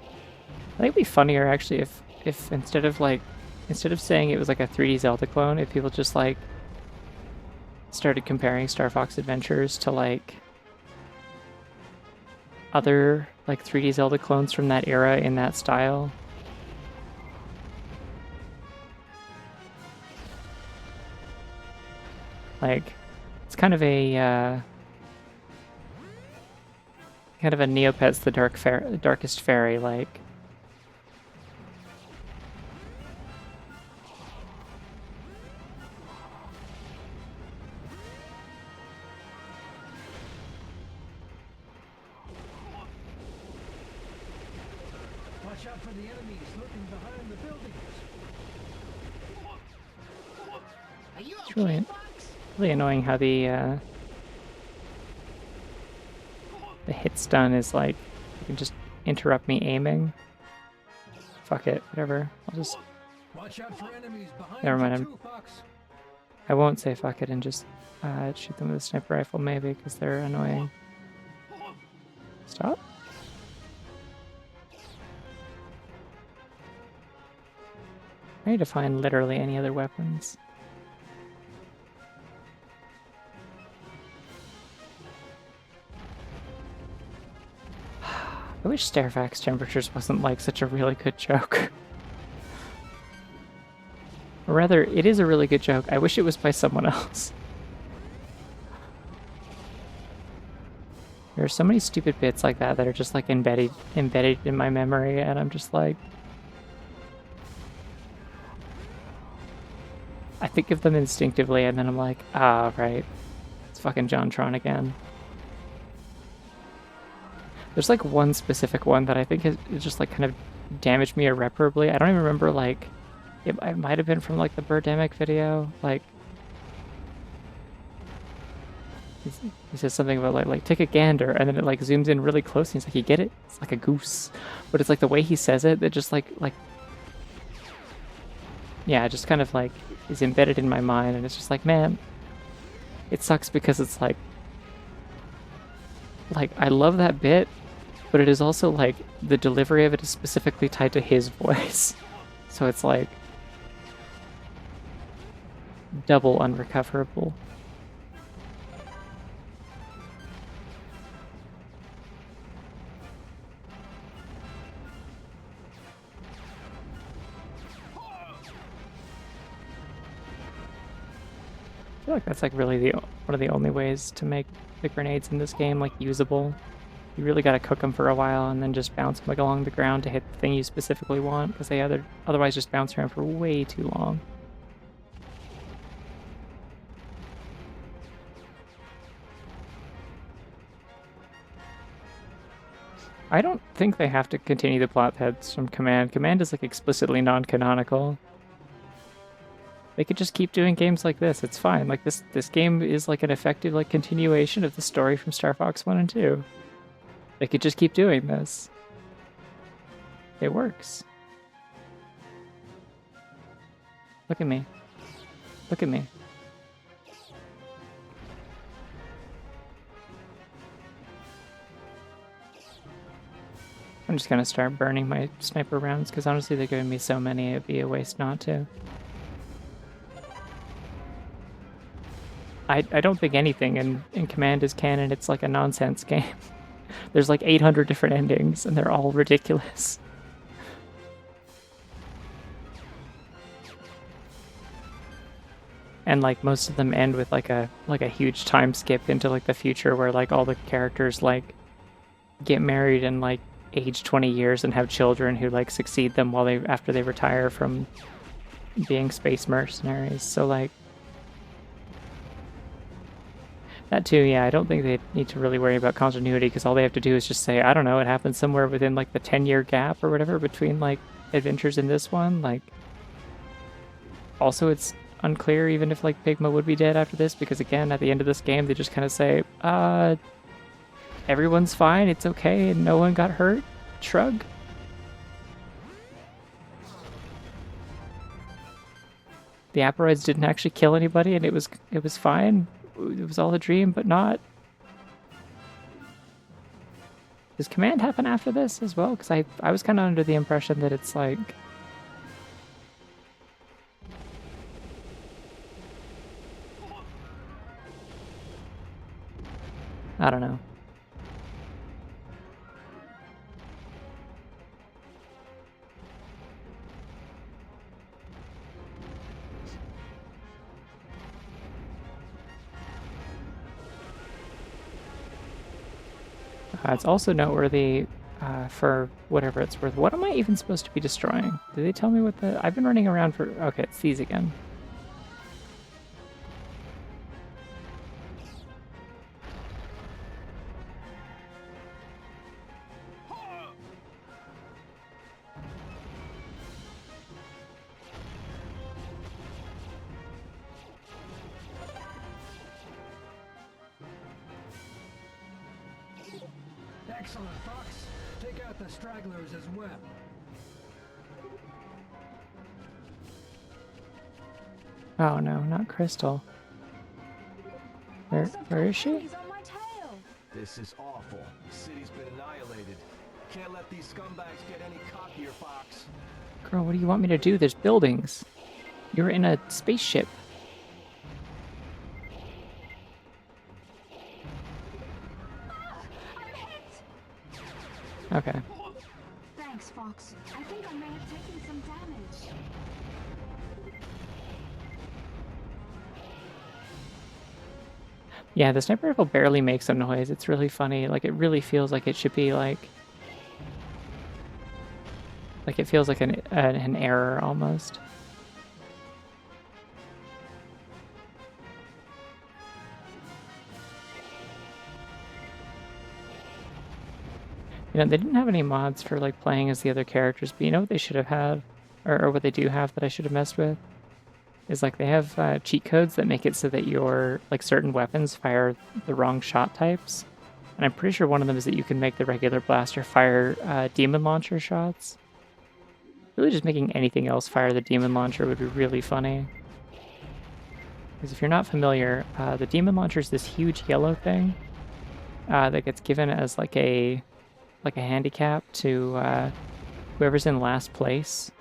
[SPEAKER 1] I think it'd be funnier actually if instead of saying it was like a 3D Zelda clone, if people just like started comparing Star Fox Adventures to like other like 3D Zelda clones from that era in that style. Like, it's kind of a Neopets the Darkest Fairy like.
[SPEAKER 5] Watch out for the enemies lurking behind the buildings.
[SPEAKER 3] Are you
[SPEAKER 1] It's
[SPEAKER 3] okay,
[SPEAKER 1] really,
[SPEAKER 3] Fox?
[SPEAKER 1] really annoying how the hit stun is like, you can just interrupt me aiming. Fuck it, whatever. I'll just,
[SPEAKER 5] Watch out for enemies behind
[SPEAKER 1] never mind.
[SPEAKER 5] you too, Fox.
[SPEAKER 1] I won't say fuck it and just shoot them with a sniper rifle maybe because they're annoying. Stop. I need to find literally any other weapons. I wish Starfax temperatures wasn't like such a really good joke. Or rather, it is a really good joke. I wish it was by someone else. There are so many stupid bits like that that are just like embedded in my memory, and I'm just like, I think of them instinctively, and then I'm like, ah, right, it's fucking JonTron again. There's like one specific one that I think has just like kind of damaged me irreparably. I don't even remember, like, it might have been from like the Birdemic video. Like, he says something about like take a gander, and then it like zooms in really close, and he's like, you get it? It's like a goose, but it's like the way he says it that just like yeah, just kind of like is embedded in my mind, and it's just like, man, it sucks because it's like I love that bit, but it is also like the delivery of it is specifically tied to his voice, so it's like double unrecoverable. I feel like that's like really one of the only ways to make the grenades in this game like usable. You really gotta cook them for a while and then just bounce them like along the ground to hit the thing you specifically want, because they otherwise just bounce around for way too long. I don't think they have to continue the plot threads from Command. Command is like explicitly non-canonical. They could just keep doing games like this. It's fine. Like this game is like an effective like continuation of the story from Star Fox 1 and 2. They could just keep doing this. It works. Look at me. Look at me. I'm just gonna start burning my sniper rounds, because honestly they're giving me so many, it'd be a waste not to. I don't think anything in Command is canon. It's like a nonsense game. There's like 800 different endings, and they're all ridiculous. and like most of them end with like a huge time skip into like the future where like all the characters like get married and like age 20 years and have children who like succeed them while after they retire from being space mercenaries. So like that too, yeah, I don't think they need to really worry about continuity because all they have to do is just say, I don't know, it happens somewhere within like the 10-year gap or whatever between like adventures in this one. Like also it's unclear even if like Pigma would be dead after this because again at the end of this game they just kind of say everyone's fine, it's okay, and no one got hurt. Shrug. The Aperoids didn't actually kill anybody and it was fine. It was all a dream, but not. Does command happen after this as well? Because I was kind of under the impression that it's like I don't know. It's also noteworthy for whatever it's worth. What am I even supposed to be destroying? Did they tell me what the... I've been running around for... Okay, it's these again.
[SPEAKER 5] Excellent, Fox. Take out the stragglers as well.
[SPEAKER 1] Oh no, not Crystal. Where is she?
[SPEAKER 7] This is awful. The city's been annihilated. Can't let these scumbags get any cockier, Fox.
[SPEAKER 1] Girl, what do you want me to do? There's buildings. You're in a spaceship. Okay.
[SPEAKER 6] Thanks, Fox. I think I may have taken some damage.
[SPEAKER 1] Yeah, the sniper rifle barely makes some noise. It's really funny. Like, it really feels like it should be like it feels like an error almost. You know, they didn't have any mods for like playing as the other characters, but you know what they should have had, or what they do have that I should have messed with, is like they have cheat codes that make it so that your like certain weapons fire the wrong shot types, and I'm pretty sure one of them is that you can make the regular blaster fire demon launcher shots. Really, just making anything else fire the demon launcher would be really funny. Because if you're not familiar, the demon launcher is this huge yellow thing that gets given as like a handicap to whoever's in last place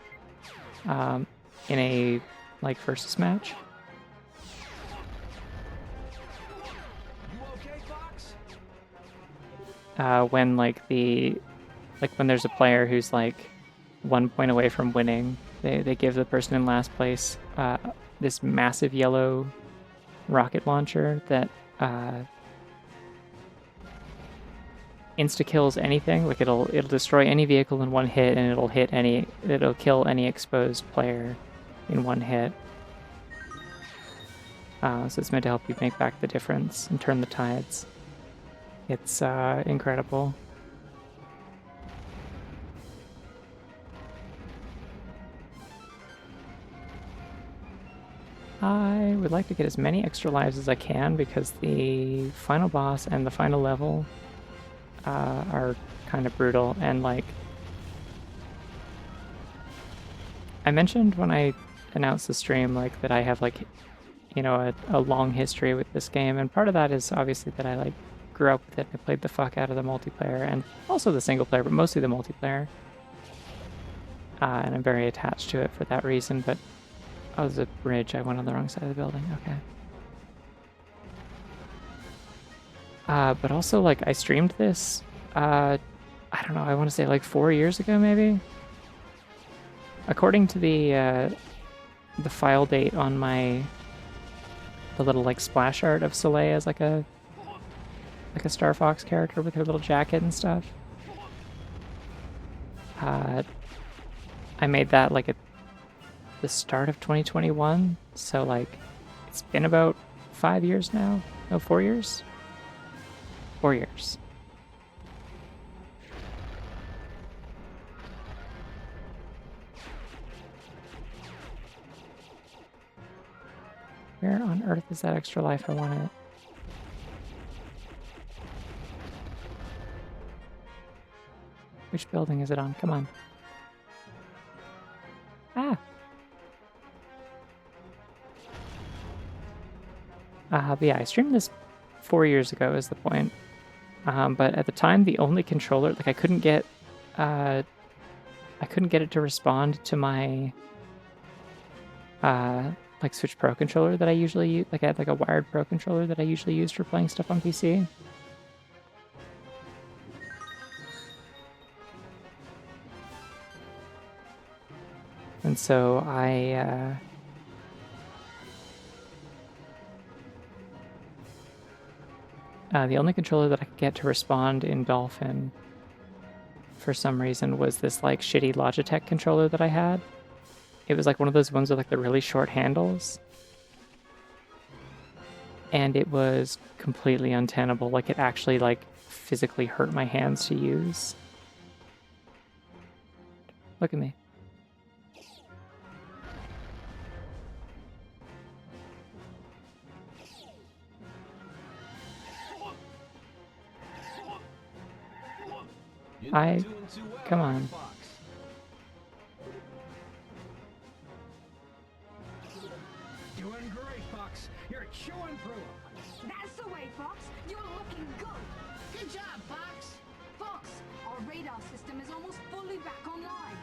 [SPEAKER 1] in a like versus match. When when there's a player who's like 1 point away from winning, they give the person in last place this massive yellow rocket launcher that insta-kills anything. Like it'll destroy any vehicle in one hit, and it'll kill any exposed player in one hit. So it's meant to help you make back the difference and turn the tides. It's incredible. I would like to get as many extra lives as I can because the final boss and the final level are kind of brutal, and like I mentioned when I announced the stream, like that I have like, you know, a long history with this game, and part of that is obviously that I like grew up with it. I played the fuck out of the multiplayer and also the single player, but mostly the multiplayer, and I'm very attached to it for that reason. But oh, there's a bridge. I went on the wrong side of the building. Okay. But also, like, I streamed this, I don't know, I want to say like 4 years ago, maybe? According to the file date on my the little like splash art of Soleil as like a Star Fox character with her little jacket and stuff. I made that like at the start of 2021, so like it's been about 5 years now. No, 4 years? 4 years. Where on earth is that extra life? I want it. Which building is it on? Come on. Ah! But yeah, I streamed this 4 years ago is the point. But at the time, the only controller, like I couldn't get it to respond to my like Switch Pro controller that I usually use. Like I had like a wired Pro controller that I usually use for playing stuff on PC. And so the only controller that I could get to respond in Dolphin for some reason was this like shitty Logitech controller that I had. It was like one of those ones with like the really short handles. And it was completely untenable. Like it actually like physically hurt my hands to use. Look at me. Come on.
[SPEAKER 5] Doing great, Fox. You're chewing through them.
[SPEAKER 6] That's the way, Fox. You're looking good.
[SPEAKER 3] Good job, Fox.
[SPEAKER 6] Fox, our radar system is almost fully back online.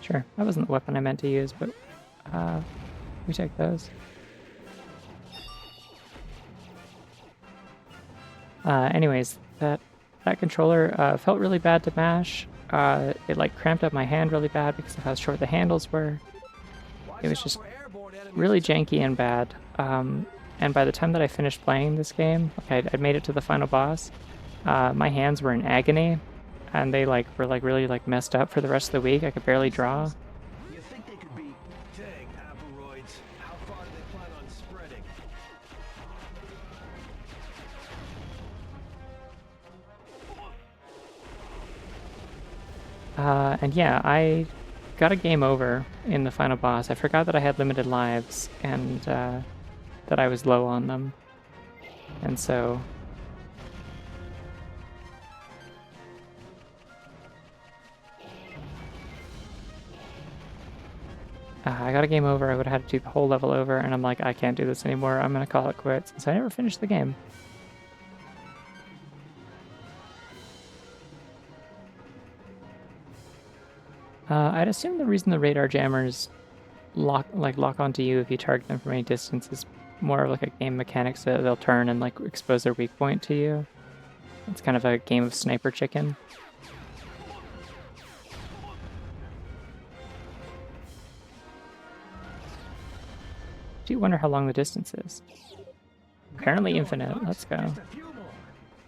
[SPEAKER 1] Sure, that wasn't the weapon I meant to use, but we take those. Anyways, that controller felt really bad to mash. It like cramped up my hand really bad because of how short the handles were. It was just really janky and bad. And by the time that I finished playing this game, like I'd made it to the final boss. My hands were in agony, and they like were like really like messed up for the rest of the week. I could barely draw.
[SPEAKER 7] You think they could be dang aperoids? How far do they plan on spreading?
[SPEAKER 1] And yeah, I got a game over in the final boss. I forgot that I had limited lives and that I was low on them. And so I got a game over. I would have had to do the whole level over, and I'm like, I can't do this anymore. I'm gonna call it quits. So I never finished the game. I'd assume the reason the radar jammers lock onto you if you target them from any distance is more of like a game mechanic, so they'll turn and like expose their weak point to you. It's kind of a game of sniper chicken. Do you wonder how long the distance is? Apparently infinite. Let's go.
[SPEAKER 5] Just a few more.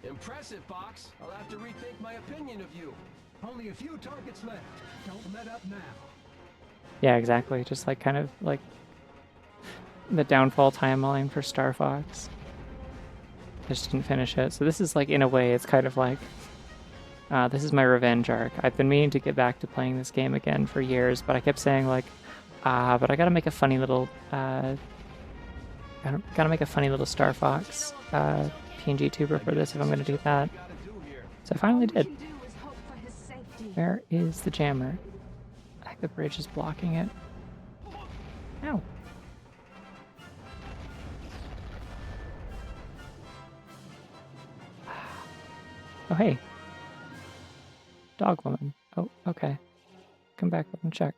[SPEAKER 12] Impressive, Fox. I'll have to rethink my opinion of you.
[SPEAKER 5] Only a few targets left. Don't let up now.
[SPEAKER 1] Yeah, exactly. Just like kind of like the downfall timeline for Star Fox. I just didn't finish it. So this is like, in a way, it's kind of like, this is my revenge arc. I've been meaning to get back to playing this game again for years, but I kept saying like, but I gotta make a funny little, gotta make a funny little Star Fox PNG tuber for this if I'm gonna do that. So I finally did. Where is the jammer? I think the bridge is blocking it. Ow. Oh, hey. Dog woman. Oh, okay. Come back up and check.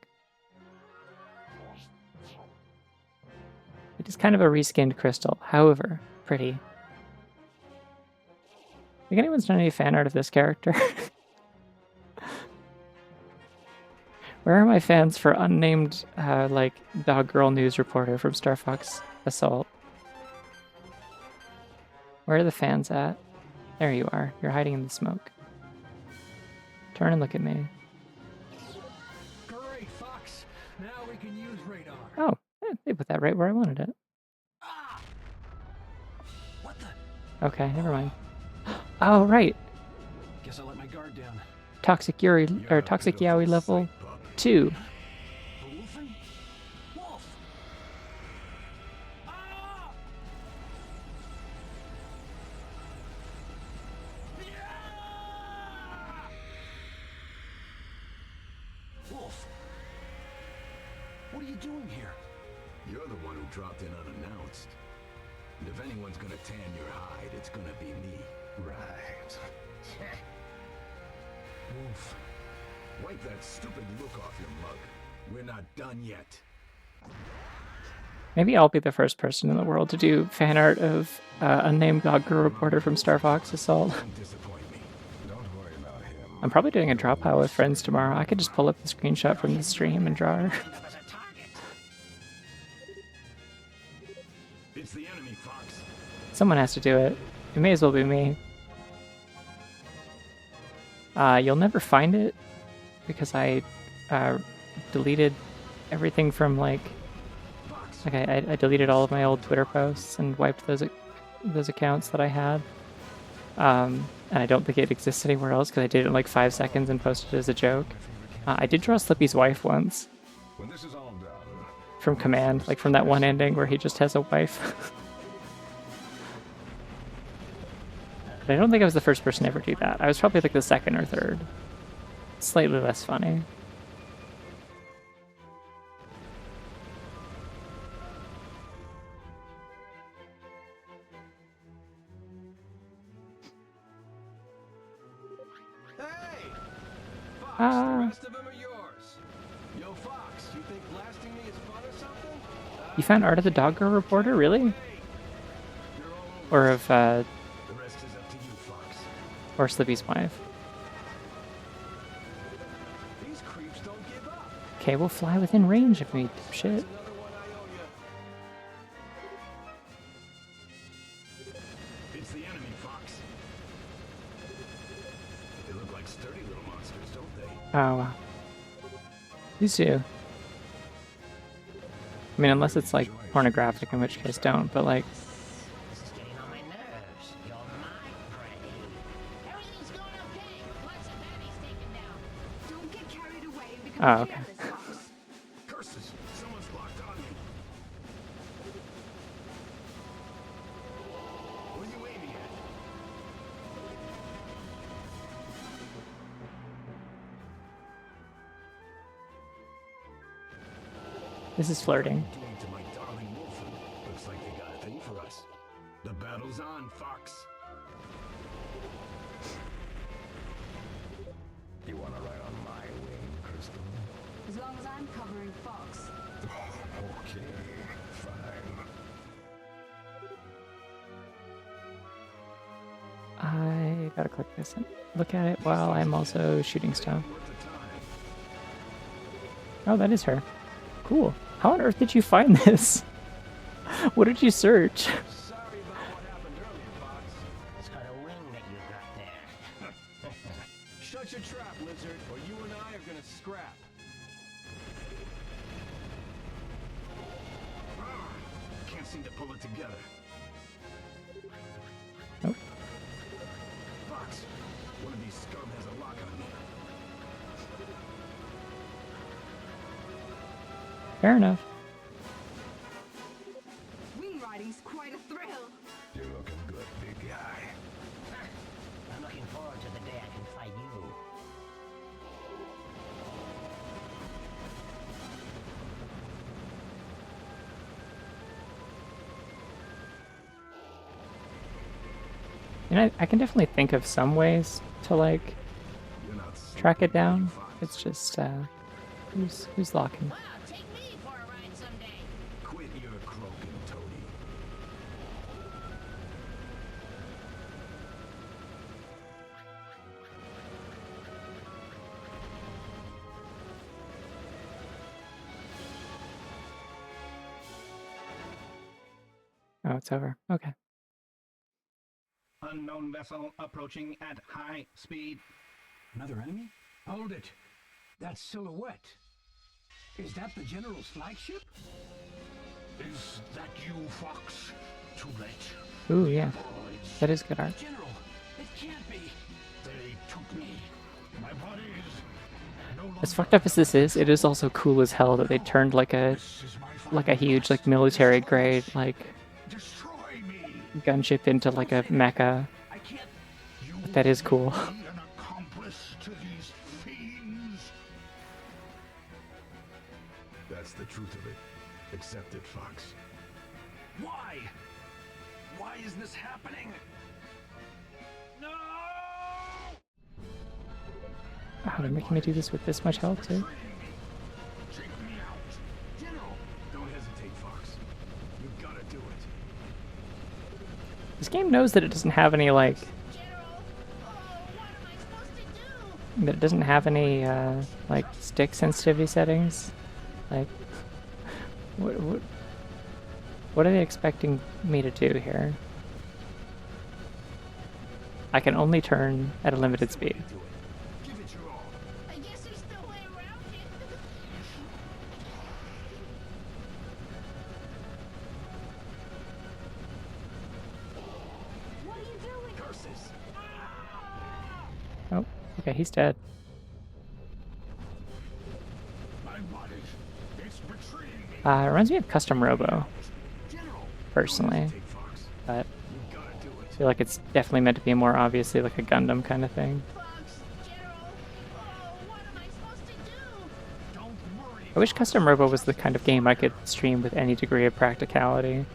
[SPEAKER 1] It is kind of a reskinned Crystal, however, pretty. Think anyone's done any fan art of this character? Where are my fans for unnamed, like, dog girl news reporter from Starfox Assault? Where are the fans at? There you are. You're hiding in the smoke. Turn and look at me.
[SPEAKER 5] Great, Fox. Now we can use radar.
[SPEAKER 1] Oh, they put that right where I wanted it.
[SPEAKER 7] What the?
[SPEAKER 1] Okay, never mind. Oh, right.
[SPEAKER 7] Guess I let my guard down.
[SPEAKER 1] Toxic Yuri, or Toxic Yaoi level 2.
[SPEAKER 7] Wolf! Ah! Wolf! What are you doing here?
[SPEAKER 8] You're the one who dropped in unannounced. And if anyone's gonna tan your hide, it's gonna be me.
[SPEAKER 7] Right.
[SPEAKER 8] Wolf. Wipe that stupid look off your mug. We're not done yet.
[SPEAKER 1] Maybe I'll be the first person in the world to do fan art of unnamed dog girl reporter from Starfox Assault.
[SPEAKER 8] Don't disappoint me. Don't worry about him.
[SPEAKER 1] I'm probably doing a drop pile with friends tomorrow. I could just pull up the screenshot from the stream and draw her.
[SPEAKER 8] It's the enemy, Fox.
[SPEAKER 1] Someone has to do it. It may as well be me. You'll never find it because I deleted everything from like I deleted all of my old Twitter posts and wiped those accounts that I had. And I don't think it exists anywhere else because I did it in like 5 seconds and posted it as a joke. I did draw Slippy's wife once.
[SPEAKER 11] When this is all done,
[SPEAKER 1] From Command, like from that one ending where he just has a wife. But I don't think I was the first person to ever do that. I was probably like the second or third. Slightly less funny.
[SPEAKER 7] Hey! Fox,
[SPEAKER 1] Ah.
[SPEAKER 7] the rest of them are yours. Yo, Fox, you think blasting me is fun or something?
[SPEAKER 1] You found art of the dog girl reporter, really? Or of
[SPEAKER 8] The rest is up to you, Fox.
[SPEAKER 1] or Slippy's wife.
[SPEAKER 7] These creeps don't give up.
[SPEAKER 1] Okay, we'll fly within range of me, shit.
[SPEAKER 7] Another one I owe you.
[SPEAKER 8] It's the enemy, Fox. They look like sturdy little monsters, don't they?
[SPEAKER 1] Oh, wow. These two. I mean, unless it's like pornographic, in which case don't, but like,
[SPEAKER 3] This is getting on my nerves. You're my prey. Everything's going okay. Lots of baddies taken down.
[SPEAKER 6] Don't get carried away and become
[SPEAKER 1] oh, okay.
[SPEAKER 6] careless, Fox.
[SPEAKER 8] Curses! Someone's locked on me. What are you aiming at?
[SPEAKER 1] This is flirting.
[SPEAKER 8] Doing to my darling Wolfen. Looks like they got a thing for us. The battle's on, Fox.
[SPEAKER 11] you want to ride on my wing, Crystal?
[SPEAKER 6] As long as I'm covering Fox.
[SPEAKER 11] Okay, fine.
[SPEAKER 1] I gotta click this and look at it while I'm also shooting stuff. Oh, that is her. Cool. How on earth did you find this? What did you search?
[SPEAKER 7] Sorry about what happened earlier, Fox.
[SPEAKER 3] It's got a ring that you got there.
[SPEAKER 7] Shut your trap, Lizard, or you and I are gonna scrap.
[SPEAKER 8] Can't seem to pull it together.
[SPEAKER 1] Nope.
[SPEAKER 8] Fox, one of these scum has a lock on me.
[SPEAKER 1] Fair enough.
[SPEAKER 6] Wing riding's quite a thrill.
[SPEAKER 11] You're looking good, big guy.
[SPEAKER 3] I'm looking forward to the day I can fight you.
[SPEAKER 1] You know, I can definitely think of some ways to like
[SPEAKER 8] You're not
[SPEAKER 1] track it down.
[SPEAKER 8] Fox.
[SPEAKER 1] It's just who's locking?
[SPEAKER 3] Wow, take me for a ride someday.
[SPEAKER 8] Quit your croaking, Toady.
[SPEAKER 1] Oh, it's over. Okay.
[SPEAKER 10] Unknown vessel approaching at high speed.
[SPEAKER 7] Another enemy?
[SPEAKER 5] Hold it. That silhouette. Is that the General's flagship?
[SPEAKER 4] Is that you, Fox? Too late.
[SPEAKER 1] Ooh, yeah. That is good art.
[SPEAKER 5] General, it can't be.
[SPEAKER 4] They took me. My body is no longer.
[SPEAKER 1] As fucked up as this is, it is also cool as hell that they turned like a huge like military grade like
[SPEAKER 4] Destroy me.
[SPEAKER 1] gunship into like a mecha. But that is cool.
[SPEAKER 4] Be an accomplice to these fiends.
[SPEAKER 8] That's the truth of it. Accept it, Fox.
[SPEAKER 7] Why? Why is this happening? No!
[SPEAKER 1] Oh, they're making me do this with this much health too.
[SPEAKER 4] Take me out.
[SPEAKER 8] General! Don't hesitate, Fox. You gotta do it.
[SPEAKER 1] This game knows that it doesn't have any like that it doesn't have any like stick sensitivity settings. Like what are they expecting me to do here? I can only turn at a limited speed.
[SPEAKER 8] Give it your all.
[SPEAKER 3] I guess there's no way around it.
[SPEAKER 6] What are you doing?
[SPEAKER 8] Curses!
[SPEAKER 1] Oh, okay, he's dead.
[SPEAKER 4] My body. It's betraying me.
[SPEAKER 1] It reminds me of Custom Robo,
[SPEAKER 8] General!
[SPEAKER 1] personally,
[SPEAKER 8] Don't hesitate, Fox.
[SPEAKER 1] but
[SPEAKER 8] You gotta do
[SPEAKER 1] I
[SPEAKER 8] it.
[SPEAKER 1] feel like it's definitely meant to be more obviously like a Gundam kind of thing.
[SPEAKER 3] Fox, General, what am I supposed to do?
[SPEAKER 4] Don't worry.
[SPEAKER 1] I wish Custom Robo was the kind of game I could stream with any degree of practicality.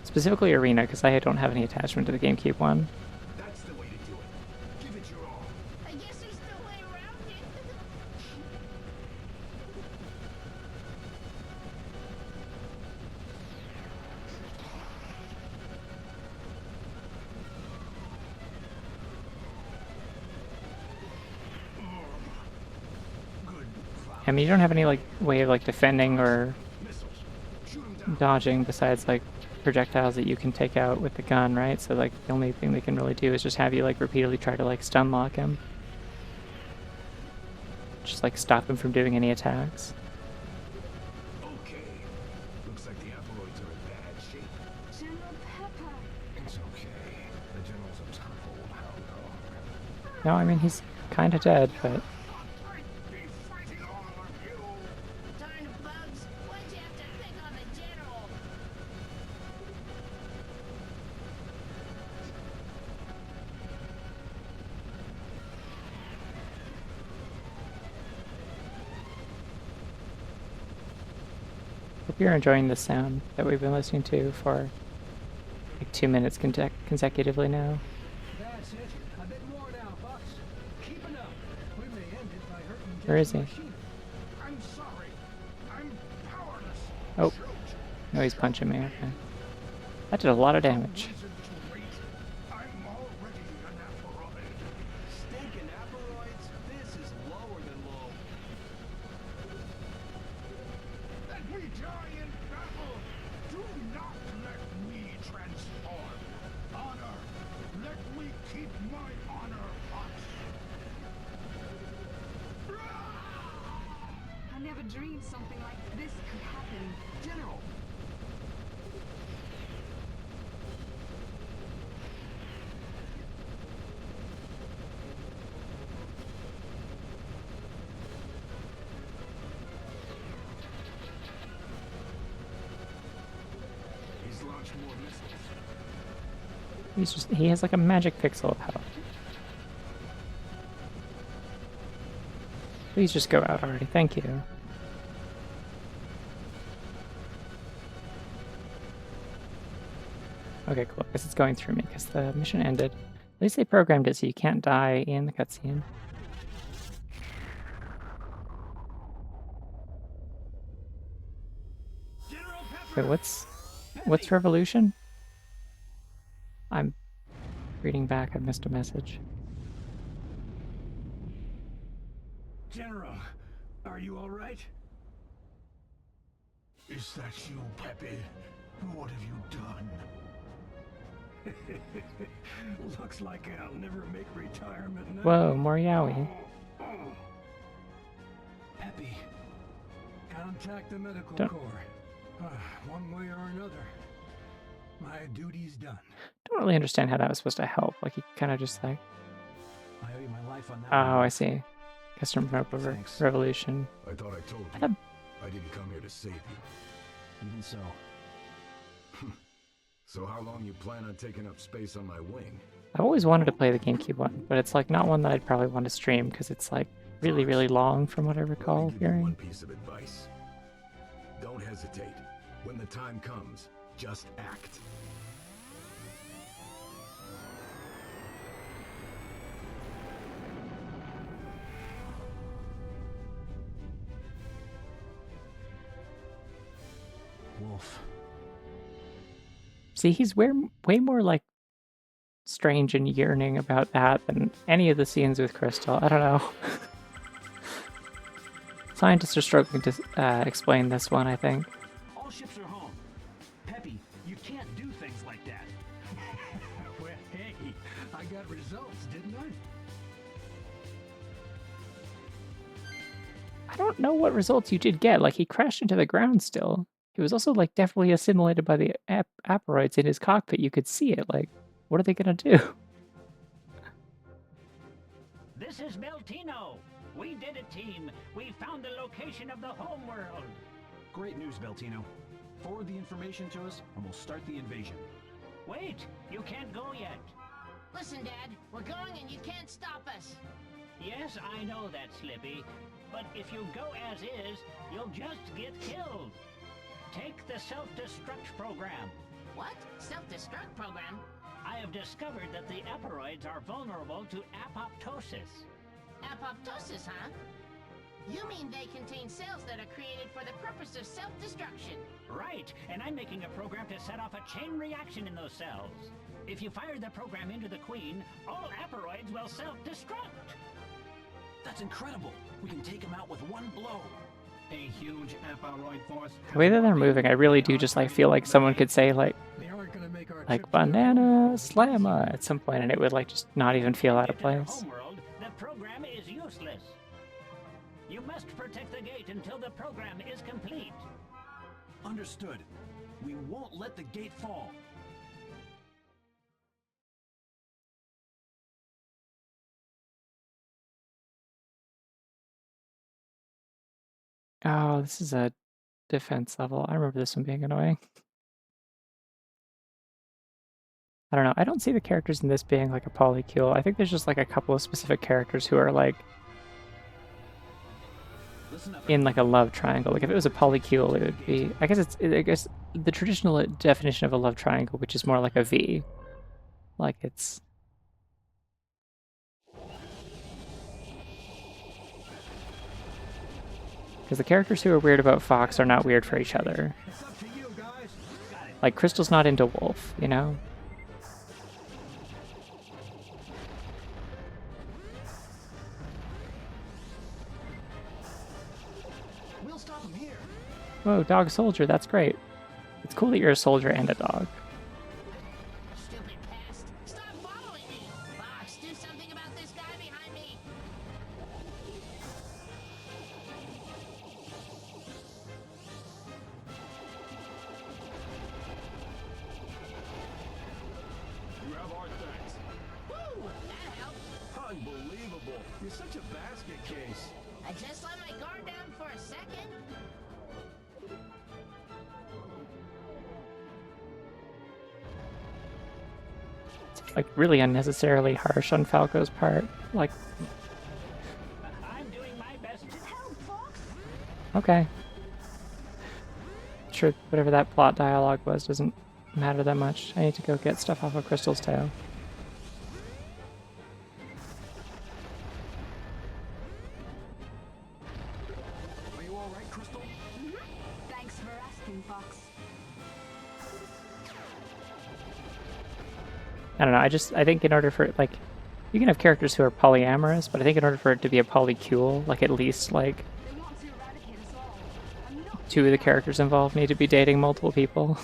[SPEAKER 1] Specifically Arena, because I don't have any attachment to the GameCube one.
[SPEAKER 8] That's the way to do it. Give it your all.
[SPEAKER 3] I guess there's no way around it.
[SPEAKER 4] Good.
[SPEAKER 1] I mean, you don't have any like way of like defending or
[SPEAKER 8] Missiles. Shoot 'em down.
[SPEAKER 1] dodging besides like projectiles that you can take out with the gun, right? So like the only thing they can really do is just have you like repeatedly try to like stun lock him. Just like stop him from doing any attacks.
[SPEAKER 8] Okay. Looks like the asteroids are in bad shape.
[SPEAKER 6] General Pepper.
[SPEAKER 7] It's okay. The General's a tough old hound dog.
[SPEAKER 1] No, I mean he's kinda dead, but
[SPEAKER 4] I'd be fighting all of you.
[SPEAKER 3] Darn bugs, why'd you have to pick on the General?
[SPEAKER 1] hope you're enjoying the sound that we've been listening to for like 2 minutes consecutively now.
[SPEAKER 5] That's it. A bit more now, Fox. Keep it up. We may end it by hurting
[SPEAKER 1] Where is he?
[SPEAKER 5] General's machine.
[SPEAKER 4] I'm sorry. I'm powerless.
[SPEAKER 1] Oh,
[SPEAKER 4] Shoot.
[SPEAKER 1] no, he's punching me. Okay. That did a lot of damage.
[SPEAKER 4] Reason to wait. I'm already an asteroid.
[SPEAKER 7] Stinking asteroids? This is lower than low.
[SPEAKER 4] Let me die in battle. Do not let me transform. Honor. Let me keep my honor, Fox.
[SPEAKER 6] I never dreamed something like this could happen.
[SPEAKER 8] General! He's launched more missiles.
[SPEAKER 1] He has like a magic pixel of health. Please just go out already. Thank you. Okay, cool. I guess it's going through me because the mission ended. At least they programmed it so you can't die in the cutscene. Wait, what's revolution? I'm reading back. I missed a message.
[SPEAKER 5] General, are you all right?
[SPEAKER 4] Is Is that you, Peppy? What have you done?
[SPEAKER 7] Looks like I'll never make retirement now.
[SPEAKER 1] Whoa, more yaoi.
[SPEAKER 7] Peppy.
[SPEAKER 5] Contact the medical
[SPEAKER 1] Don't-
[SPEAKER 5] corps. One way or another. My duty's done.
[SPEAKER 1] Don't really understand how that was supposed to help. Like, he kind of just like,
[SPEAKER 7] I owe you my life on that
[SPEAKER 1] oh,
[SPEAKER 7] one.
[SPEAKER 1] I see. Custom
[SPEAKER 7] Thanks.
[SPEAKER 1] revolution.
[SPEAKER 8] I thought I told
[SPEAKER 1] I
[SPEAKER 8] you.
[SPEAKER 1] thought-
[SPEAKER 8] I didn't come here to save you.
[SPEAKER 7] Even so.
[SPEAKER 8] So how long you plan on taking up space on my wing?
[SPEAKER 1] I've always wanted to play the GameCube one, but it's like not one that I'd probably want to stream because it's like really, really long from what I recall
[SPEAKER 8] Let me give you
[SPEAKER 1] hearing.
[SPEAKER 8] one piece of advice. Don't hesitate. When the time comes, just act.
[SPEAKER 7] Wolf.
[SPEAKER 1] See, he's way more like strange and yearning about that than any of the scenes with Crystal. I don't know. Scientists are struggling to explain this one, I think.
[SPEAKER 7] All ships are home. Peppy, you can't do things like that.
[SPEAKER 5] Well, hey, I got results, didn't I?
[SPEAKER 1] I don't know what results you did get. Like, he crashed into the ground still. He was also, like, definitely assimilated by the aperoids in his cockpit. You could see it. Like, what are they gonna do?
[SPEAKER 3] This is Beltino. We did it, team. We found the location of the homeworld.
[SPEAKER 7] Great news, Beltino. Forward the information to us, and we'll start the invasion.
[SPEAKER 3] Wait, you can't go yet.
[SPEAKER 6] Listen, Dad, we're going and you can't stop us.
[SPEAKER 3] Yes, I know that, Slippy. But if you go as is, you'll just get killed. Take the self-destruct program.
[SPEAKER 6] What? Self-destruct program?
[SPEAKER 3] I have discovered that the aperoids are vulnerable to apoptosis.
[SPEAKER 6] Apoptosis, huh? You mean they contain cells that are created for the purpose of self-destruction?
[SPEAKER 3] Right, and I'm making a program to set off a chain reaction in those cells. If you fire the program into the Queen, all aperoids will self-destruct.
[SPEAKER 7] That's incredible. We can take him out with one blow.
[SPEAKER 10] A huge aperoid force.
[SPEAKER 1] The way that they're moving, I really do just like feel like someone could say like
[SPEAKER 5] They aren't gonna make our
[SPEAKER 1] like
[SPEAKER 5] trip to their
[SPEAKER 1] banana
[SPEAKER 5] home.
[SPEAKER 1] slammer at some point, and it would like just not even feel out of
[SPEAKER 3] Get to their
[SPEAKER 1] place.
[SPEAKER 3] homeworld, the program is useless. You must protect the gate until the program is complete.
[SPEAKER 7] Understood. We won't let the gate fall.
[SPEAKER 1] Oh, this is a defense level. I remember this one being annoying. I don't know. I don't see the characters in this being like a polycule. I think there's just like a couple of specific characters who are like
[SPEAKER 7] Listen up.
[SPEAKER 1] in like a love triangle. Like if it was a polycule, it would be. I guess the traditional definition of a love triangle, which is more like a V. Like it's. Because the characters who are weird about Fox are not weird for each other.
[SPEAKER 5] It's up to you, guys.
[SPEAKER 1] Like Crystal's not into Wolf, you know?
[SPEAKER 7] We'll stop him here.
[SPEAKER 1] Whoa, dog soldier, that's great. It's cool that you're a soldier and a dog.
[SPEAKER 6] Stupid pest. Stop following me. Fox, do something about this guy behind me.
[SPEAKER 8] You have our thanks.
[SPEAKER 6] Woo! That helped.
[SPEAKER 7] Unbelievable. You're such a basket case.
[SPEAKER 6] I just let my guard down for a second.
[SPEAKER 1] Like really unnecessarily harsh on Falco's part. Like,
[SPEAKER 3] I'm doing my best to
[SPEAKER 6] Help, Fox!
[SPEAKER 1] okay. Sure, whatever that plot dialogue was doesn't matter that much. I need to go get stuff off of Crystal's tail.
[SPEAKER 7] Are you all right, Crystal?
[SPEAKER 6] Thanks for asking, Fox.
[SPEAKER 1] I don't know, I think in order for, like, you can have characters who are polyamorous, but I think in order for it to be a polycule, like, at least, like,
[SPEAKER 6] They want to eradicate us all. I'm not
[SPEAKER 1] two of the characters involved need to be dating multiple people.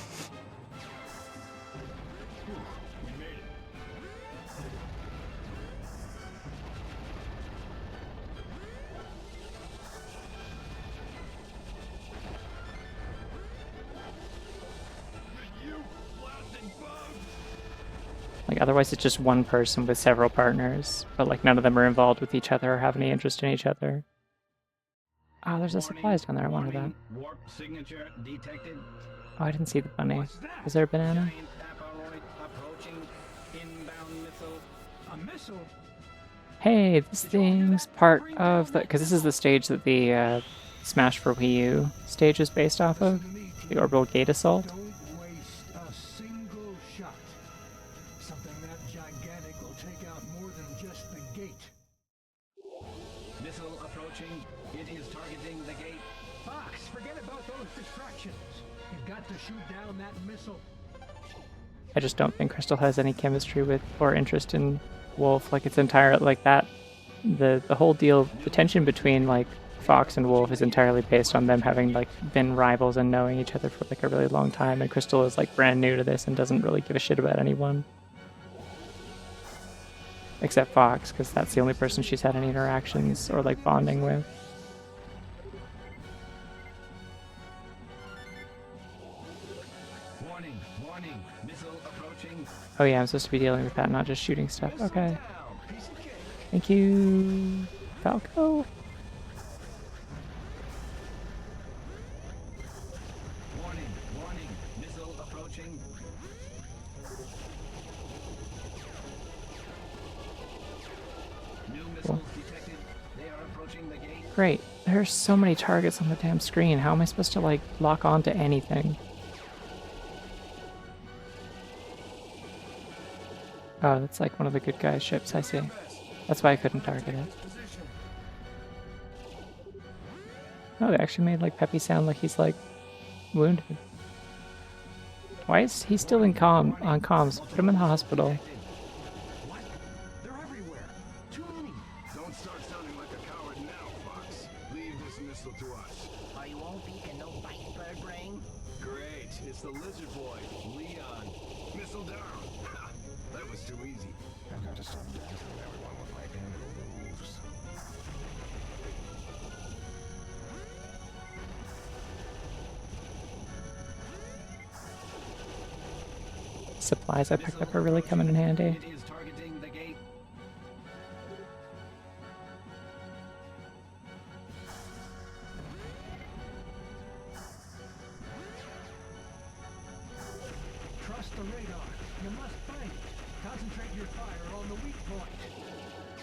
[SPEAKER 1] Like, otherwise it's just one person with several partners, but like none of them are involved with each other or have any interest in each other. Oh, there's a supplies down there. I wanted that.
[SPEAKER 10] Warp signature detected.
[SPEAKER 1] Oh, I didn't see the bunny. Is there a banana?
[SPEAKER 10] Giant asteroid approaching. Inbound missile.
[SPEAKER 5] A missile?
[SPEAKER 1] Hey, this thing's part of the... Because this is the stage that the Smash for Wii U stage is based off of. The Orbital Gate Assault.
[SPEAKER 5] Don't waste a single shot. Something that gigantic will take out more than just the gate.
[SPEAKER 10] Missile approaching. It is targeting the gate.
[SPEAKER 5] Fox, forget about those distractions. You've got to shoot down that missile.
[SPEAKER 1] I just don't think Crystal has any chemistry with or interest in Wolf. Like, it's entire like that. The whole deal, the tension between like Fox and Wolf is entirely based on them having like been rivals and knowing each other for like a really long time. And Crystal is like brand new to this and doesn't really give a shit about anyone. Except Fox, because that's the only person she's had any interactions or like bonding with.
[SPEAKER 10] Warning, warning. Missile approaching.
[SPEAKER 1] Oh yeah, I'm supposed to be dealing with that, not just shooting stuff. Okay. Thank you, Falco.
[SPEAKER 10] Warning, warning. Missile approaching. New missiles detected. They are approaching the gate.
[SPEAKER 1] Great. There's so many targets on the damn screen. How am I supposed to like lock on to anything? Oh, that's like one of the good guys' ships, I see. That's why I couldn't target it. Oh, they actually made like Peppy sound like he's like wounded. Why is he still on comms? Put him in the hospital.
[SPEAKER 10] What? They're everywhere. Too many.
[SPEAKER 8] Don't start sounding like a coward now, Fox. Leave this missile to us.
[SPEAKER 3] Are you all beacon no bite bird brain?
[SPEAKER 8] Great. It's the lizard boy, Leon. Missile down. That was too easy. I've got to stop dazzling everyone with my anger moves.
[SPEAKER 1] Supplies I picked up are really coming in handy.
[SPEAKER 10] It is targeting the gate.
[SPEAKER 5] Trust the radar. You must find it. Concentrate your fire on the weak point.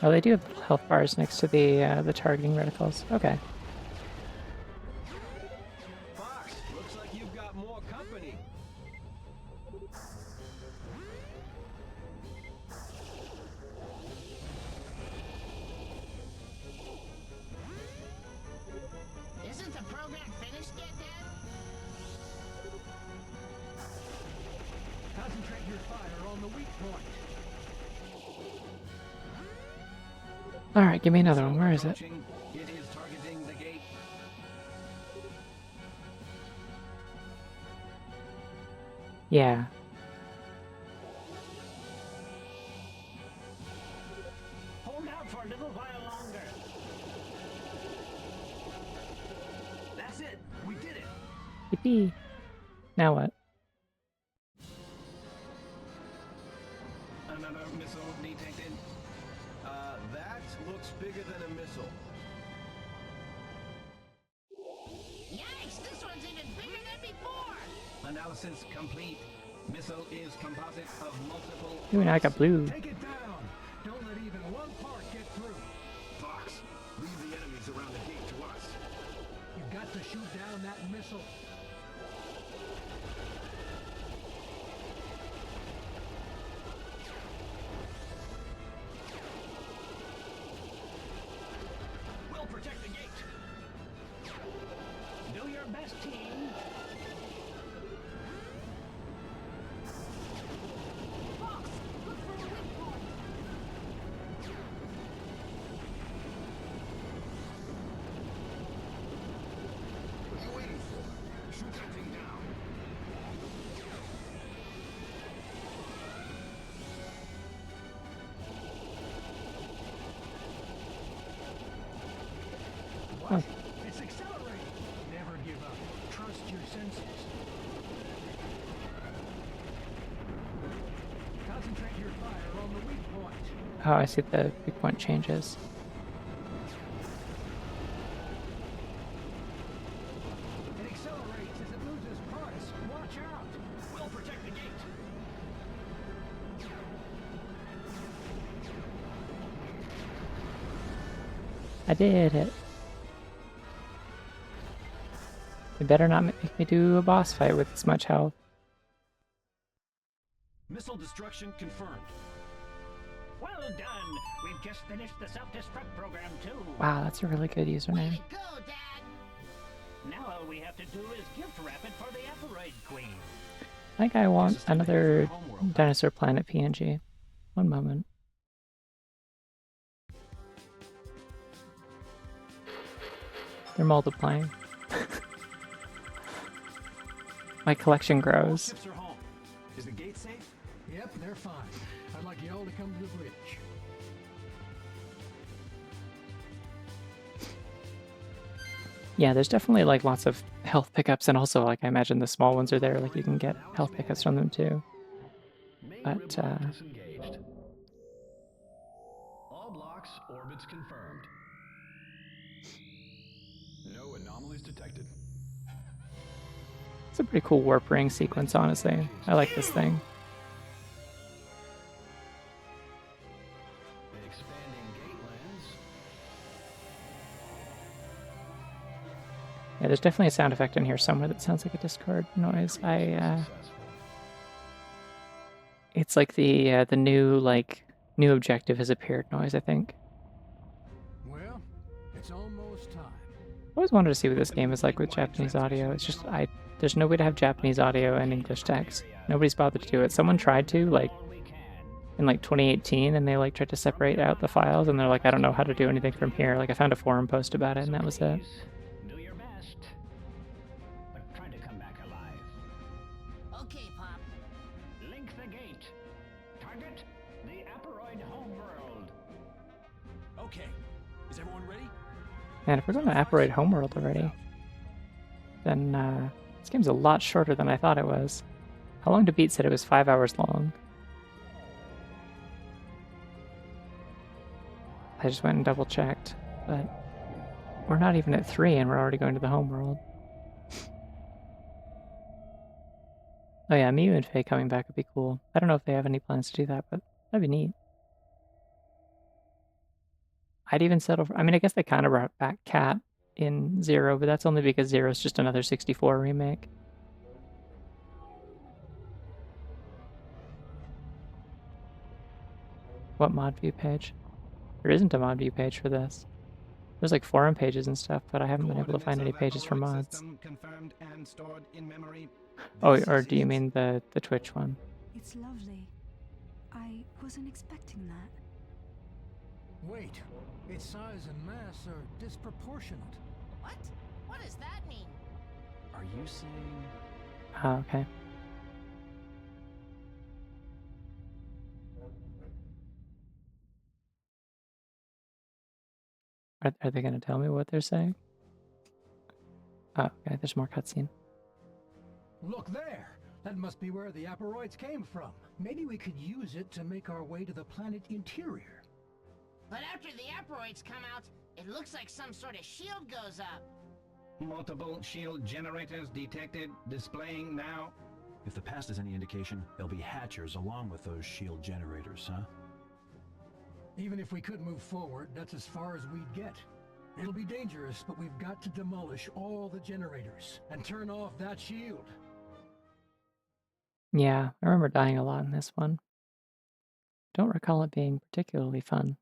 [SPEAKER 1] Oh, they do have health bars next to the targeting reticles. Okay.
[SPEAKER 10] Fox, looks like you've got more company.
[SPEAKER 2] Isn't the program finished yet, Dad?
[SPEAKER 5] Concentrate your fire on the weak point.
[SPEAKER 1] Alright, give me another one. Where is it?
[SPEAKER 10] It is targeting the gate.
[SPEAKER 1] Yeah.
[SPEAKER 3] Hold out for a little while longer.
[SPEAKER 10] That's it. We did it.
[SPEAKER 1] Yippee. Now what?
[SPEAKER 10] Another missile detected. That looks bigger than a missile.
[SPEAKER 2] Yikes, this one's even bigger than before!
[SPEAKER 10] Analysis complete. Missile is composite of multiple.
[SPEAKER 1] Ooh, now I got blue.
[SPEAKER 5] Take it down. Don't let even one part get through.
[SPEAKER 8] Fox, leave the enemies around the gate to us.
[SPEAKER 5] You've got to shoot down that missile.
[SPEAKER 10] We'll protect the gate.
[SPEAKER 3] Do your best, team.
[SPEAKER 6] Fox, look for the weak point.
[SPEAKER 8] What are you waiting for?
[SPEAKER 7] Shoot that thing down.
[SPEAKER 5] What? It's accelerating. Never give up. Trust your senses. Concentrate your fire on the weak point.
[SPEAKER 1] Oh, I see the weak point changes.
[SPEAKER 5] It accelerates as it loses parts. Watch out.
[SPEAKER 10] We'll protect the gate.
[SPEAKER 1] I did it. They better not make me do a boss fight with this much health.
[SPEAKER 7] Missile destruction confirmed.
[SPEAKER 3] Well done. We've just finished the self-destruct program too.
[SPEAKER 1] Wow, that's a really good username.
[SPEAKER 2] Go, Dad.
[SPEAKER 3] Now all we have to do is gift wrap it for the Aperoid Queen.
[SPEAKER 1] I think I want another Dinosaur Planet PNG. One moment. They're multiplying. My collection grows.
[SPEAKER 7] Ships are home. Is the gate safe?
[SPEAKER 5] Yep, they're fine. I'd like you all to come to the bridge.
[SPEAKER 1] Yeah, there's definitely like lots of health pickups, and also like I imagine the small ones are there, like you can get health pickups from them too. But
[SPEAKER 7] Disengaged. All blocks, orbits confirmed. No anomalies detected.
[SPEAKER 1] it's a pretty cool warp ring sequence, honestly. I like this thing.
[SPEAKER 7] Expanding gate lands.
[SPEAKER 1] Yeah, there's definitely a sound effect in here somewhere that sounds like a discard noise. It's like the new objective has appeared noise, I think.
[SPEAKER 5] Well, it's almost time.
[SPEAKER 1] I always wanted to see what this game is like with Japanese audio. It's just there's no way to have Japanese audio and English text. Nobody's bothered to do it. Someone tried to, like, in like 2018, and they like tried to separate out the files, and they're like, I don't know how to do anything from here. Like, I found a forum post about it, and that was it.
[SPEAKER 3] Do your best. But try to come back alive.
[SPEAKER 2] Okay, Pop.
[SPEAKER 3] Link the gate. Target the Aperoid homeworld.
[SPEAKER 7] Okay. Is everyone ready?
[SPEAKER 1] Man, if we're going to Aperoid Homeworld already, then this game's a lot shorter than I thought it was. How Long to Beat said it was 5 hours long. I just went and double checked, but we're not even at 3 and we're already going to the homeworld. Oh yeah, Miyu and Faye coming back would be cool. I don't know if they have any plans to do that, but that'd be neat. I'd even settle for, I mean, I guess they kind of brought back Cat in Zero, but that's only because Zero's just another 64 remake. What mod view page? There isn't a mod view page for this. There's like forum pages and stuff, but I haven't been able to find any pages for mods.
[SPEAKER 10] Confirmed and stored in memory.
[SPEAKER 1] Oh, or do you mean the Twitch one?
[SPEAKER 6] It's lovely. I wasn't expecting that.
[SPEAKER 5] Wait, its size and mass are disproportionate.
[SPEAKER 2] What? What does that mean?
[SPEAKER 7] Are you saying...
[SPEAKER 1] Oh, okay. Are they going to tell me what they're saying? Oh, okay, there's more cutscene.
[SPEAKER 5] Look there! That must be where the Aperoids came from. Maybe we could use it to make our way to the planet interior.
[SPEAKER 2] But after the Aperoids come out, it looks like some sort of shield goes up.
[SPEAKER 10] Multiple shield generators detected, displaying now.
[SPEAKER 7] If the past is any indication, there'll be hatchers along with those shield generators, huh?
[SPEAKER 5] Even if we could move forward, that's as far as we'd get. It'll be dangerous, but we've got to demolish all the generators and turn off that shield.
[SPEAKER 1] Yeah, I remember dying a lot in this one. Don't recall it being particularly fun.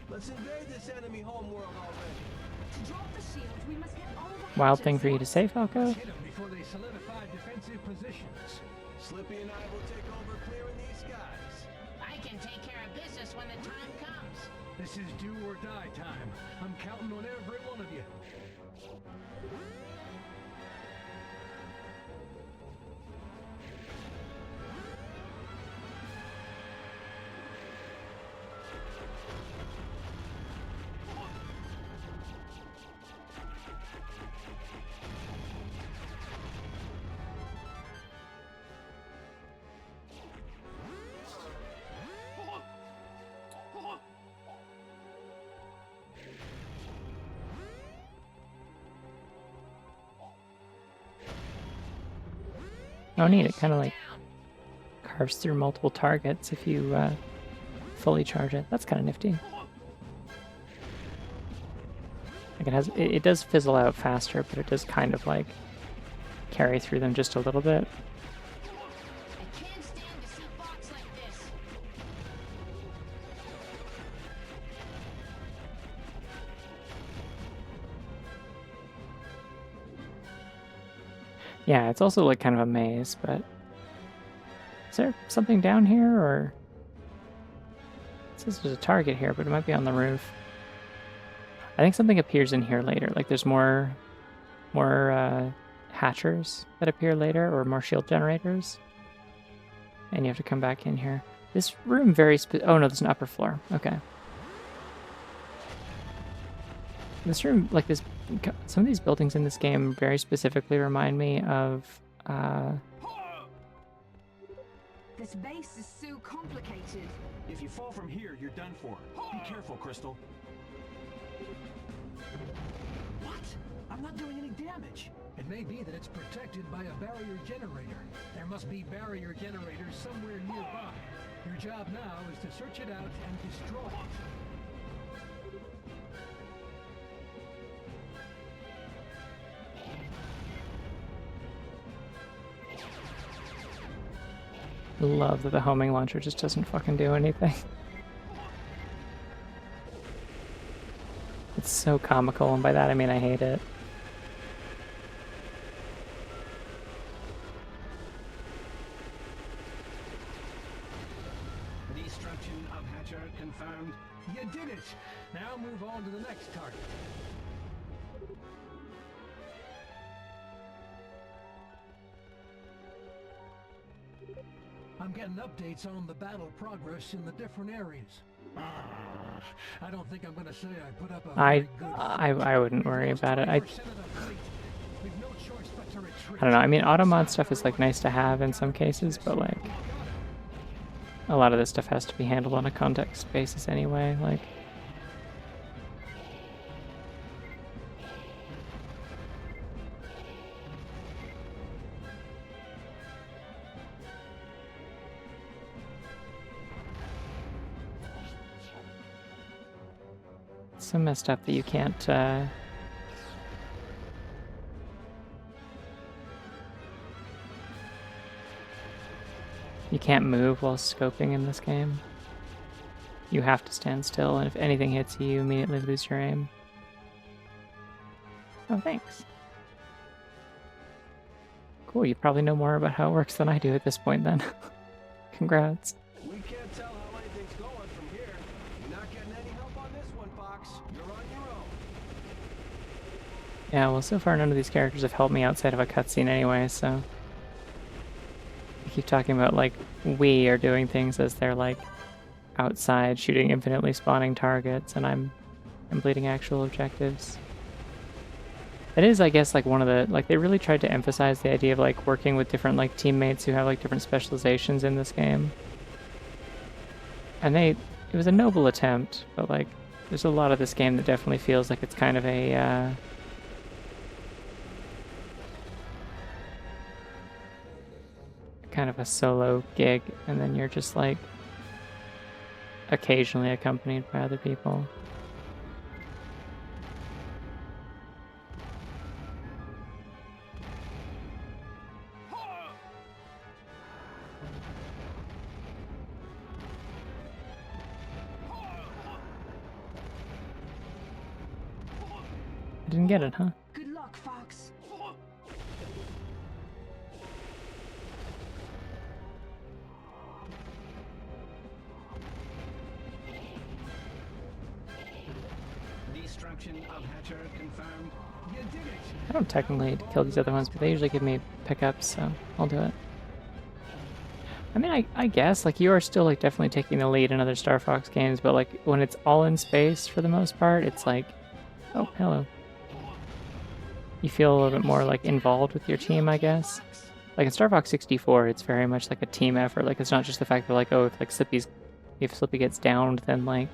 [SPEAKER 12] Let's invade this enemy homeworld already.
[SPEAKER 6] To drop the shield, we must get all the
[SPEAKER 1] Wild
[SPEAKER 6] hatches.
[SPEAKER 1] thing for you to say, Falco?
[SPEAKER 5] Hit them before they solidify defensive positions.
[SPEAKER 7] Slippy and I will take over clearing these skies.
[SPEAKER 3] I can take care of business when the time comes.
[SPEAKER 5] This is do or die time. I'm counting on every one of you.
[SPEAKER 1] Oh, neat. It kind of like carves through multiple targets if you fully charge it. That's kind of nifty. Like it does fizzle out faster, but it does kind of like carry through them just a little bit.
[SPEAKER 3] I can't stand to see Fox like this.
[SPEAKER 1] Yeah, it's also like kind of a maze, but is there something down here, or it says there's a target here, but it might be on the roof. I think something appears in here later. Like there's more hatchers that appear later, or more shield generators, and you have to come back in here. This room oh no, there's an upper floor. Okay. This room, like this, some of these buildings in this game very specifically remind me of,
[SPEAKER 6] This base is so complicated.
[SPEAKER 7] If you fall from here, you're done for. Be careful, Crystal. What? I'm not doing any damage.
[SPEAKER 5] It may be that it's protected by a barrier generator. There must be barrier generators somewhere nearby. Your job now is to search it out and destroy it.
[SPEAKER 1] love that the homing launcher just doesn't fucking do anything. It's so comical, and by that I mean I hate it.
[SPEAKER 10] Destruction of Hatcher confirmed.
[SPEAKER 5] You did it! Now move on to the next target. I'm getting updates on the battle progress in the different areas. I don't think I'm gonna say I put up a very good
[SPEAKER 1] I wouldn't worry about it. I
[SPEAKER 5] 20% of the fleet. We've no choice but to retreat.
[SPEAKER 1] don't know. I mean, automod stuff is like nice to have in some cases, but like a lot of this stuff has to be handled on a context basis anyway. Like. So messed up that you can't, you can't move while scoping in this game. You have to stand still, and if anything hits you, you immediately lose your aim. Oh, thanks. Cool, you probably know more about how it works than I do at this point then. Congrats.
[SPEAKER 7] We can't tell how anything's going from here. You're not getting any help on this one, Fox. You're on your own.
[SPEAKER 1] Yeah, well, so far none of these characters have helped me outside of a cutscene anyway, so... I keep talking about, like, we are doing things as they're, like, outside shooting infinitely spawning targets, and I'm completing actual objectives. It is, I guess, like, one of the... Like, they really tried to emphasize the idea of, like, working with different, like, teammates who have, like, different specializations in this game. And it was a noble attempt, but, like, there's a lot of this game that definitely feels like it's kind of a, kind of a solo gig, and then you're just, like, occasionally accompanied by other people. I didn't get it, huh?
[SPEAKER 6] Good luck, Fox.
[SPEAKER 10] destruction of Hatcher confirmed.
[SPEAKER 5] You did it!
[SPEAKER 1] I don't technically kill these other ones, but they usually give me pickups, so I'll do it. I mean, I guess, like, you are still, like, definitely taking the lead in other Star Fox games, but, like, when it's all in space for the most part, it's like, oh, hello. You feel a little bit more, like, involved with your team, I guess. Like, in Star Fox 64, it's very much, like, a team effort. Like, it's not just the fact that, like, oh, if, like, if Slippy gets downed, then, like,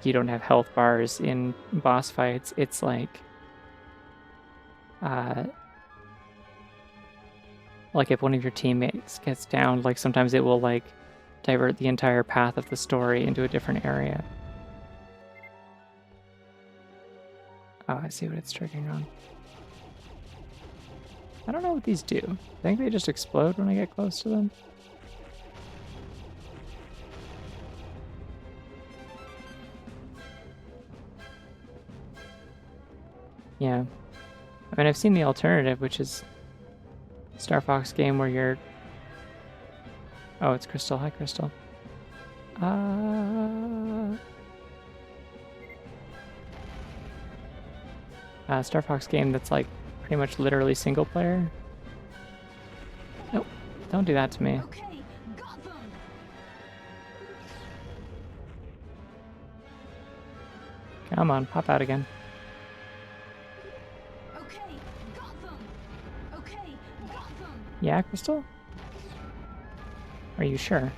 [SPEAKER 1] you don't have health bars in boss fights. It's, like if one of your teammates gets down, like, sometimes it will, like, divert the entire path of the story into a different area. Oh, I see what it's triggering on. I don't know what these do. I think they just explode when I get close to them. Yeah. I mean, I've seen the alternative, which is Star Fox game where you're... Oh, it's Crystal. Hi, Crystal. Star Fox game that's, like, pretty much literally single player. Nope. Don't do that to me.
[SPEAKER 6] Okay, got them.
[SPEAKER 1] Come on, pop out again.
[SPEAKER 6] Okay, got them. Okay, got them.
[SPEAKER 1] Yeah, Crystal? Are you sure?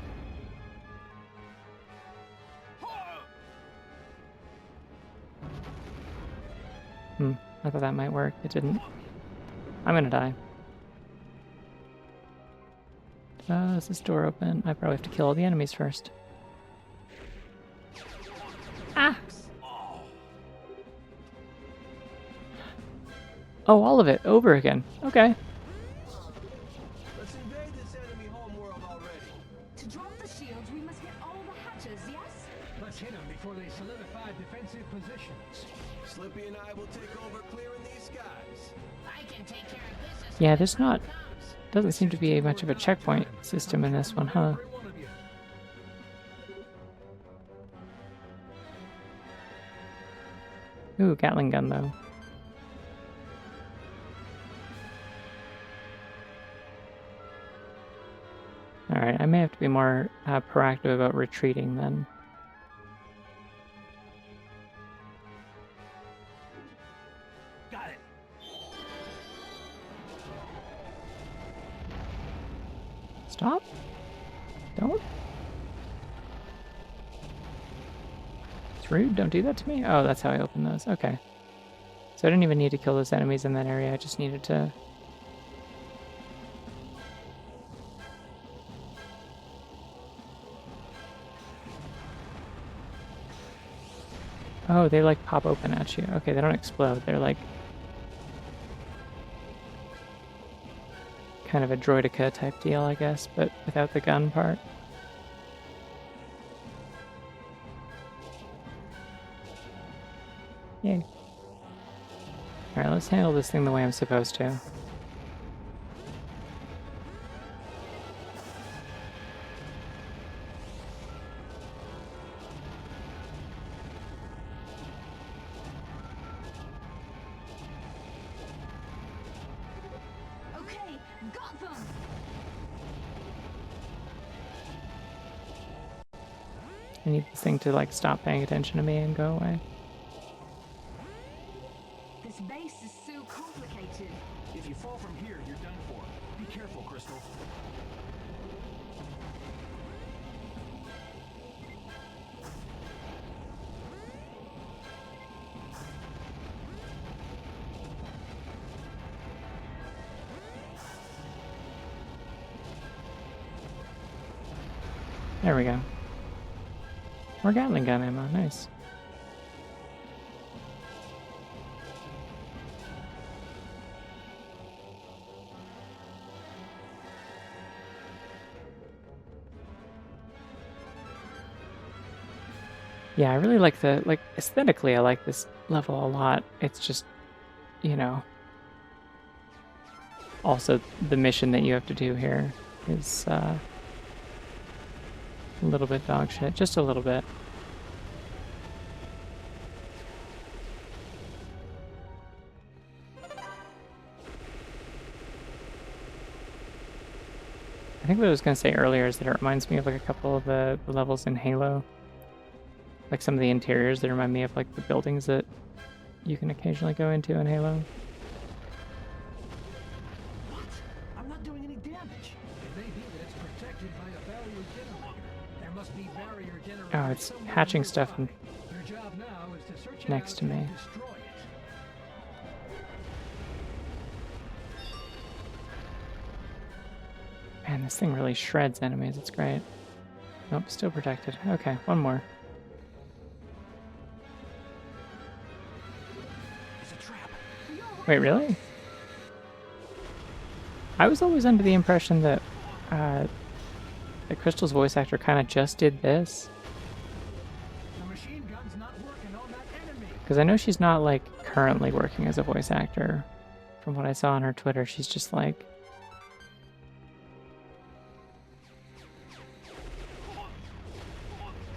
[SPEAKER 1] I thought that might work. It didn't. I'm gonna die. Is this door open? I probably have to kill all the enemies first. Ah! Oh, all of it. Over again. Okay.
[SPEAKER 12] Let's invade this enemy homeworld already.
[SPEAKER 6] To drop the shields, we must get all the hatches, yes?
[SPEAKER 5] Let's hit them before they solidify defensive positions.
[SPEAKER 12] Slippy and I will take over clearing these skies.
[SPEAKER 2] I can take care of this as
[SPEAKER 1] Yeah,
[SPEAKER 2] soon
[SPEAKER 1] there's
[SPEAKER 2] as
[SPEAKER 1] not...
[SPEAKER 2] it comes.
[SPEAKER 1] Doesn't seem to be much of a checkpoint system in this one, huh?
[SPEAKER 5] Every one of you.
[SPEAKER 1] Ooh, Gatling gun, though. Alright, I may have to be more proactive about retreating then.
[SPEAKER 5] Got it.
[SPEAKER 1] Stop? Don't? It's rude, don't do that to me? Oh, that's how I open those. Okay. So I didn't even need to kill those enemies in that area, I just needed to... Oh, they like pop open at you. Okay, they don't explode. They're like kind of a droidica type deal, I guess, but without the gun part. Yay. Alright, let's handle this thing the way I'm supposed to.
[SPEAKER 6] Okay, got them.
[SPEAKER 1] I need this thing to like stop paying attention to me and go away.
[SPEAKER 6] This base is so complicated.
[SPEAKER 7] If you fall from here, you're done for. Be careful, Crystal.
[SPEAKER 1] There we go. More Gatling gun ammo, nice. Yeah, I really like aesthetically, I like this level a lot. It's just, you know, also the mission that you have to do here is a little bit dog shit, just a little bit. I think what I was gonna say earlier is that it reminds me of like a couple of the levels in Halo. Like some of the interiors, they remind me of like the buildings that you can occasionally go into in Halo.
[SPEAKER 5] What? I'm not doing any damage. It may be that it's protected by a barrier generator. There must be barrier generators.
[SPEAKER 1] Oh, it's hatching stuff
[SPEAKER 5] Your job now is to search it
[SPEAKER 1] next
[SPEAKER 5] out
[SPEAKER 1] to me.
[SPEAKER 5] and destroy it.
[SPEAKER 1] Man, this thing really shreds enemies. It's great. Nope, still protected. Okay, one more.
[SPEAKER 5] It's a trap.
[SPEAKER 1] Wait, really? I was always under the impression that Crystal's voice actor kind of just did this.
[SPEAKER 5] The machine gun's not working on that enemy.
[SPEAKER 1] Because I know she's not, like, currently working as a voice actor. From what I saw on her Twitter, she's just, like...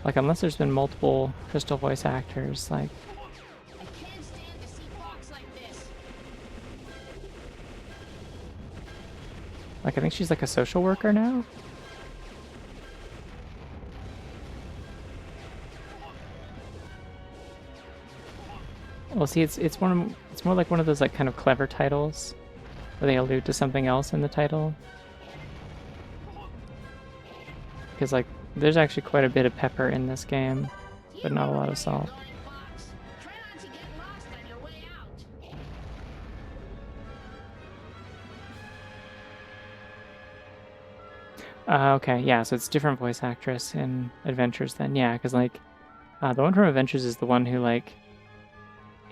[SPEAKER 1] Like, unless there's been multiple Crystal voice actors, like...
[SPEAKER 6] I can't stand to see Fox like this.
[SPEAKER 1] Like, I think she's, like, a social worker now? Well, see, it's more like one of those, like, kind of clever titles where they allude to something else in the title. Because, like, there's actually quite a bit of pepper in this game, but not a lot of salt.
[SPEAKER 6] Try not to get lost on your way out.
[SPEAKER 1] Okay, yeah, so it's different voice actress in Adventures then, yeah, because, like, the one from Adventures is the one who, like,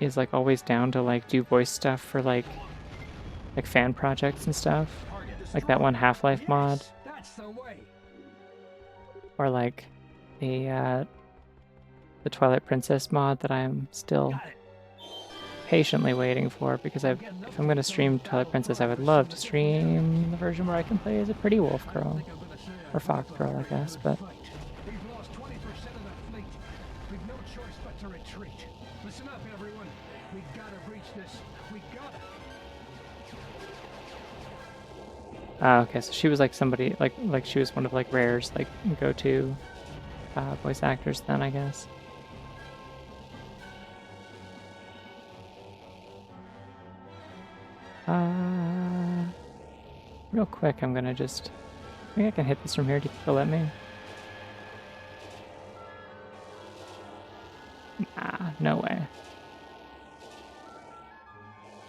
[SPEAKER 1] is, like, always down to, like, do voice stuff for, like fan projects and stuff. Like that one Half-Life mod.
[SPEAKER 5] That's the way.
[SPEAKER 1] Or, like, the Twilight Princess mod that I'm still patiently waiting for, because if I'm going to stream Twilight Princess, I would love to stream the version where I can play as a pretty wolf girl. Or fox girl, I guess, but...
[SPEAKER 5] We've lost 20% of the fleet. We've no choice but to retreat. Listen up, everyone. We gotta breach this. We gotta.
[SPEAKER 1] Okay, so she was like somebody, like she was one of like Rare's like go-to voice actors then, I guess. Real quick, I'm gonna just... I think I can hit this from here. Do you think they'll let me? Nah, no way.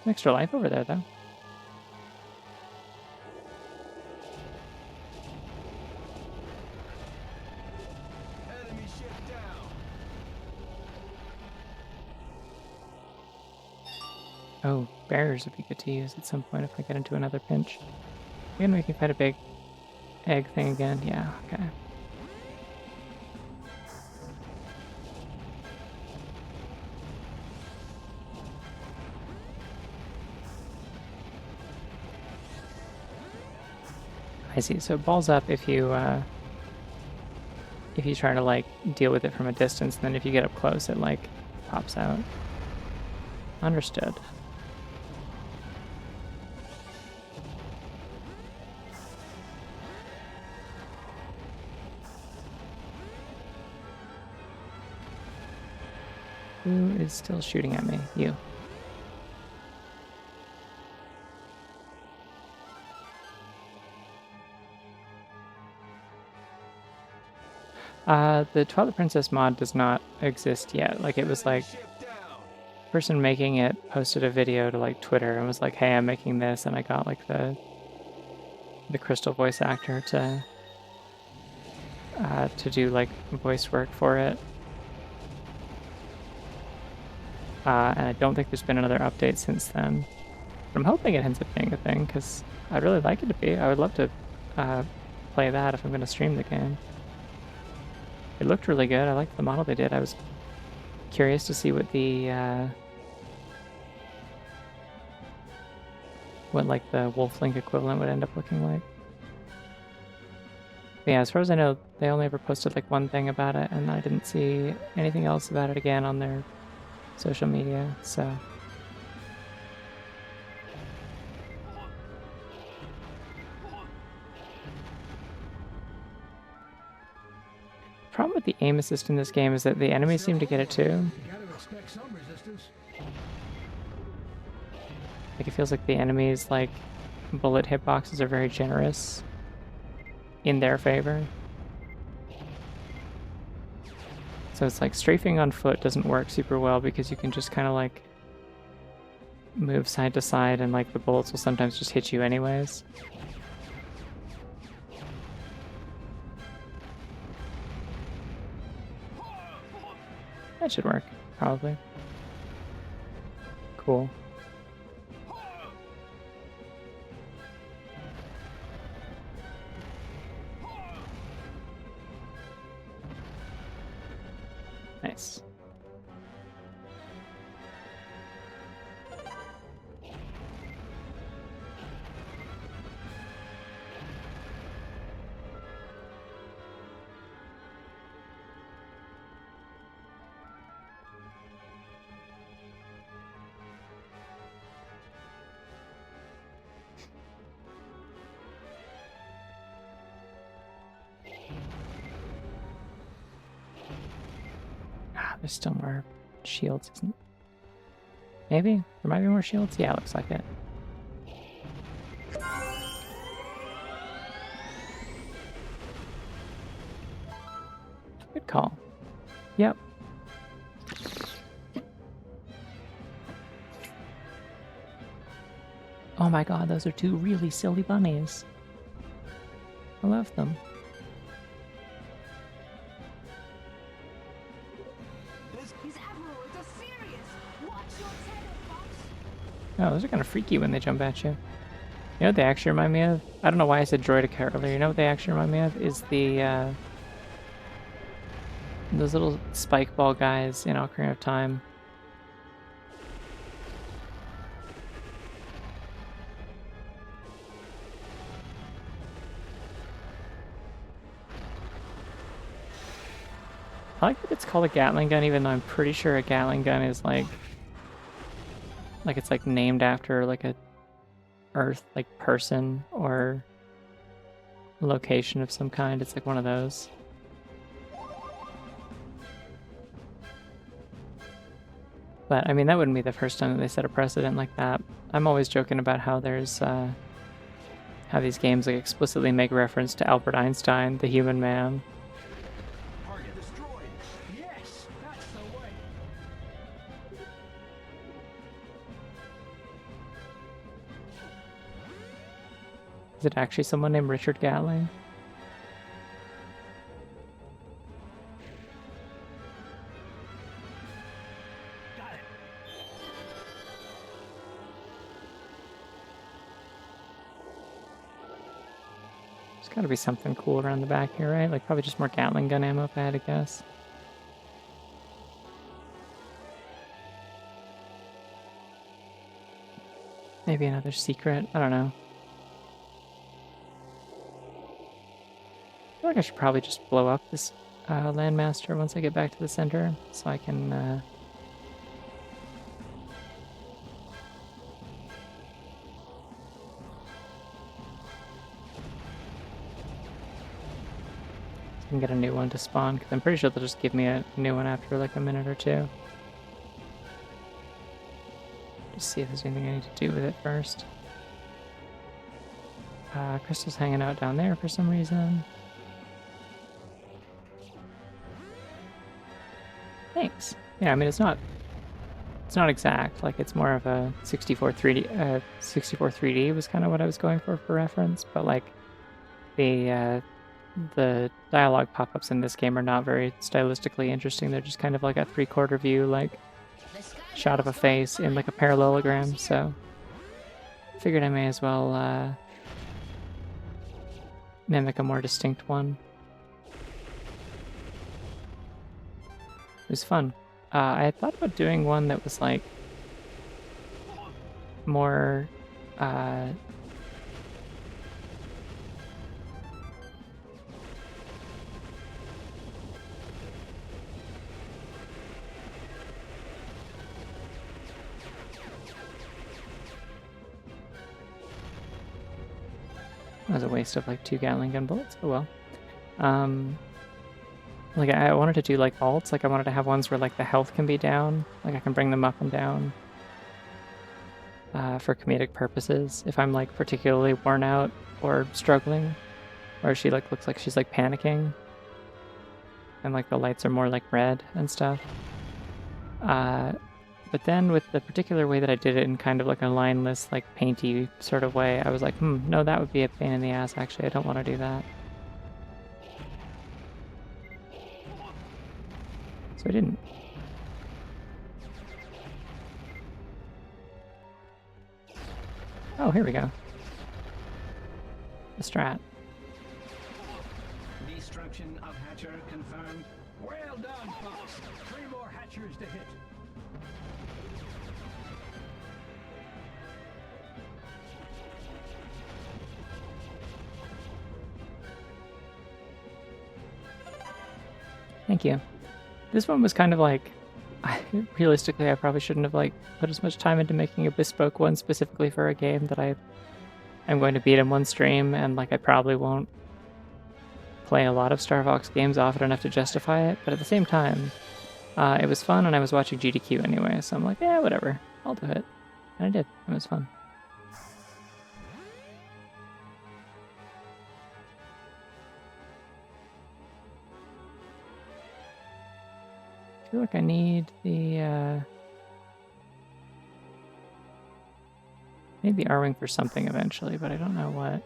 [SPEAKER 1] An extra life over there, though.
[SPEAKER 8] Enemy ship down.
[SPEAKER 1] Oh, barriers would be good to use at some point if I get into another pinch. Again, we can fight a big egg thing again. Yeah, okay. I see. So it balls up if you try to like deal with it from a distance, and then if you get up close, it like pops out. Understood. Who is still shooting at me? You. The Twilight Princess mod does not exist yet. Like, it was like, the person making it posted a video to like Twitter and was like, hey, I'm making this, and I got like the Crystal voice actor to do like voice work for it. And I don't think there's been another update since then. But I'm hoping it ends up being a thing, because I'd really like it to be. I would love to play that if I'm going to stream the game. It looked really good. I liked the model they did. I was curious to see what the what like the Wolf Link equivalent would end up looking like. But yeah, as far as I know, they only ever posted like one thing about it, and I didn't see anything else about it again on their social media, so... problem with the aim assist in this game is that the enemies seem to get it too.
[SPEAKER 5] You gotta expect some resistance.
[SPEAKER 1] Like, it feels like the enemies, like, bullet hitboxes are very generous in their favor. So it's like strafing on foot doesn't work super well because you can just kind of like move side to side and like the bullets will sometimes just hit you anyways. That should work, probably. Cool. Nice. There's still more shields, isn't there? Maybe? There might be more shields? Yeah, looks like it. Good call. Yep. Oh my god, those are two really silly bunnies. I love them.
[SPEAKER 6] These emeralds are serious. Watch your tail, Fox.
[SPEAKER 1] Oh, those are kind of freaky when they jump at you. You know what they actually remind me of? I don't know why I said Droidica earlier. You know what they actually remind me of? Is the, those little spike ball guys in Ocarina of Time. I like that it's called a Gatling gun, even though I'm pretty sure a Gatling gun is like it's like named after like a Earth like person or location of some kind. It's like one of those. But I mean, that wouldn't be the first time that they set a precedent like that. I'm always joking about how there's how these games like explicitly make reference to Albert Einstein, the human man.
[SPEAKER 5] Target destroyed. Yes, that's the way.
[SPEAKER 1] Is it actually someone named Richard Gatling?
[SPEAKER 5] Got it.
[SPEAKER 1] There's gotta be something cool around the back here, right? Like probably just more Gatling gun ammo if I had to guess. Maybe another secret, I don't know. I feel like I should probably just blow up this landmaster once I get back to the center, so I can get a new one to spawn, because I'm pretty sure they'll just give me a new one after like a minute or two. Just see if there's anything I need to do with it first. Crystal's hanging out down there for some reason. Thanks. Yeah, I mean it's not exact. Like it's more of a 64 3D. 64 3D was kind of what I was going for reference, but like the dialogue pop-ups in this game are not very stylistically interesting. They're just kind of like a 3/4 view, like shot of a face in like a parallelogram. So figured I may as well mimic a more distinct one. It was fun. I had thought about doing one that was like more that was a waste of like 2 Gatling gun bullets. Oh well. Like, I wanted to do, like, alts. Like, I wanted to have ones where, like, the health can be down. Like, I can bring them up and down. For comedic purposes. If I'm, like, particularly worn out or struggling. Or she, like, looks like she's, like, panicking. And, like, the lights are more, like, red and stuff. But then with the particular way that I did it in kind of like a lineless, like painty sort of way, I was like, no, that would be a pain in the ass, actually. I don't want to do that. So I didn't. Oh, here we go. The strat.
[SPEAKER 10] Destruction of Hatcher confirmed.
[SPEAKER 5] Well done, Fox. 3 more Hatchers to hit.
[SPEAKER 1] Thank you. This one was kind of like, realistically, I probably shouldn't have like put as much time into making a bespoke one specifically for a game that I'm going to beat in one stream, and like I probably won't play a lot of StarFox games often enough to justify it. But at the same time, it was fun, and I was watching GDQ anyway, so I'm like, yeah, whatever, I'll do it. And I did. It was fun. I feel like I need the R-Wing for something eventually, but I don't know what.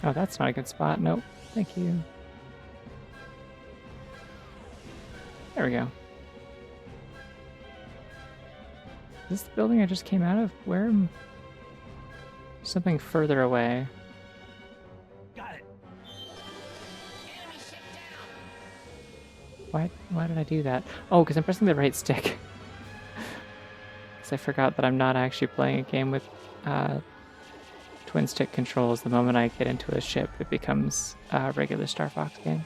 [SPEAKER 1] Oh, that's not a good spot. Nope. Thank you. There we go. Is this the building I just came out of? Where am... Something further away.
[SPEAKER 10] Got it.
[SPEAKER 2] Enemy ship down.
[SPEAKER 1] Why did I do that? Oh, because I'm pressing the right stick. Because I forgot that I'm not actually playing a game with twin stick controls. The moment I get into a ship, it becomes a regular StarFox game.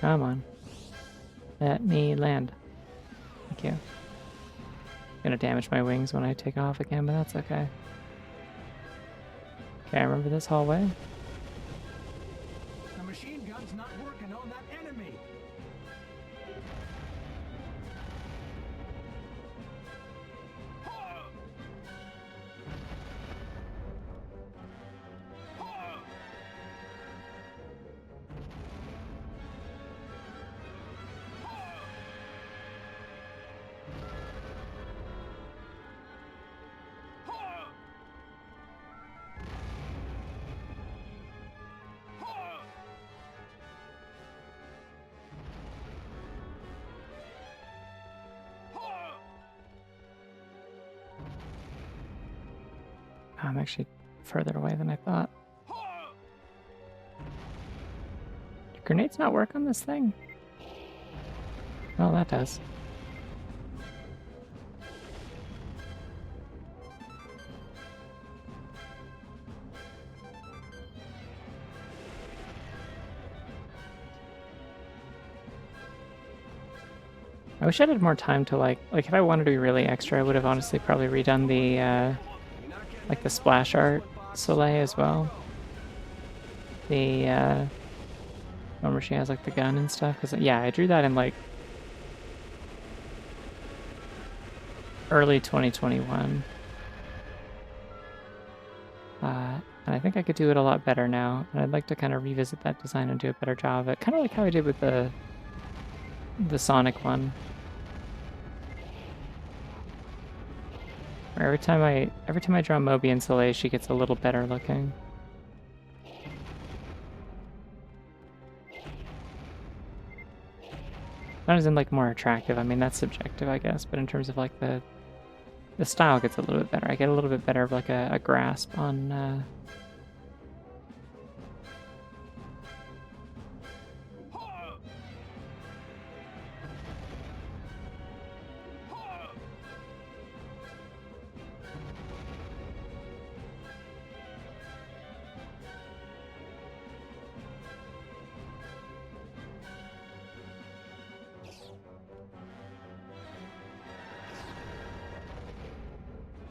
[SPEAKER 1] Come on. Let me land. Thank you. Gonna damage my wings when I take off again, but that's okay. Okay, I remember this hallway.
[SPEAKER 5] The machine gun's not working on that enemy.
[SPEAKER 1] I'm actually further away than I thought. Do grenades not work on this thing? Oh, that does. I wish I had more time to like if I wanted to be really extra, I would have honestly probably redone the like the splash art Soleil as well. The one where she has like the gun and stuff. Cause yeah, I drew that in like early 2021. And I think I could do it a lot better now. And I'd like to kind of revisit that design and do a better job of it. Kind of like how I did with the Sonic one. Where every time I draw Moby and Soleil, she gets a little better looking. Not as in like more attractive. I mean that's subjective, I guess. But in terms of like the The style gets a little bit better. I get a little bit better of like a grasp on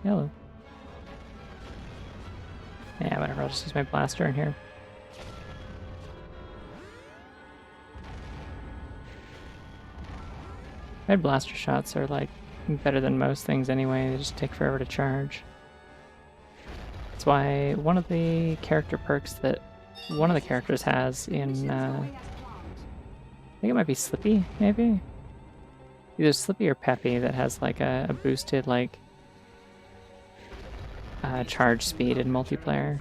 [SPEAKER 1] Hello. Yeah, whatever, I'll just use my blaster in here. My blaster shots are like better than most things anyway, they just take forever to charge. That's why one of the character perks that one of the characters has in I think it might be Slippy, maybe? Either Slippy or Peppy that has like a boosted like charge speed in multiplayer.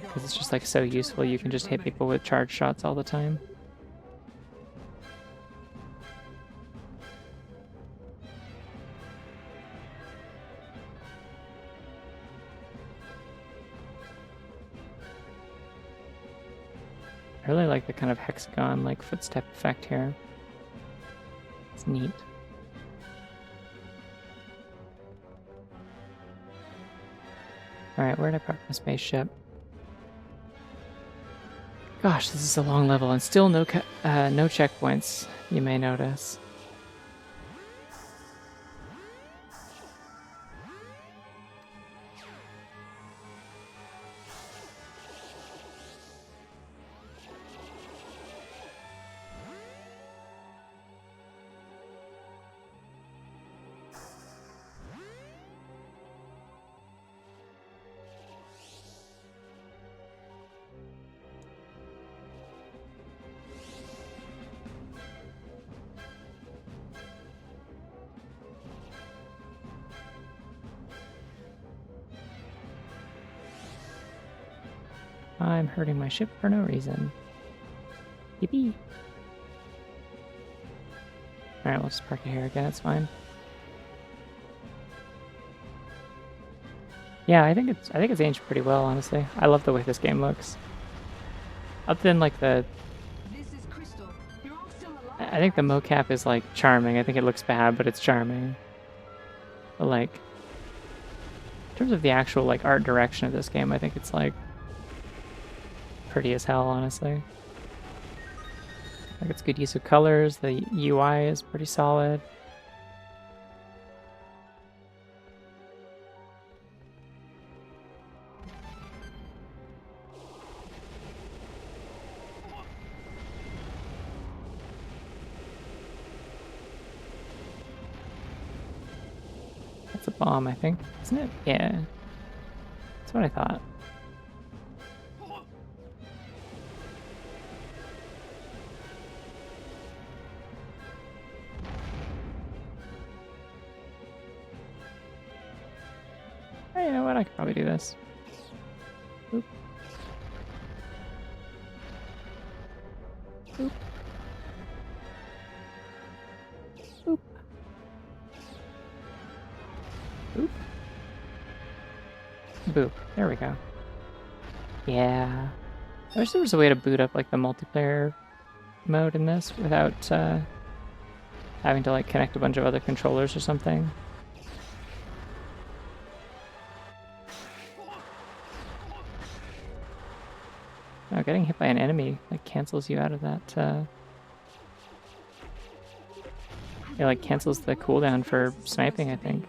[SPEAKER 1] Because it's just like so useful, you can just hit people with charge shots all the time. I really like the kind of hexagon like footstep effect here. It's neat. Alright, where did I park my spaceship? Gosh, this is a long level and still no checkpoints, you may notice. I'm hurting my ship for no reason. Yippee! Alright, we'll just park it here again, it's fine. Yeah, I think it's aged pretty well, honestly. I love the way this game looks. Other than like the I think the mocap is like charming. I think it looks bad, but it's charming. But like in terms of the actual like art direction of this game, I think it's like pretty as hell, honestly. Like it's good use of colors, the UI is pretty solid. That's a bomb, I think, isn't it? Yeah. That's what I thought. Hey, you know what? I could probably do this. Oop. Oop. Oop. Oop. Boop. There we go. Yeah. I wish there was a way to boot up like the multiplayer mode in this without having to like connect a bunch of other controllers or something. Oh, getting hit by an enemy like cancels you out of that. It like cancels the cooldown for sniping, I think.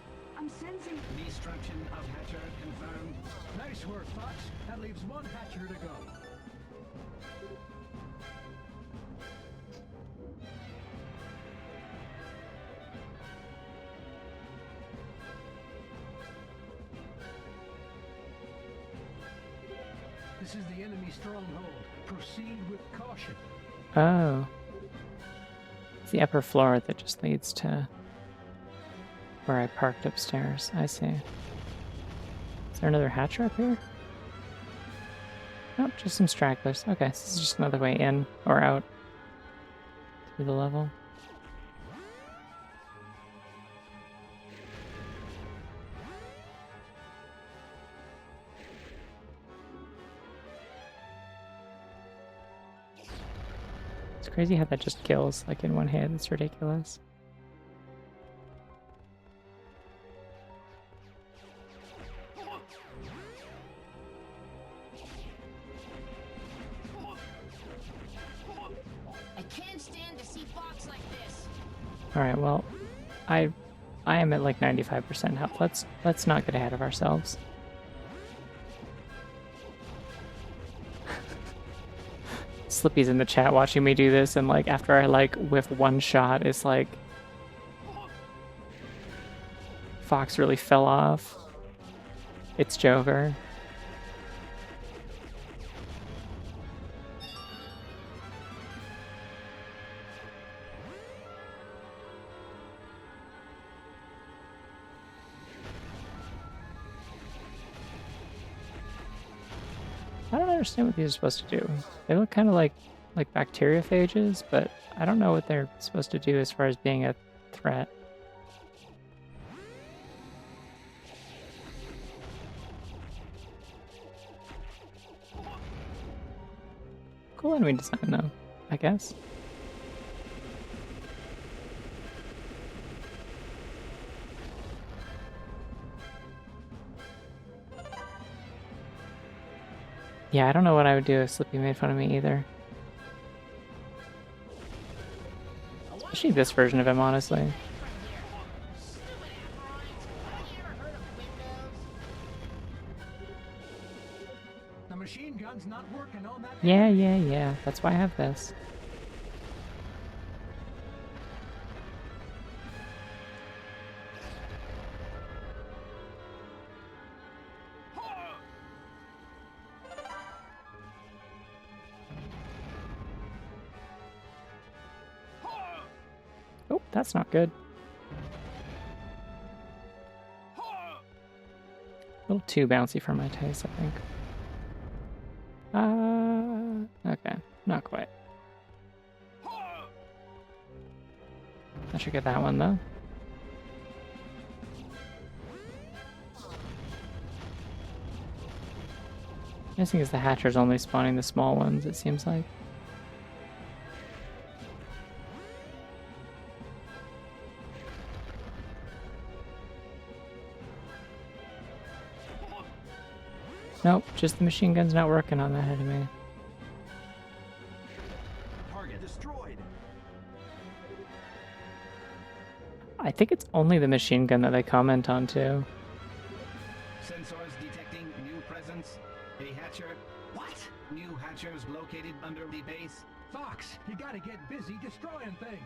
[SPEAKER 10] Destruction of Hatcher confirmed.
[SPEAKER 5] Nice work, Fox. That leaves one Hatcher to go. This is the enemy stronghold. Proceed with caution.
[SPEAKER 1] Oh. It's the upper floor that just leads to where I parked upstairs. I see. Is there another hatcher up here? Nope, just some stragglers. Okay, so this is just another way in or out through the level. It's crazy how that just kills, like, in one hit. It's ridiculous.
[SPEAKER 6] I can't stand to see Fox like this.
[SPEAKER 1] Alright, well, I am at like 95% health. Let's not get ahead of ourselves. Slippy's in the chat watching me do this, and like after I like whiff one shot, it's like Fox really fell off. It's Jover. I don't understand what these are supposed to do. They look kind of like bacteriophages, but I don't know what they're supposed to do as far as being a threat. Cool enemy design though, I guess. Yeah, I don't know what I would do if Slippy made fun of me either. Especially this version of him, honestly.
[SPEAKER 5] The machine gun's not working on that.
[SPEAKER 1] Yeah. That's why I have this. Oh, that's not good. A little too bouncy for my taste, I think. Okay, not quite. I should get that one though. Nice thing is the Hatcher's only spawning the small ones, it seems like. Nope, just the machine gun's not working on that enemy.
[SPEAKER 7] Target destroyed.
[SPEAKER 5] I
[SPEAKER 1] I think it's only the machine gun that they comment on too.
[SPEAKER 10] Sensors detecting new presence. A hatcher. What? New hatchers located under the base.
[SPEAKER 5] Fox, you gotta get busy destroying things.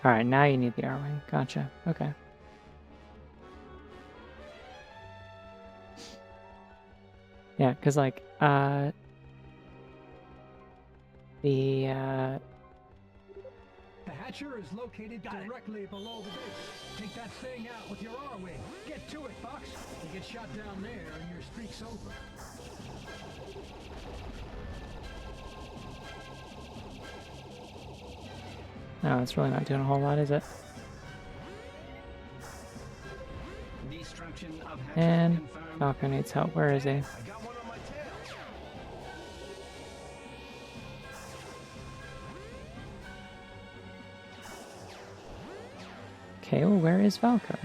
[SPEAKER 1] Alright, now you need the R-Wing. Gotcha. Okay. Yeah, because like, the,
[SPEAKER 5] The hatcher is located directly below the base. Take that thing out with your R-Wing. Get to it, Fox. You get shot down there and your streak's over.
[SPEAKER 1] no, it's really not doing a whole lot, is it?
[SPEAKER 10] Destruction of hatcher
[SPEAKER 1] And
[SPEAKER 10] confirmed.
[SPEAKER 1] Falco needs help. Where is he?
[SPEAKER 7] I got one on my tail.
[SPEAKER 1] Okay, well, where is Falco?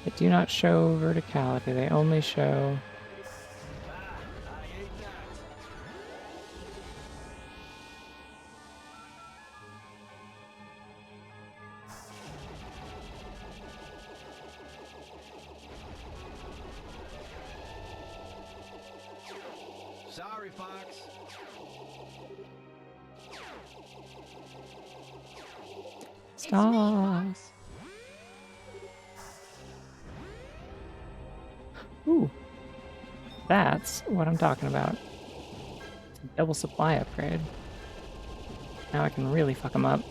[SPEAKER 1] They do not show verticality, they only show...
[SPEAKER 7] I ate that. Sorry, Fox.
[SPEAKER 1] Stop! Ooh. That's what I'm talking about. It's a double supply upgrade. Now I can really fuck them up.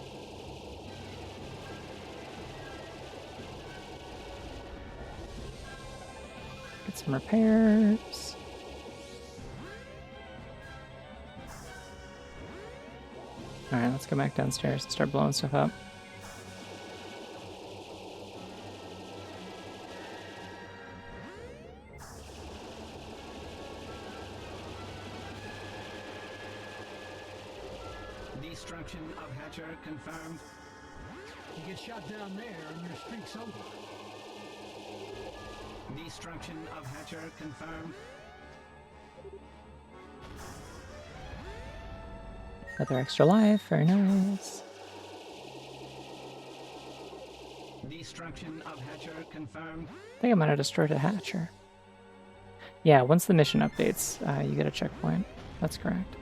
[SPEAKER 1] Get some repairs. Alright, let's go back downstairs and start blowing stuff up.
[SPEAKER 10] Destruction of Hatcher confirmed.
[SPEAKER 5] You get shot down there and your streak's over.
[SPEAKER 10] Destruction of Hatcher confirmed.
[SPEAKER 1] Another extra life, very nice.
[SPEAKER 10] Destruction of Hatcher confirmed.
[SPEAKER 1] I think I'm gonna destroy the hatcher. Yeah, once the mission updates, you get a checkpoint. That's correct.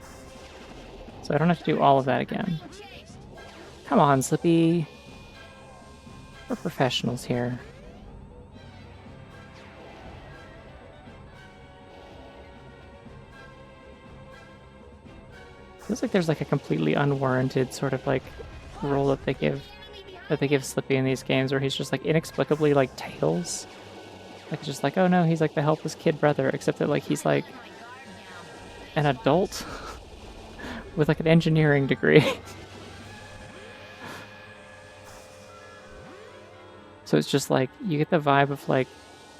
[SPEAKER 1] So I don't have to do all of that again. Come on, Slippy. We're professionals here. Feels like there's like a completely unwarranted sort of like role that they give Slippy in these games, where he's just like inexplicably like Tails. Like it's just like, oh no, he's like the helpless kid brother, except that like he's like an adult with like an engineering degree. So it's just like you get the vibe of like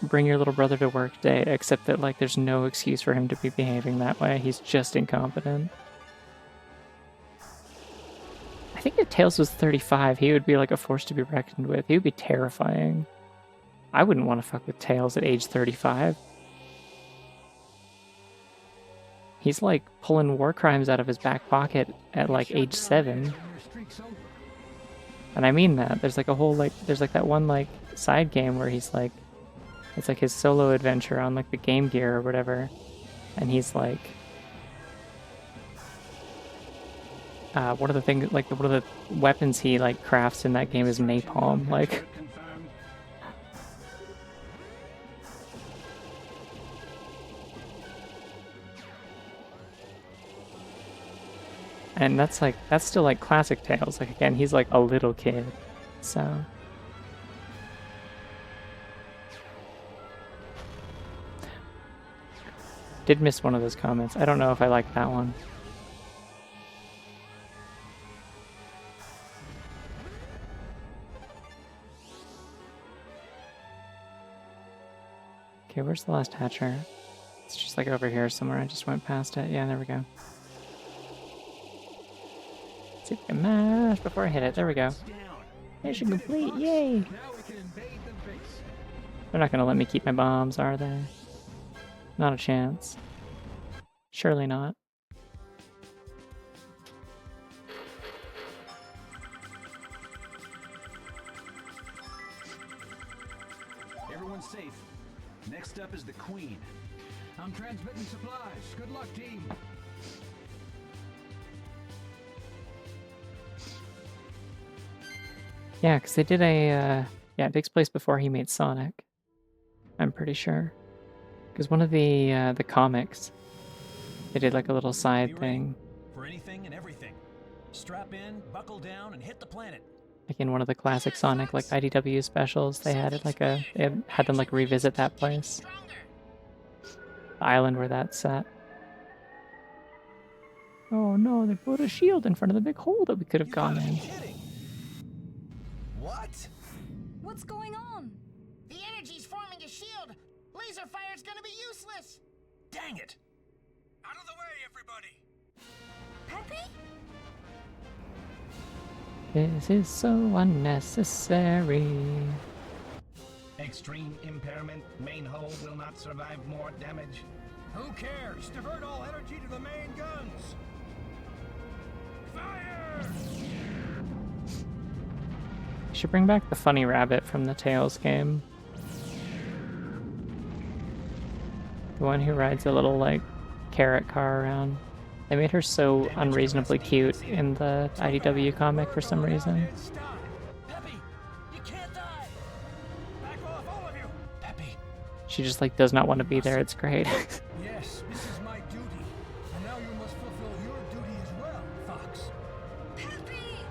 [SPEAKER 1] bring your little brother to work day, except that like there's no excuse for him to be behaving that way. He's just incompetent. I think if Tails was 35, he would be like a force to be reckoned with. He would be terrifying. I wouldn't want to fuck with Tails at age 35. He's like pulling war crimes out of his back pocket at like age 7. And I mean that. There's like a whole like, there's like that one like side game where he's like, it's like his solo adventure on like the Game Gear or whatever. And he's like, one of the things, like one of the weapons he like crafts in that game is napalm. Like, and that's like, that's still like classic Tails. Like again, he's like a little kid, so. Did miss one of those comments. I don't know if I like that one. Okay, where's the last hatcher? It's just like over here somewhere. I just went past it. Yeah, there we go. Let's see if I can mash before I hit it. There we go. Mission complete. Yay! They're not gonna let me keep my bombs, are they? Not a chance. Surely not.
[SPEAKER 7] Everyone's safe. Next up is the Queen.
[SPEAKER 5] I'm transmitting supplies. Good luck, team.
[SPEAKER 1] Yeah, because they did a... yeah, it takes place before he made Sonic. I'm pretty sure. Because one of the comics, they did like a little side thing.
[SPEAKER 13] For anything and everything. Strap in, buckle down, and hit the planet.
[SPEAKER 1] Like in one of the classic Sonic like IDW specials, they had it like a, they had them like revisit that place, the island where that's set. Oh no, they put a shield in front of the big hole that we could have gone in.
[SPEAKER 12] What?
[SPEAKER 6] What's going on?
[SPEAKER 2] The energy's forming a shield. Laser fire's gonna be useless.
[SPEAKER 13] Dang it!
[SPEAKER 12] Out of the way, everybody!
[SPEAKER 6] Peppy?
[SPEAKER 1] This is so unnecessary.
[SPEAKER 10] Extreme impairment. Main hull will not survive more damage.
[SPEAKER 12] Who cares? Divert all energy to the main guns! Fire!
[SPEAKER 1] You should bring back the funny rabbit from the Tails game. The one who rides a little, like, carrot car around. They made her so unreasonably cute in the IDW comic for some reason.
[SPEAKER 12] Peppy, you can't die! Back off, all of you!
[SPEAKER 13] Peppy.
[SPEAKER 1] She just, like, does not want to be there. It's great.
[SPEAKER 5] Yes, this is my duty. And now you must fulfill your duty as well, Fox.
[SPEAKER 6] Peppy!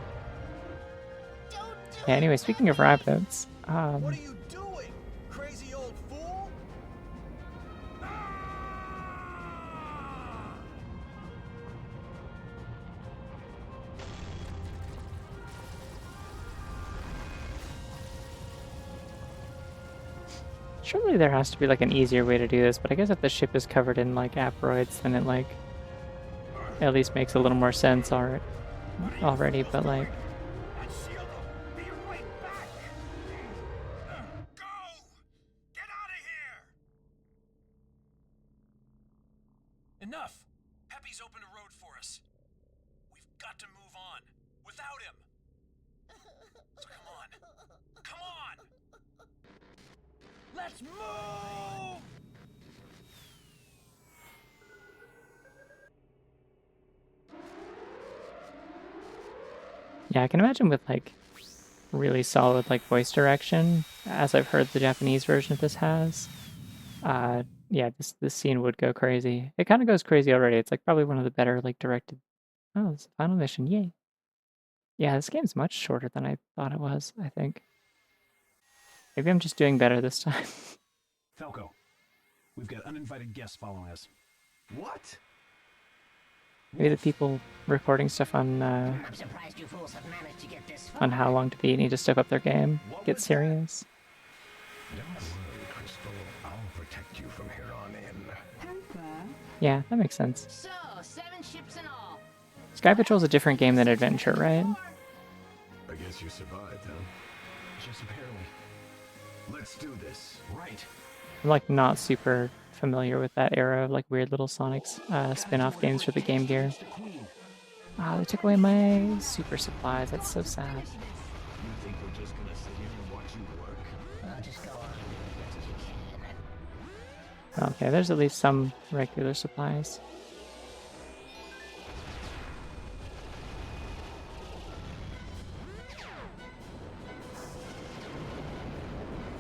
[SPEAKER 6] Don't do
[SPEAKER 1] Yeah, anyway, speaking of rabbits,
[SPEAKER 12] What are you doing, crazy old fool?
[SPEAKER 1] surely there has to be, like, an easier way to do this, but I guess if the ship is covered in, like, aperoids, then it, like, at least makes a little more sense, alright. already, but like,
[SPEAKER 13] Enough! Peppy's opened a road for us. We've got to move on. Without him. So come on. Come on! Let's move!
[SPEAKER 1] yeah, I can imagine with like really solid like voice direction, as I've heard the Japanese version of this has. Yeah, this scene would go crazy. It kind of goes crazy already. It's like probably one of the better like directed. Oh, it's the final mission! Yay! Yeah, this game's much shorter than I thought it was. I think. Maybe I'm just doing better this time.
[SPEAKER 7] Falco, we've got uninvited guests following us.
[SPEAKER 8] What?
[SPEAKER 1] Maybe the people recording stuff on
[SPEAKER 3] I'm surprised you fools have managed to get this far.
[SPEAKER 1] on How Long to Beat need to step up their game. Get serious.
[SPEAKER 8] Don't worry, Crystal. I'll protect you from here on in.
[SPEAKER 6] Pamper.
[SPEAKER 1] Yeah, that makes sense.
[SPEAKER 3] So, 7 ships in all.
[SPEAKER 1] Sky Patrol's a different game than Adventure, right?
[SPEAKER 8] I guess you survived, huh?
[SPEAKER 7] Just barely.
[SPEAKER 8] Let's do this.
[SPEAKER 7] Right.
[SPEAKER 1] I'm like not super familiar with that era of like weird little Sonic's spin-off games for the Game Gear. Ah, they took away my super supplies. That's so sad.
[SPEAKER 8] You think we're just gonna sit here and watch you work?
[SPEAKER 3] Just go on as best you can.
[SPEAKER 1] Okay, there's at least some regular supplies.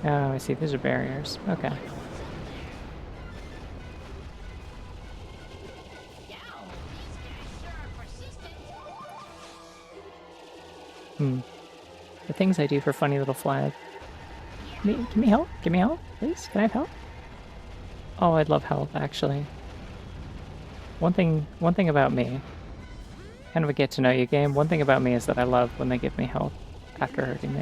[SPEAKER 1] Oh, I see. These are barriers. Okay. The things I do for funny little flag. Give me help? Give me help, please? Can I have help? Oh, I'd love help, actually. One thing about me, kind of a get to know you game, one thing about me is that I love when they give me help after hurting me.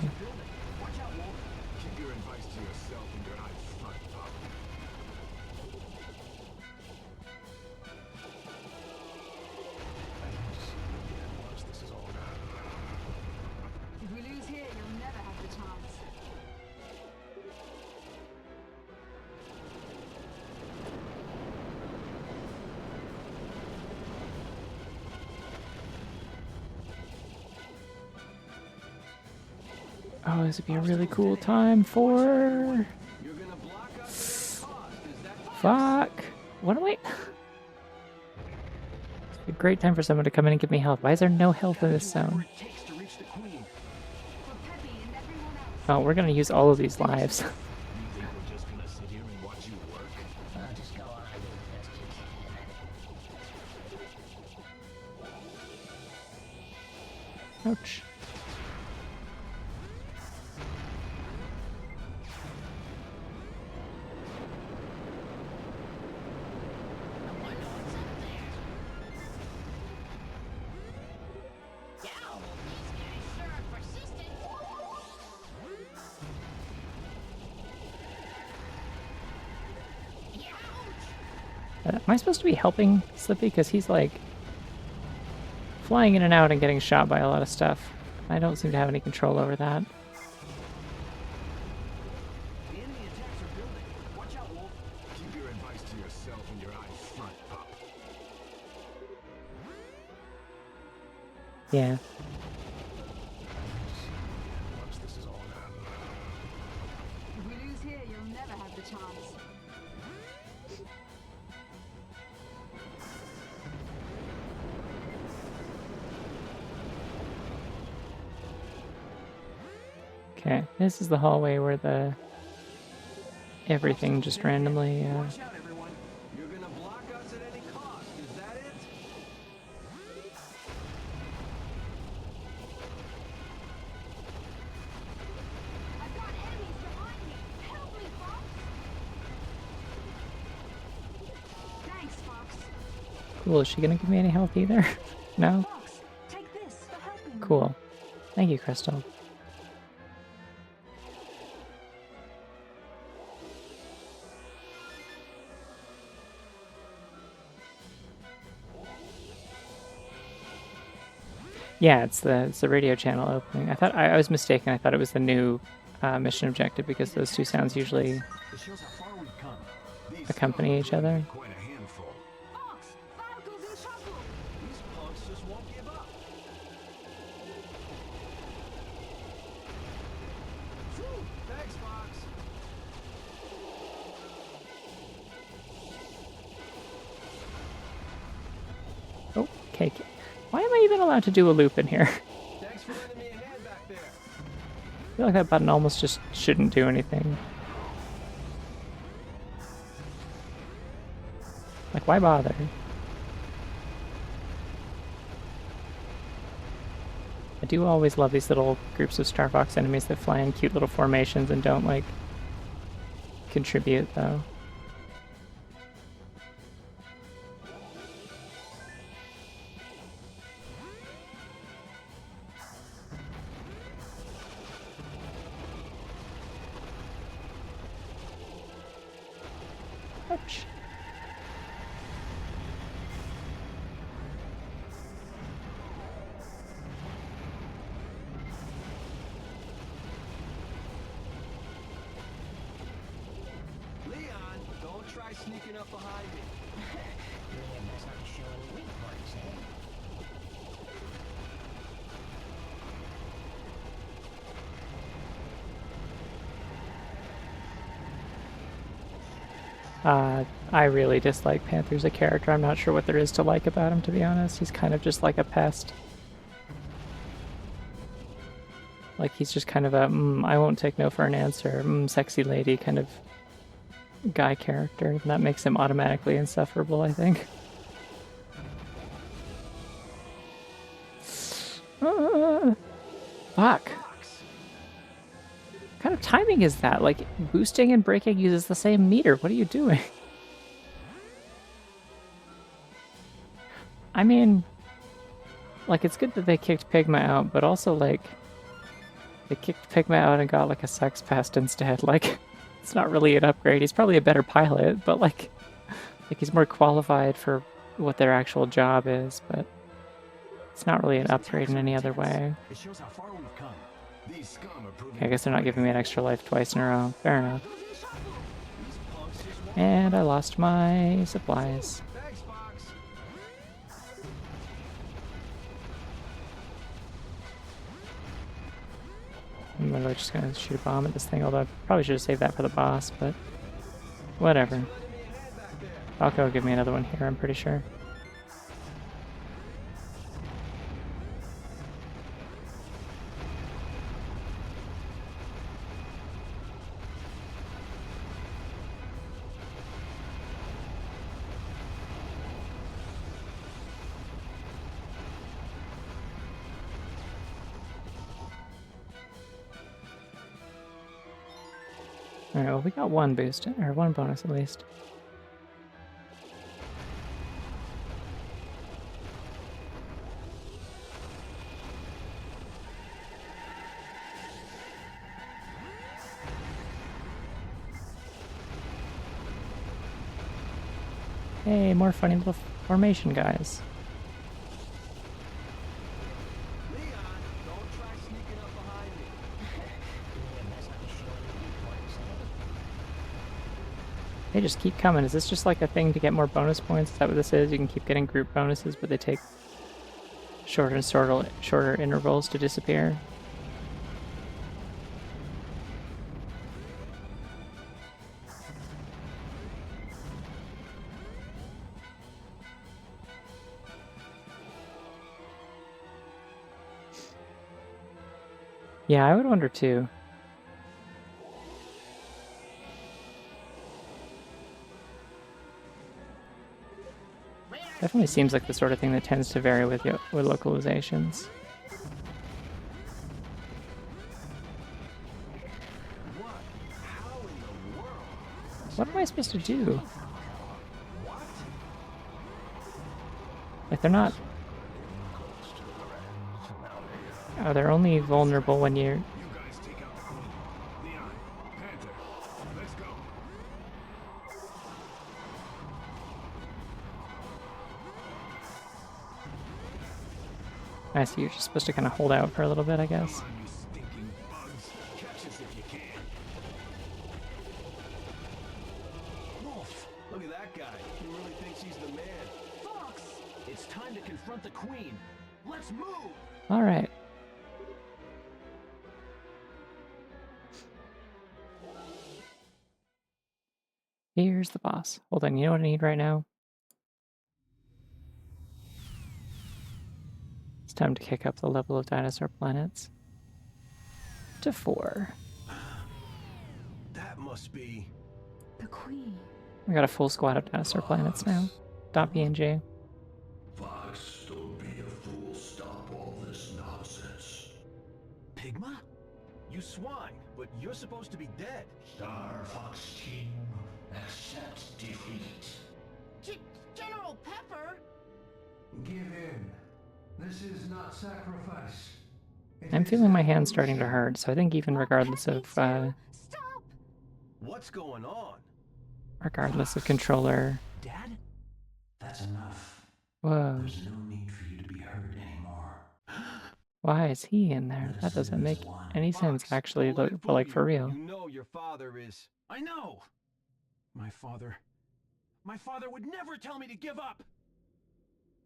[SPEAKER 8] Keep your advice to yourself and your eyes front, pup. Once this is all done.
[SPEAKER 6] If we lose here, you'll never have the chance.
[SPEAKER 1] Oh, this would be a really cool time for... Fuck! What am I... It's a great time for someone to come in and give me health. Why is there no health in this zone? Oh, we're gonna use all of these lives.
[SPEAKER 3] Just go on as best you can.
[SPEAKER 1] Ouch. Am I supposed to be helping Slippy? Because he's like flying in and out and getting shot by a lot of stuff. I don't seem to have any control over that.
[SPEAKER 8] The enemy attacks are building. Watch out, Wolf. Keep your advice to yourself and your eyes front, pup.
[SPEAKER 1] Yeah.
[SPEAKER 8] Once this is all done.
[SPEAKER 6] If we lose here, you'll never have the chance.
[SPEAKER 1] Okay, this is the hallway where the everything just randomly
[SPEAKER 7] Watch out, everyone. You're gonna block us at any cost. Is that it?
[SPEAKER 6] I've got enemies behind me. Help me, Fox. Thanks, Fox.
[SPEAKER 1] Cool, is she gonna give me any health either? No?
[SPEAKER 6] Fox, take this for helping me.
[SPEAKER 1] Cool. Thank you, Crystal. Yeah, it's the radio channel opening. I thought I was mistaken. I thought it was the new mission objective because those two sounds usually
[SPEAKER 7] It shows how far we've come.
[SPEAKER 8] These
[SPEAKER 1] accompany
[SPEAKER 8] scum are
[SPEAKER 1] each other.
[SPEAKER 8] proving quite a handful.
[SPEAKER 6] Fox, Falco's in trouble.
[SPEAKER 12] These punks just won't give up. Phew, thanks, Fox.
[SPEAKER 1] Oh, cake. Why am I even allowed to do a loop in here?
[SPEAKER 12] Thanks for lending me a hand back there.
[SPEAKER 1] I feel like that button almost just shouldn't do anything. Like, why bother? I do always love these little groups of Star Fox enemies that fly in cute little formations and don't, like, contribute, though. Ouch.
[SPEAKER 12] Leon, don't try sneaking up behind me.
[SPEAKER 3] Liam must not show weak points, eh?
[SPEAKER 1] I really dislike Panther as a character. I'm not sure what there is to like about him, to be honest. He's kind of just like a pest. Like, he's just kind of a, I won't take no for an answer, sexy lady kind of guy character. And that makes him automatically insufferable, I think. Fuck. What kind of timing is that? Like, boosting and braking uses the same meter. What are you doing? I mean, like, it's good that they kicked Pigma out, but also, like, they kicked Pigma out and got, like, a sex pest instead. Like, it's not really an upgrade. He's probably a better pilot, but, like he's more qualified for what their actual job is, but it's not really an upgrade in any other way.
[SPEAKER 7] It shows how far we've come.
[SPEAKER 8] These scum are proving
[SPEAKER 1] Okay, I guess they're not giving me an extra life twice in a row. Fair enough.
[SPEAKER 12] These punks just won't.
[SPEAKER 1] And I lost my supplies.
[SPEAKER 12] Thanks, Fox.
[SPEAKER 1] I'm literally just gonna shoot a bomb at this thing, although I probably should have saved that for the boss, but whatever.
[SPEAKER 12] Lending me a hand back there.
[SPEAKER 1] Falco will give me another one here, I'm pretty sure. Alright, well, we got one boost, or one bonus at least. Hey, more funny little formation guys.
[SPEAKER 12] Leon, don't try sneaking up behind me.
[SPEAKER 3] Liam must not show weak points, eh?
[SPEAKER 1] They just keep coming. Is this just like a thing to get more bonus points? Is that what this is? You can keep getting group bonuses, but they take shorter intervals to disappear. Yeah, I would wonder too. Definitely seems like the sort of thing that tends to vary with localizations. What am I supposed to do? Like, they're not... Oh, they're only vulnerable when you're...
[SPEAKER 8] You guys take out the queen. Leon, Panther, let's go.
[SPEAKER 1] I see you're just supposed to kind of hold out for a little bit, I guess.
[SPEAKER 8] Come on, you stinking bugs. Catch us if you can.
[SPEAKER 7] Wolf, look at that guy. He really thinks he's the man.
[SPEAKER 6] Fox!
[SPEAKER 7] It's time to confront the queen. Let's move!
[SPEAKER 1] All right. Here's the boss. Hold on, you know what I need right now? It's time to kick up the level of dinosaur planets to 4.
[SPEAKER 7] That must be...
[SPEAKER 6] The queen.
[SPEAKER 1] We got a full squad of dinosaur planets now. .png.
[SPEAKER 11] Fox, don't be a fool. Stop all this nonsense.
[SPEAKER 7] Pigma? You swine, but you're supposed to be dead.
[SPEAKER 4] Star Fox team, accept defeat.
[SPEAKER 2] General Pepper?
[SPEAKER 5] Give in. This is not sacrifice.
[SPEAKER 1] I'm feeling my hands starting to hurt, so I think even regardless of
[SPEAKER 6] Stop!
[SPEAKER 7] What's going on?
[SPEAKER 1] controller.
[SPEAKER 7] Dad?
[SPEAKER 5] That's enough.
[SPEAKER 1] Whoa.
[SPEAKER 5] There's no need for you to be hurt anymore.
[SPEAKER 1] Why is he in there? That doesn't make any sense, actually, but like for real.
[SPEAKER 7] You know your father is... I know! My father would never tell me to give up!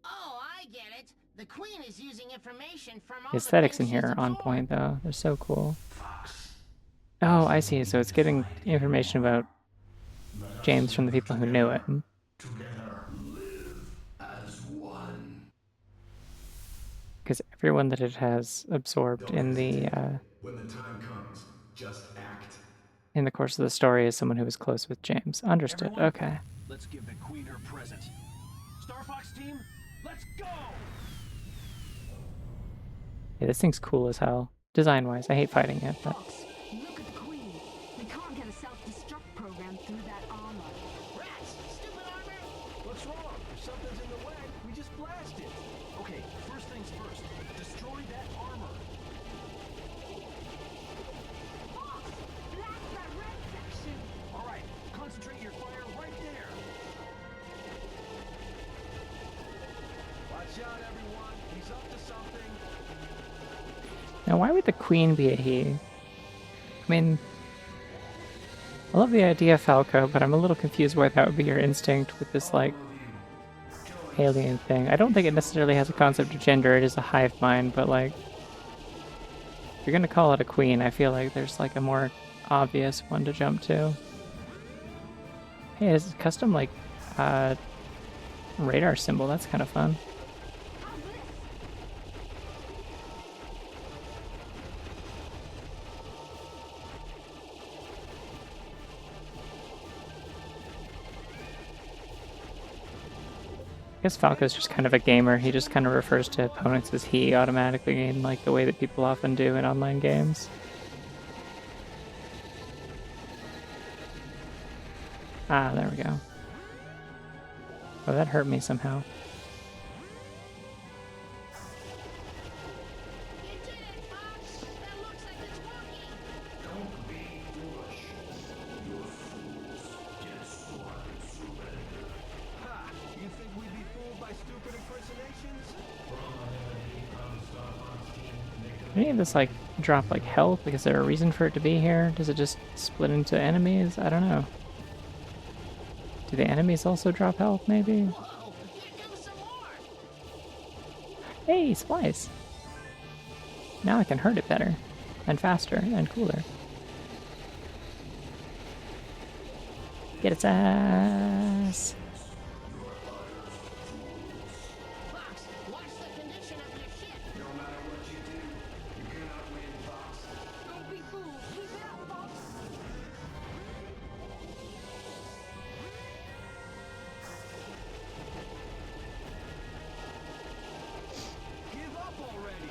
[SPEAKER 2] Oh, I get it. The queen is using information from all
[SPEAKER 1] The aesthetics in here are on point, though. They're so cool. Oh, I see. So it's getting information about James from the people who knew him.
[SPEAKER 11] Together, live as one.
[SPEAKER 1] Because everyone that it has absorbed in the
[SPEAKER 8] When the time comes, just act.
[SPEAKER 1] in the course of the story is someone who was close with James. Understood.
[SPEAKER 7] Everyone,
[SPEAKER 1] Okay.
[SPEAKER 7] let's give the queen her present. Starfox team, let's go!
[SPEAKER 1] Yeah, this thing's cool as hell. Design-wise, I hate fighting it, but...
[SPEAKER 6] Fox, look at the queen. We can't get a self-destruct program through that armor.
[SPEAKER 2] Rats! Stupid armor!
[SPEAKER 7] What's wrong? If something's in the way, we just blast it. Okay, first things first. Destroy that armor.
[SPEAKER 6] Fox, blast that red section.
[SPEAKER 7] All right, concentrate your fire right there. Watch out, everyone. He's up to something.
[SPEAKER 1] Now, why would the queen be a he? I mean, I love the idea, Falco, but I'm a little confused why that would be your instinct with this, like, alien thing. I don't think it necessarily has a concept of gender. It is a hive mind, but, like, if you're gonna call it a queen, I feel like there's, like, a more obvious one to jump to. Hey, this is custom, like, radar symbol. That's kind of fun. I guess Falco's just kind of a gamer. He just kind of refers to opponents as he automatically in like the way that people often do in online games. Ah, there we go. Oh, that hurt me somehow.
[SPEAKER 2] You did it, Fox! That looks like it's working!
[SPEAKER 11] Don't be foolish. You're fools. Get smart and surrender.
[SPEAKER 7] Ha! You think we'd be fooled by stupid impersonations?
[SPEAKER 1] Did any of this like drop like health? Like, is there a reason for it to be here? Does it just split into enemies? I don't know. Do the enemies also drop health, maybe?
[SPEAKER 2] Whoa! Here comes some more!
[SPEAKER 1] Hey, Splice! Now I can hurt it better, and faster, and cooler. Get its ass!
[SPEAKER 2] Fox, watch the condition of your ship!
[SPEAKER 8] No matter what you do, you cannot win, Fox.
[SPEAKER 6] Don't be fooled. Keep it up, Fox.
[SPEAKER 7] Give up already!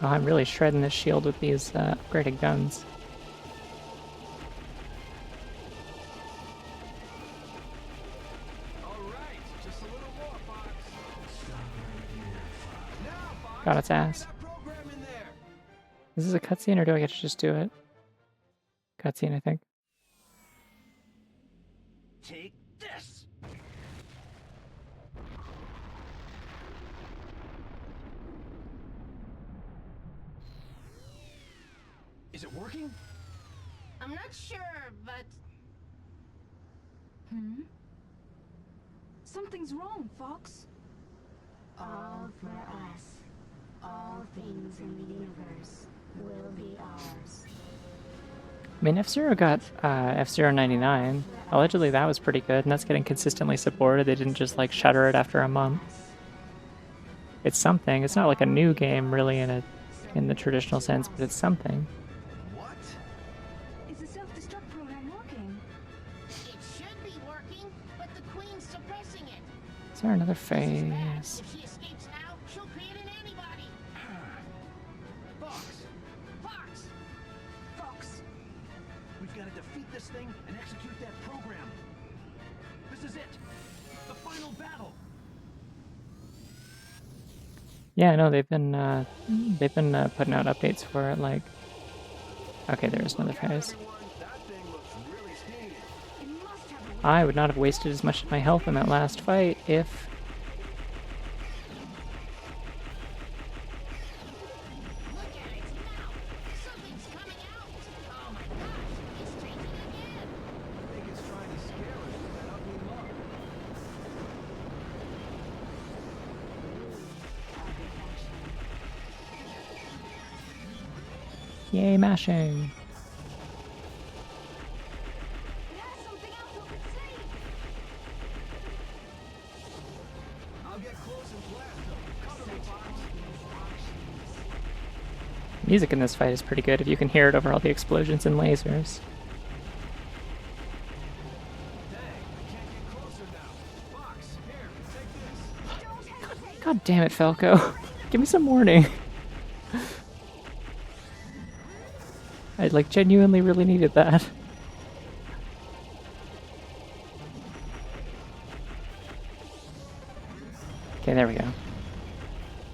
[SPEAKER 1] Oh, I'm really shredding this shield with these upgraded guns.
[SPEAKER 7] All right, just a little more, Fox. Now, Fox,
[SPEAKER 1] Got its ass.
[SPEAKER 7] that program in there.
[SPEAKER 1] Is this a cutscene or do I get to just do it? Cutscene, I think.
[SPEAKER 3] Take this!
[SPEAKER 7] Is it working?
[SPEAKER 2] I'm not sure, but
[SPEAKER 6] Something's wrong, Fox.
[SPEAKER 14] All for us. All things in the universe will be ours.
[SPEAKER 1] I mean, F-Zero got F-Zero 99. Allegedly that was pretty good, and that's getting consistently supported. They didn't just like shutter it after a month. It's something. It's not like a new game really in the traditional sense, but it's something.
[SPEAKER 7] What?
[SPEAKER 6] Is the self-destruct program working?
[SPEAKER 2] it should be working, but the Queen's suppressing it.
[SPEAKER 1] Is there another
[SPEAKER 2] This is bad.
[SPEAKER 1] phase?
[SPEAKER 2] If she escapes now, she'll create an antibody.
[SPEAKER 7] Fox,
[SPEAKER 6] Fox,
[SPEAKER 7] we've got to defeat this thing and execute that program. This is it. The final battle.
[SPEAKER 1] Yeah, no, they've been putting out updates for it. Like, okay, there's another phase.
[SPEAKER 7] That thing looks really steamy.
[SPEAKER 6] it must have
[SPEAKER 1] I would not have wasted as much of my health in that last fight if...
[SPEAKER 2] Look at its mouth. Something's coming out. Oh my gosh, it's changing again.
[SPEAKER 7] I think it's trying to scare us with that ugly look.
[SPEAKER 1] Yay, mashing.
[SPEAKER 6] It has something else up its sleeve.
[SPEAKER 7] I'll get close and blast them. Cover me, Fox.
[SPEAKER 1] Music in this fight is pretty good if you can hear it over all the explosions and lasers.
[SPEAKER 7] Dang, I can't get closer now. Fox, here, take this.
[SPEAKER 1] God damn it, Falco. Give me some warning. I like genuinely really needed that. Okay, there we go.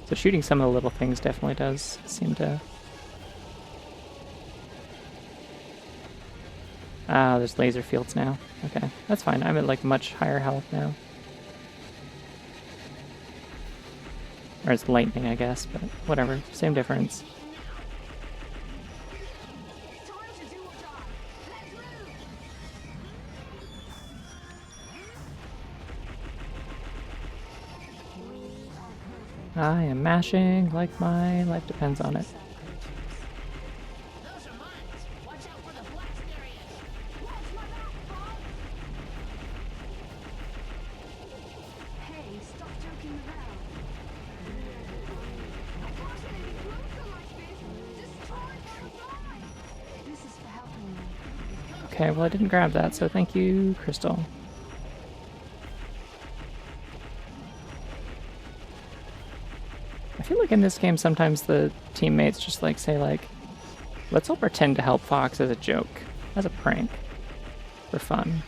[SPEAKER 1] So shooting some of the little things definitely does seem to... Ah, there's laser fields now. Okay, that's fine. I'm at like much higher health now. Or it's lightning, I guess, but whatever. Same difference.
[SPEAKER 6] Time to do or die. Let's move.
[SPEAKER 1] I am mashing like my life depends on it.
[SPEAKER 2] Those are mines. Watch out for the blast areas.
[SPEAKER 6] Watch my back, Bob. Hey, stop joking around. I can't let any closer like this. Destroy their lives. This is for helping me.
[SPEAKER 1] Okay, well I didn't grab that, so thank you, Crystal. I feel like in this game sometimes the teammates just like say like, let's all pretend to help Fox as a joke, as a prank, for fun.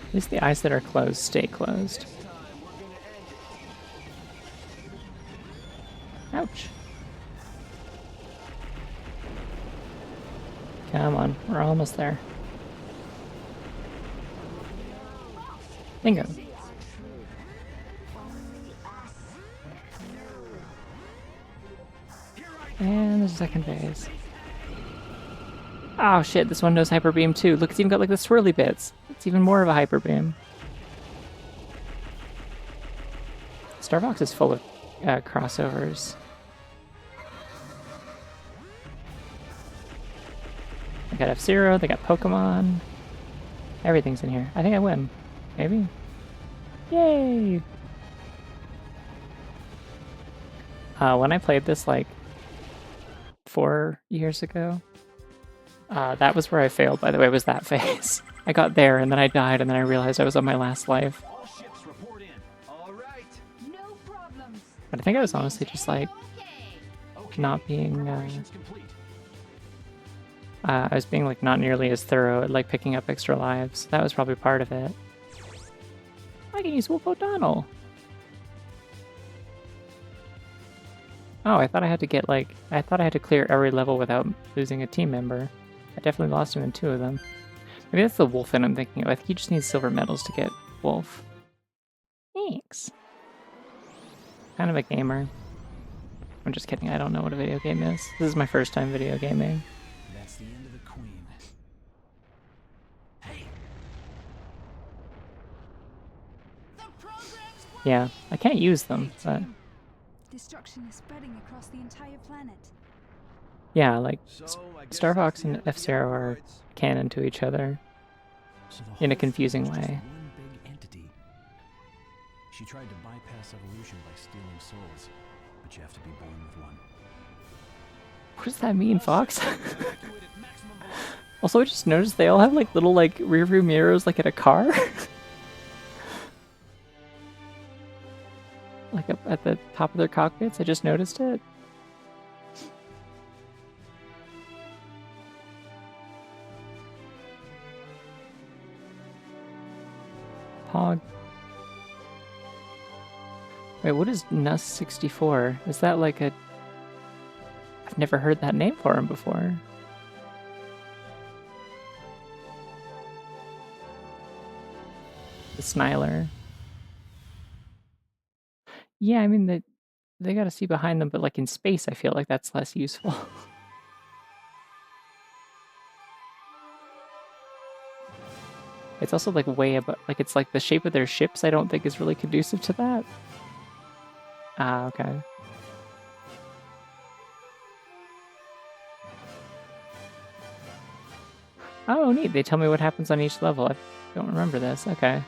[SPEAKER 1] At least the eyes that are closed stay closed. Ouch. Come on, we're almost there. Bingo. And there's a second phase. Oh shit, this one knows Hyper Beam too. Look, it's even got like the swirly bits. It's even more of a Hyper Beam. Starfox is full of crossovers. They got F-Zero, they got Pokemon. Everything's in here. I think I win. Maybe? Yay! When I played this like 4 years ago, that was where I failed, by the way, was that phase. I got there and then I died and then I realized I was on my last life.
[SPEAKER 7] All ships report in. All right.
[SPEAKER 6] No problems.
[SPEAKER 1] But I think I was honestly just like
[SPEAKER 7] Okay.
[SPEAKER 1] not being
[SPEAKER 7] Preparations complete.
[SPEAKER 1] I was being like not nearly as thorough at like picking up extra lives. That was probably part of it. I can use Wolf O'Donnell. Oh, I thought I had to get like I thought I had to clear every level without losing a team member. I definitely lost him in 2 of them. Maybe that's the wolf that I'm thinking of. I think he just needs silver medals to get wolf. Thanks. Kind of a gamer. I'm just kidding, I don't know what a video game is. This is my first time video gaming.
[SPEAKER 7] That's the end of the queen.
[SPEAKER 1] Yeah, I can't use them, but
[SPEAKER 6] Destruction is spreading across the entire planet.
[SPEAKER 1] yeah, like Starfox and F-Zero are canon to each other in a confusing way.
[SPEAKER 7] One big entity. She tried to bypass evolution by stealing souls, but you have to be born with one.
[SPEAKER 1] What does that mean, Fox? Also, I just noticed they all have like little like rear view mirrors like in a car. Like up at the top of their cockpits, I just noticed it. Pog. Wait, what is NUS 64? Is that like a... I've never heard that name for him before. The Sniler. Yeah, I mean, they gotta see behind them, but like in space, I feel like that's less useful. It's also like way above, like it's like the shape of their ships I don't think is really conducive to that. Ah, okay. Oh, neat. They tell me what happens on each level. I don't remember this. Okay.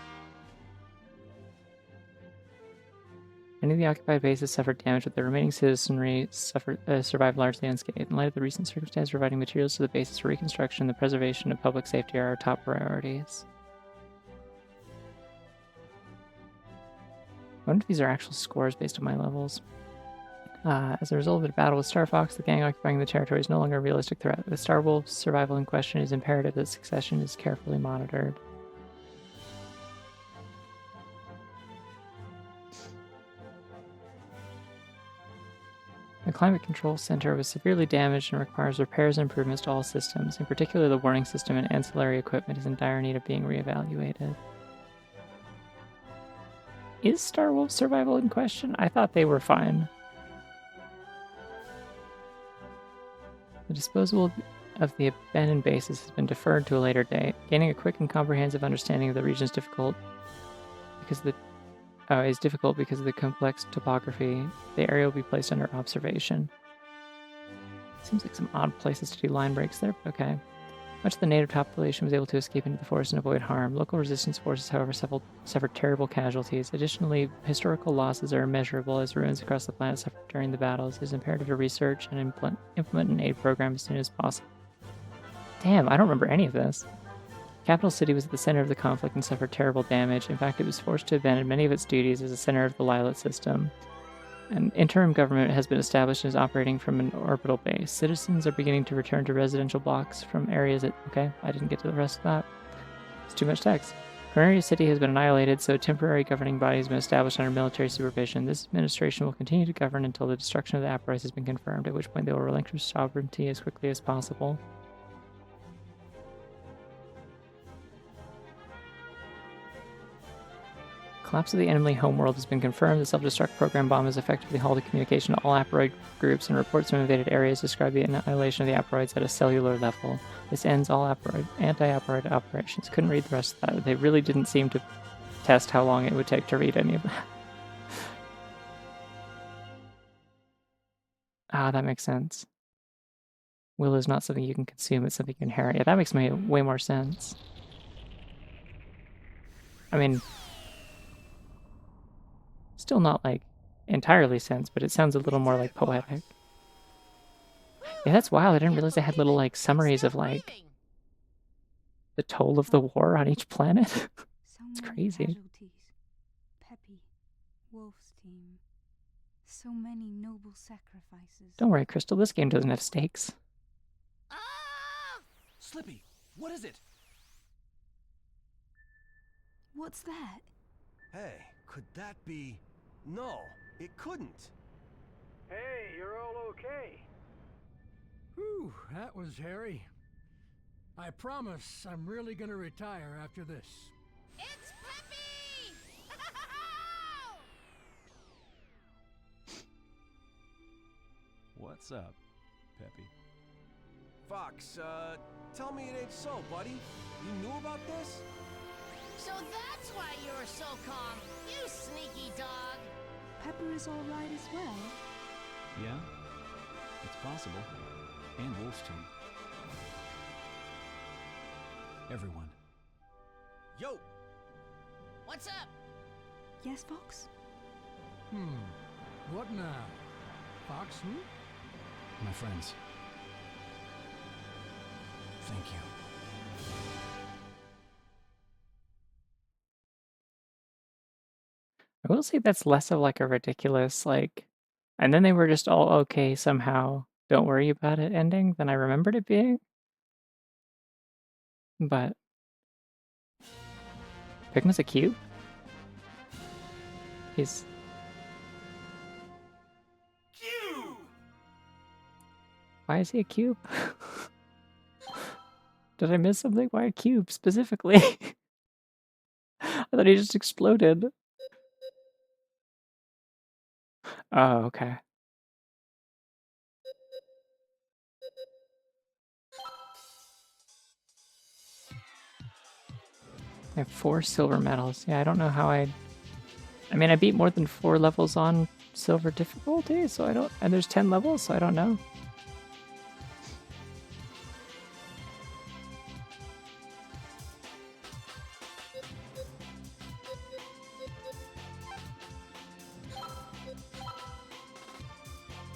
[SPEAKER 1] Many of the occupied bases suffered damage, but the remaining citizenry survived largely unscathed. In light of the recent circumstance, providing materials to the bases for reconstruction and the preservation of public safety are our top priorities. I wonder if these are actual scores based on my levels. As a result of the battle with Starfox, the gang occupying the territory is no longer a realistic threat. With Starwolf's survival in question, it is imperative that succession is carefully monitored. The Climate Control Center was severely damaged and requires repairs and improvements to all systems. In particular, the warning system and ancillary equipment is in dire need of being reevaluated. Is Starwolf's survival in question? I thought they were fine. The disposal of the abandoned bases has been deferred to a later date. Gaining a quick and comprehensive understanding of the region is difficult because of the complex topography. The area will be placed under observation. Seems like some odd places to do line breaks there, but okay. Much of the native population was able to escape into the forest and avoid harm. Local resistance forces, however, suffered terrible casualties. Additionally, historical losses are immeasurable as ruins across the planet suffered during the battles. It is imperative to research and implement an aid program as soon as possible. Damn, I don't remember any of this. Capital City was at the center of the conflict and suffered terrible damage. In fact, it was forced to abandon many of its duties as a center of the Lilat system. An interim government has been established and is operating from an orbital base. Citizens are beginning to return to residential blocks from areas that... Okay, I didn't get to the rest of that. It's too much text. Corneria City has been annihilated, so a temporary governing body has been established under military supervision. This administration will continue to govern until the destruction of the apparatus has been confirmed, at which point they will relinquish sovereignty as quickly as possible. Collapse of the enemy homeworld has been confirmed. The self-destruct program bomb has effectively halted communication to all Aperoid groups, and reports from invaded areas describe the annihilation of the Aperoids at a cellular level. This ends all anti-Aperoid operations. Couldn't read the rest of that. They really didn't seem to test how long it would take to read any of that. Ah, that makes sense. Will is not something you can consume, it's something you inherit. Yeah, that makes way more sense. I mean... Still not, like, entirely sense, but it sounds a little more, like, poetic. Yeah, that's wild. I didn't realize they had little, like, summaries of, like, the toll of the war on each planet. It's crazy.
[SPEAKER 6] Peppy, Wolf's team. So many noble sacrifices.
[SPEAKER 1] Don't worry, Crystal. This game doesn't have stakes.
[SPEAKER 12] Slippy, what is it?
[SPEAKER 6] What's that?
[SPEAKER 12] Hey, could that be... No, it couldn't.
[SPEAKER 5] Hey, you're all okay. Whew, that was hairy. I promise I'm really gonna retire after this.
[SPEAKER 2] It's Peppy!
[SPEAKER 7] What's up, Peppy?
[SPEAKER 12] Fox, tell me it ain't so, buddy. You knew about this?
[SPEAKER 2] So that's why you were so calm, you sneaky dog.
[SPEAKER 6] Pepper is all right as well.
[SPEAKER 7] Yeah, it's possible. And Wolf's too. Everyone.
[SPEAKER 12] Yo!
[SPEAKER 2] What's up?
[SPEAKER 6] Yes, Fox?
[SPEAKER 5] What now? Fox, who?
[SPEAKER 7] My friends. Thank you.
[SPEAKER 1] I will say that's less of like a ridiculous, like, and then they were just all okay somehow, don't worry about it ending than I remembered it being. But Pigma's a cube? He's...
[SPEAKER 12] Cube!
[SPEAKER 1] Why is he a cube? Did I miss something? Why a cube specifically? I thought he just exploded. Oh, okay. I have 4 silver medals. Yeah, I don't know how I mean, I beat more than 4 levels on silver difficulty, so I don't... And there's 10 levels, so I don't know.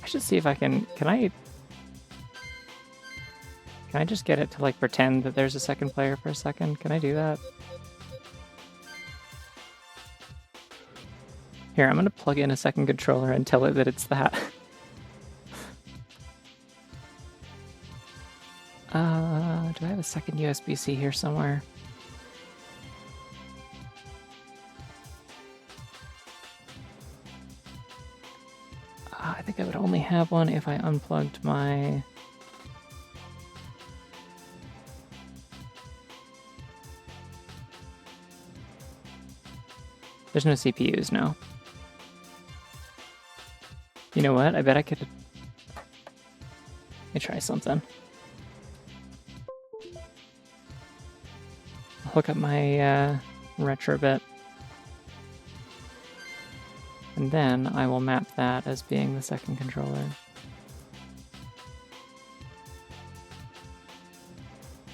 [SPEAKER 1] I should see if I can... Can I just get it to, like, pretend that there's a second player for a second? Can I do that? Here, I'm gonna plug in a second controller and tell it that it's that. Do I have a second USB-C here somewhere? I think I would only have one if I unplugged my... There's no CPUs, no. You know what? I bet I could... Let me try something. I'll hook up my retro bit. And then I will map that as being the second controller.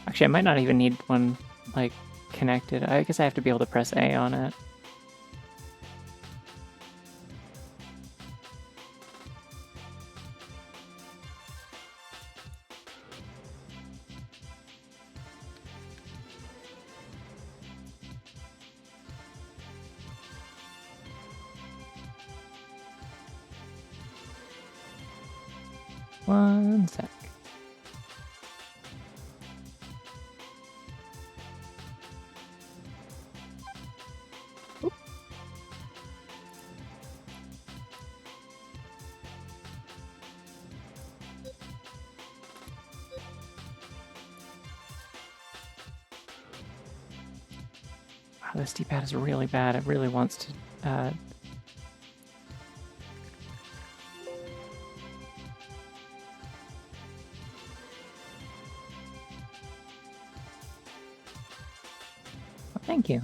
[SPEAKER 1] Actually, I might not even need one, like, connected. I guess I have to be able to press A on it. One sec. Oop. Wow, this D-pad is really bad. It really wants to... Thank you.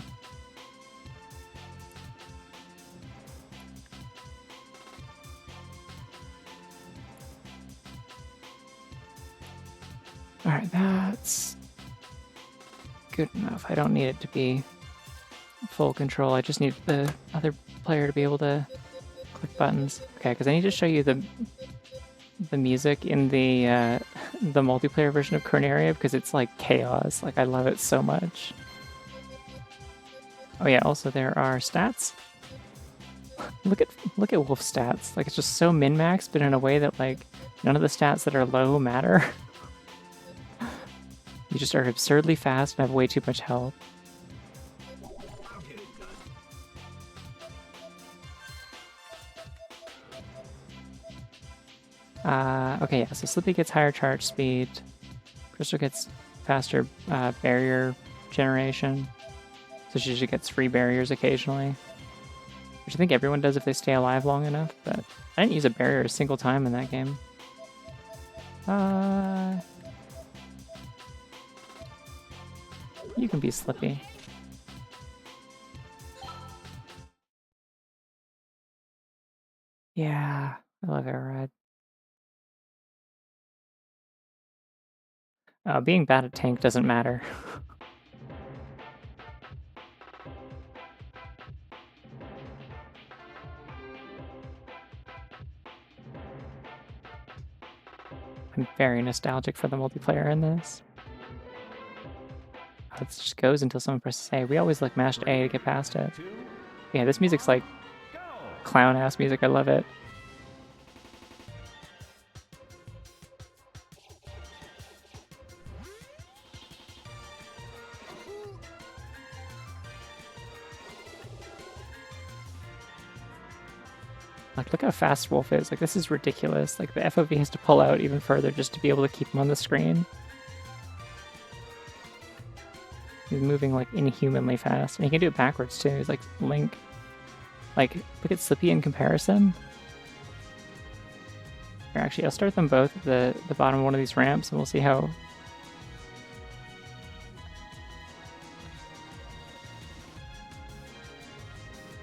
[SPEAKER 1] Alright, that's good enough. I don't need it to be full control. I just need the other player to be able to click buttons. Okay, because I need to show you the music in the multiplayer version of Corneria because it's like chaos. Like, I love it so much. Oh yeah, also there are stats. Look at Wolf's stats. Like, it's just so min-maxed, but in a way that, like, none of the stats that are low matter. You just are absurdly fast and have way too much health. Okay, yeah, so Slippy gets higher charge speed. Crystal gets past her barrier generation. So she just gets free barriers occasionally. Which I think everyone does if they stay alive long enough, but I didn't use a barrier a single time in that game. You can be Slippy. Yeah, I love Air Ride. Being bad at tank doesn't matter. I'm very nostalgic for the multiplayer in this. It just goes until someone presses A. We always like mashed A to get past it. Yeah, this music's like clown-ass music. I love it. Like, look how fast Wolf is. Like, this is ridiculous. Like, the FOV has to pull out even further just to be able to keep him on the screen. He's moving, like, inhumanly fast. And he can do it backwards, too. He's like Link. Like, look at Slippy in comparison. Here, actually, I'll start them both at the bottom of one of these ramps, and we'll see how...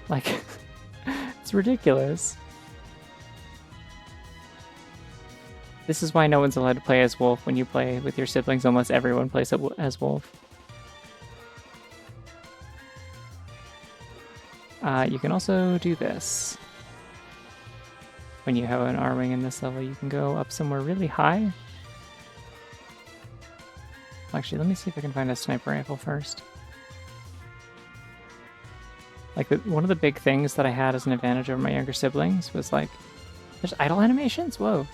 [SPEAKER 1] Like, it's ridiculous. This is why no one's allowed to play as Wolf when you play with your siblings unless everyone plays as Wolf. You can also do this. When you have an R-Wing in this level, you can go up somewhere really high. Actually, let me see if I can find a sniper rifle first. Like, one of the big things that I had as an advantage over my younger siblings was, like, there's idle animations? Whoa.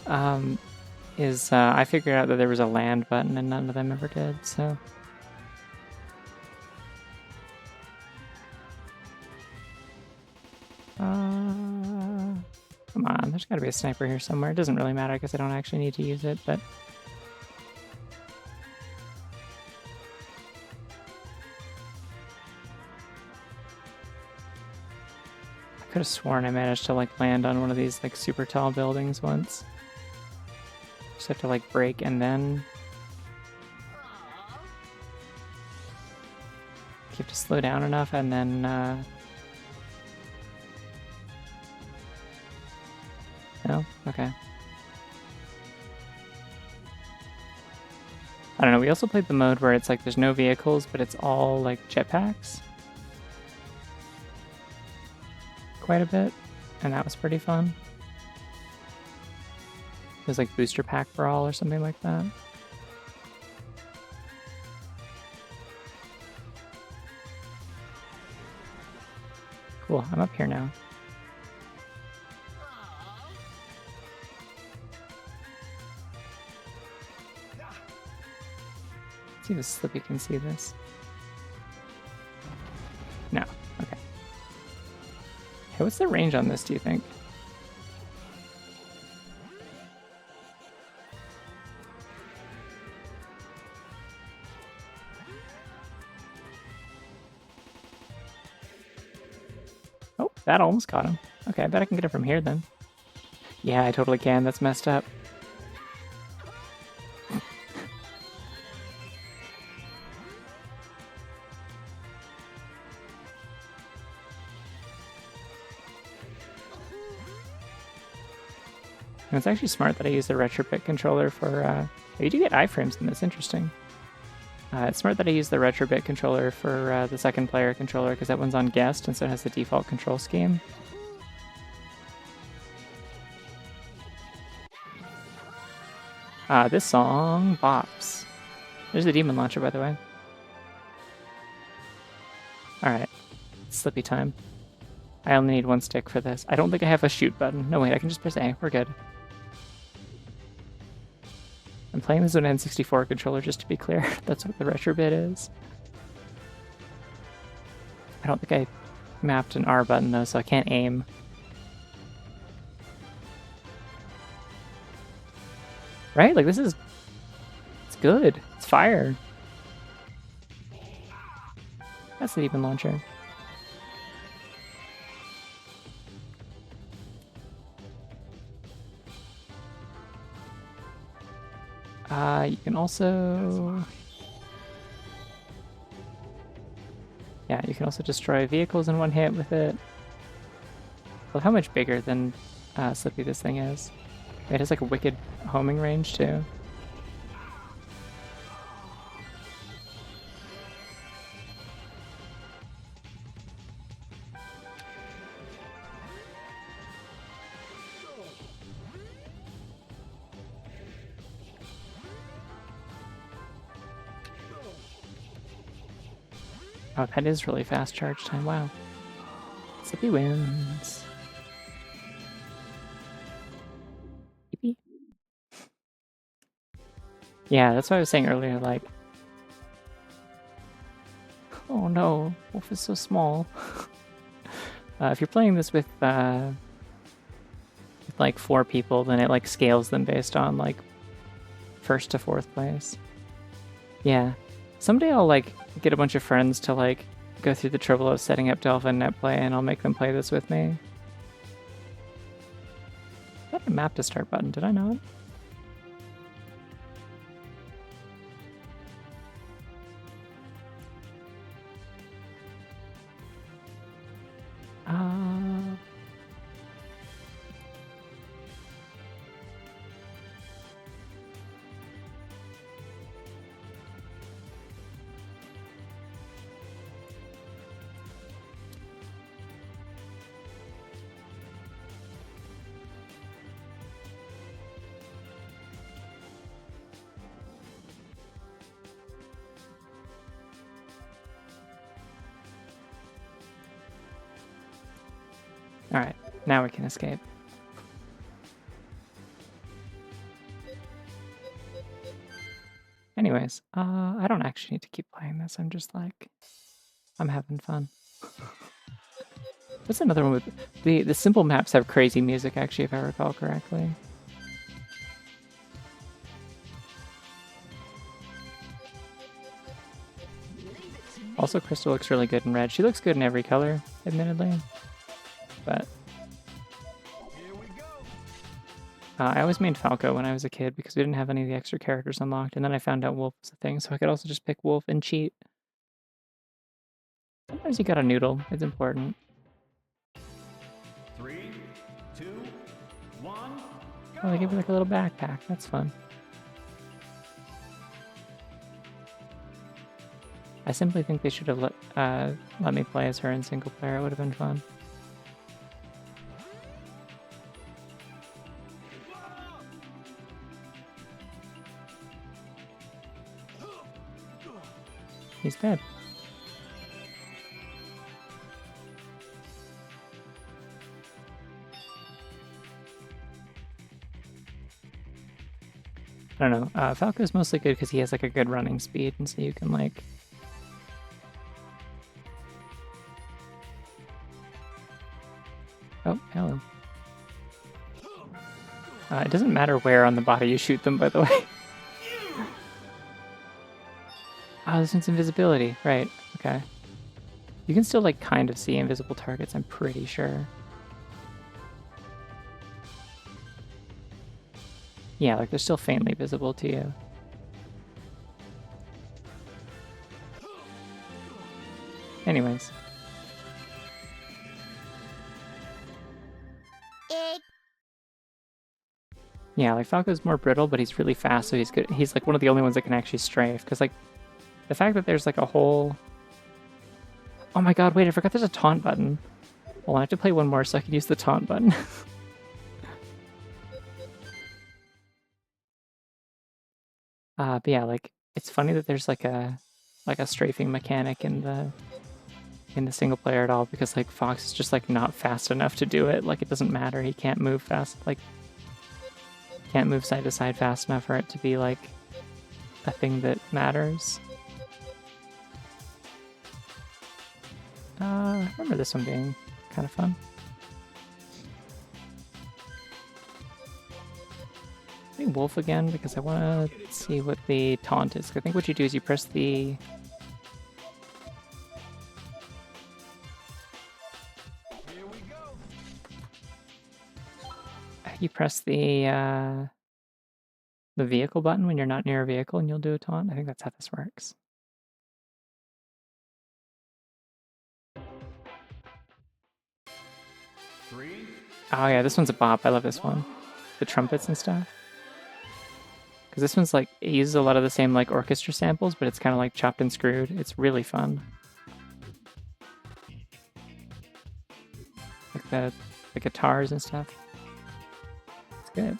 [SPEAKER 1] I figured out that there was a land button and none of them ever did, so... Come on, there's gotta be a sniper here somewhere. It doesn't really matter because I don't actually need to use it, but... I could have sworn I managed to, like, land on one of these, like, super tall buildings once. Just have to, like, break and then... You have to slow down enough and then, No? Okay. I don't know, we also played the mode where it's like there's no vehicles, but it's all like jetpacks. Quite a bit, and that was pretty fun. It was like Booster Pack Brawl or something like that. Cool, I'm up here now. Let's see if Slippy can see this. No. Okay. Hey, what's the range on this, do you think? Oh, that almost caught him. Okay, I bet I can get it from here then. Yeah, I totally can. That's messed up. And it's actually smart that I use the retrobit controller for, you do get iframes in this, interesting. It's smart that I use the retrobit controller for the second player controller, because that one's on guest, and so it has the default control scheme. This song bops. There's the demon launcher, by the way. Alright, Slippy time. I only need one stick for this. I don't think I have a shoot button. No, wait, I can just press A. We're good. I'm playing this with an N64 controller, just to be clear. That's what the retrobit is. I don't think I mapped an R button, though, so I can't aim. Right? Like, this is... It's good. It's It's fire. That's the demon launcher. You can also... Yeah, you can also destroy vehicles in one hit with it. Well, how much bigger than Slippy this thing is. It has like a wicked homing range too. Oh, that is really fast charge time. Wow. Slippy wins. Yippee. Yeah, that's what I was saying earlier, like... Oh no, Wolf is so small. If you're playing this with like 4 people, then it like scales them based on like 1st to 4th place. Yeah. Someday I'll like get a bunch of friends to like go through the trouble of setting up Dolphin net play, and I'll make them play this with me. I had a map to start button, did I not? Alright, now we can escape. Anyways, I don't actually need to keep playing this. I'm just like, I'm having fun. What's another one with... The simple maps have crazy music, actually, if I recall correctly. Also, Crystal looks really good in red. She looks good in every color, admittedly. But... I always made Falco when I was a kid because we didn't have any of the extra characters unlocked, and then I found out Wolf was a thing, so I could also just pick Wolf and cheat. Sometimes you gotta noodle. It's important.
[SPEAKER 10] 3, 2, 1, go!
[SPEAKER 1] Oh, they give you like a little backpack. That's fun. I simply think they should have let me play as her in single player. It would have been fun. He's dead. I don't know. Falco's mostly good because he has like a good running speed, and so you can like... Oh, hello. It doesn't matter where on the body you shoot them, by the way. Oh, this one's invisibility. Right, okay. You can still, like, kind of see invisible targets, I'm pretty sure. Yeah, like, they're still faintly visible to you. Anyways. Yeah, like, Falco's more brittle, but he's really fast, so he's good. He's, like, one of the only ones that can actually strafe, because, like, the fact that there's, like, a whole... Oh my god, wait, I forgot there's a taunt button. Well, I have to play one more so I can use the taunt button. But yeah, like, it's funny that there's, like a strafing mechanic in the single player at all, because, like, Fox is just, like, not fast enough to do it. Like, it doesn't matter. He can't move fast, like, can't move side to side fast enough for it to be, like, a thing that matters. I remember this one being kind of fun. say wolf again because I want to see what the taunt is. I think what you do is you press the...
[SPEAKER 12] Here we go.
[SPEAKER 1] You press the vehicle button when you're not near a vehicle and you'll do a taunt. I think that's how this works. Oh yeah, this one's a bop. I love this one. The trumpets and stuff. Because this one's like, it uses a lot of the same like orchestra samples, but it's kind of like chopped and screwed. It's really fun. Like the guitars and stuff. It's good.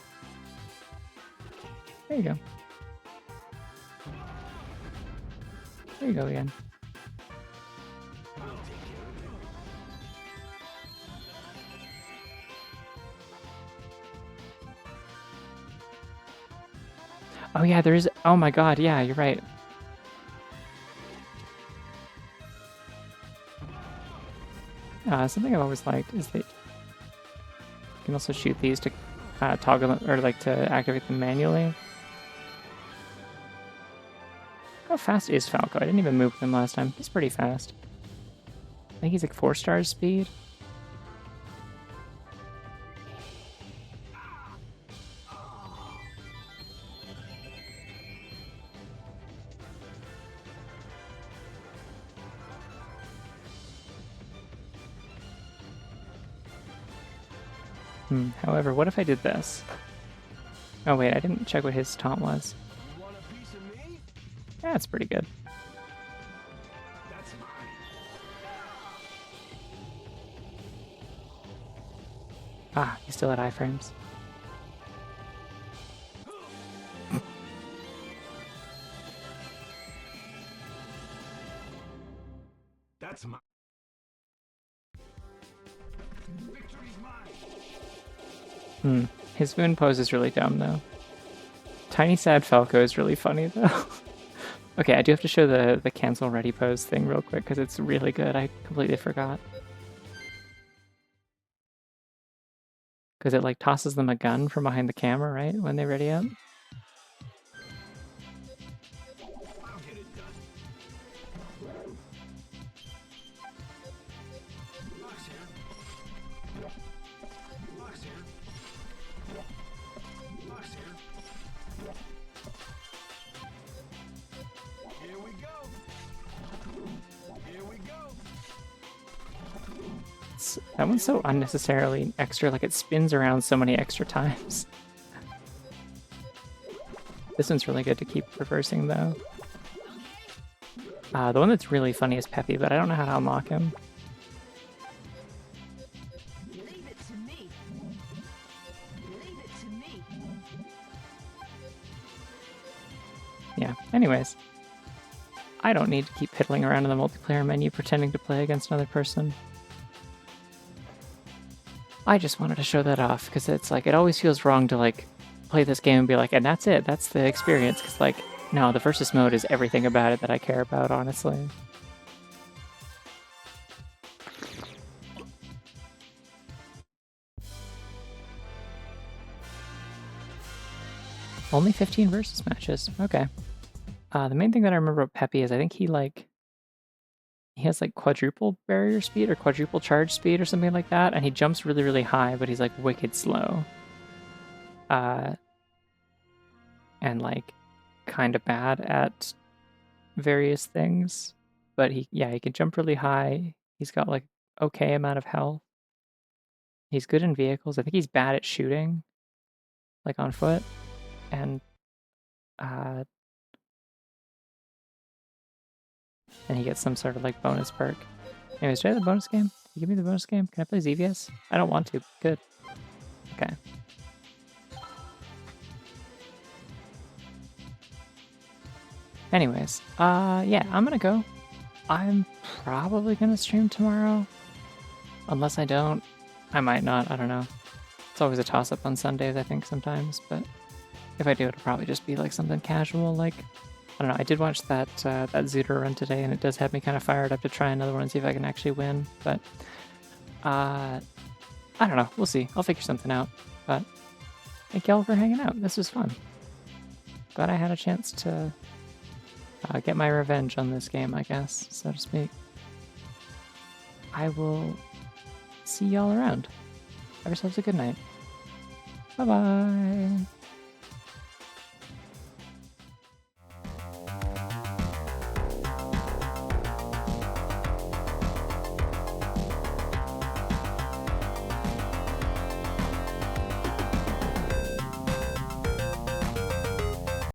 [SPEAKER 1] There you go. There you go again. Oh yeah, there is... Oh my god, yeah, you're right. Something I've always liked is that you can also shoot these to toggle them, or like to activate them manually. How fast is Falco? I didn't even move with him last time. He's pretty fast. I think he's like 4 stars speed. However, what if I did this? Oh wait, I didn't check what his taunt was. Yeah, it's pretty good. Ah, he's still at iframes.
[SPEAKER 8] That's my...
[SPEAKER 1] His moon pose is really dumb though. Tiny Sad Falco is really funny though. Okay, I do have to show the cancel ready pose thing real quick because it's really good. I completely forgot. Because it like tosses them a gun from behind the camera, right? When they ready up. That one's so unnecessarily extra, like it spins around so many extra times. This one's really good to keep reversing though. The one that's really funny is Peppy, but I don't know how to unlock him.
[SPEAKER 6] Leave it to me. Leave it to me.
[SPEAKER 1] Yeah, anyways. I don't need to keep piddling around in the multiplayer menu pretending to play against another person. I just wanted to show that off, because it's like, it always feels wrong to like play this game and be like, and that's it, that's the experience, because like, no, the versus mode is everything about it that I care about, honestly. Only 15 versus matches, okay. The main thing that I remember about Peppy is I think he has like quadruple barrier speed or quadruple charge speed or something like that, and he jumps really, really high, but he's like wicked slow. And like kind of bad at various things, but he can jump really high. He's got like okay amount of health. He's good in vehicles. I think he's bad at shooting, like on foot, and he gets some sort of like bonus perk. Anyways, do I have the bonus game? Can you give me the bonus game? Can I play ZVS? I don't want to. Good. Okay. Anyways, yeah, I'm gonna go. I'm probably gonna stream tomorrow. Unless I don't. I might not, I don't know. It's always a toss-up on Sundays, I think, sometimes, but if I do, it'll probably just be like something casual, like, I don't know, I did watch that Zooter run today, and it does have me kind of fired up to try another one and see if I can actually win, but, I don't know, we'll see. I'll figure something out, but Thank y'all for hanging out. This was fun. Glad I had a chance to get my revenge on this game, I guess, so to speak. I will see y'all around. Have yourselves a good night. Bye-bye.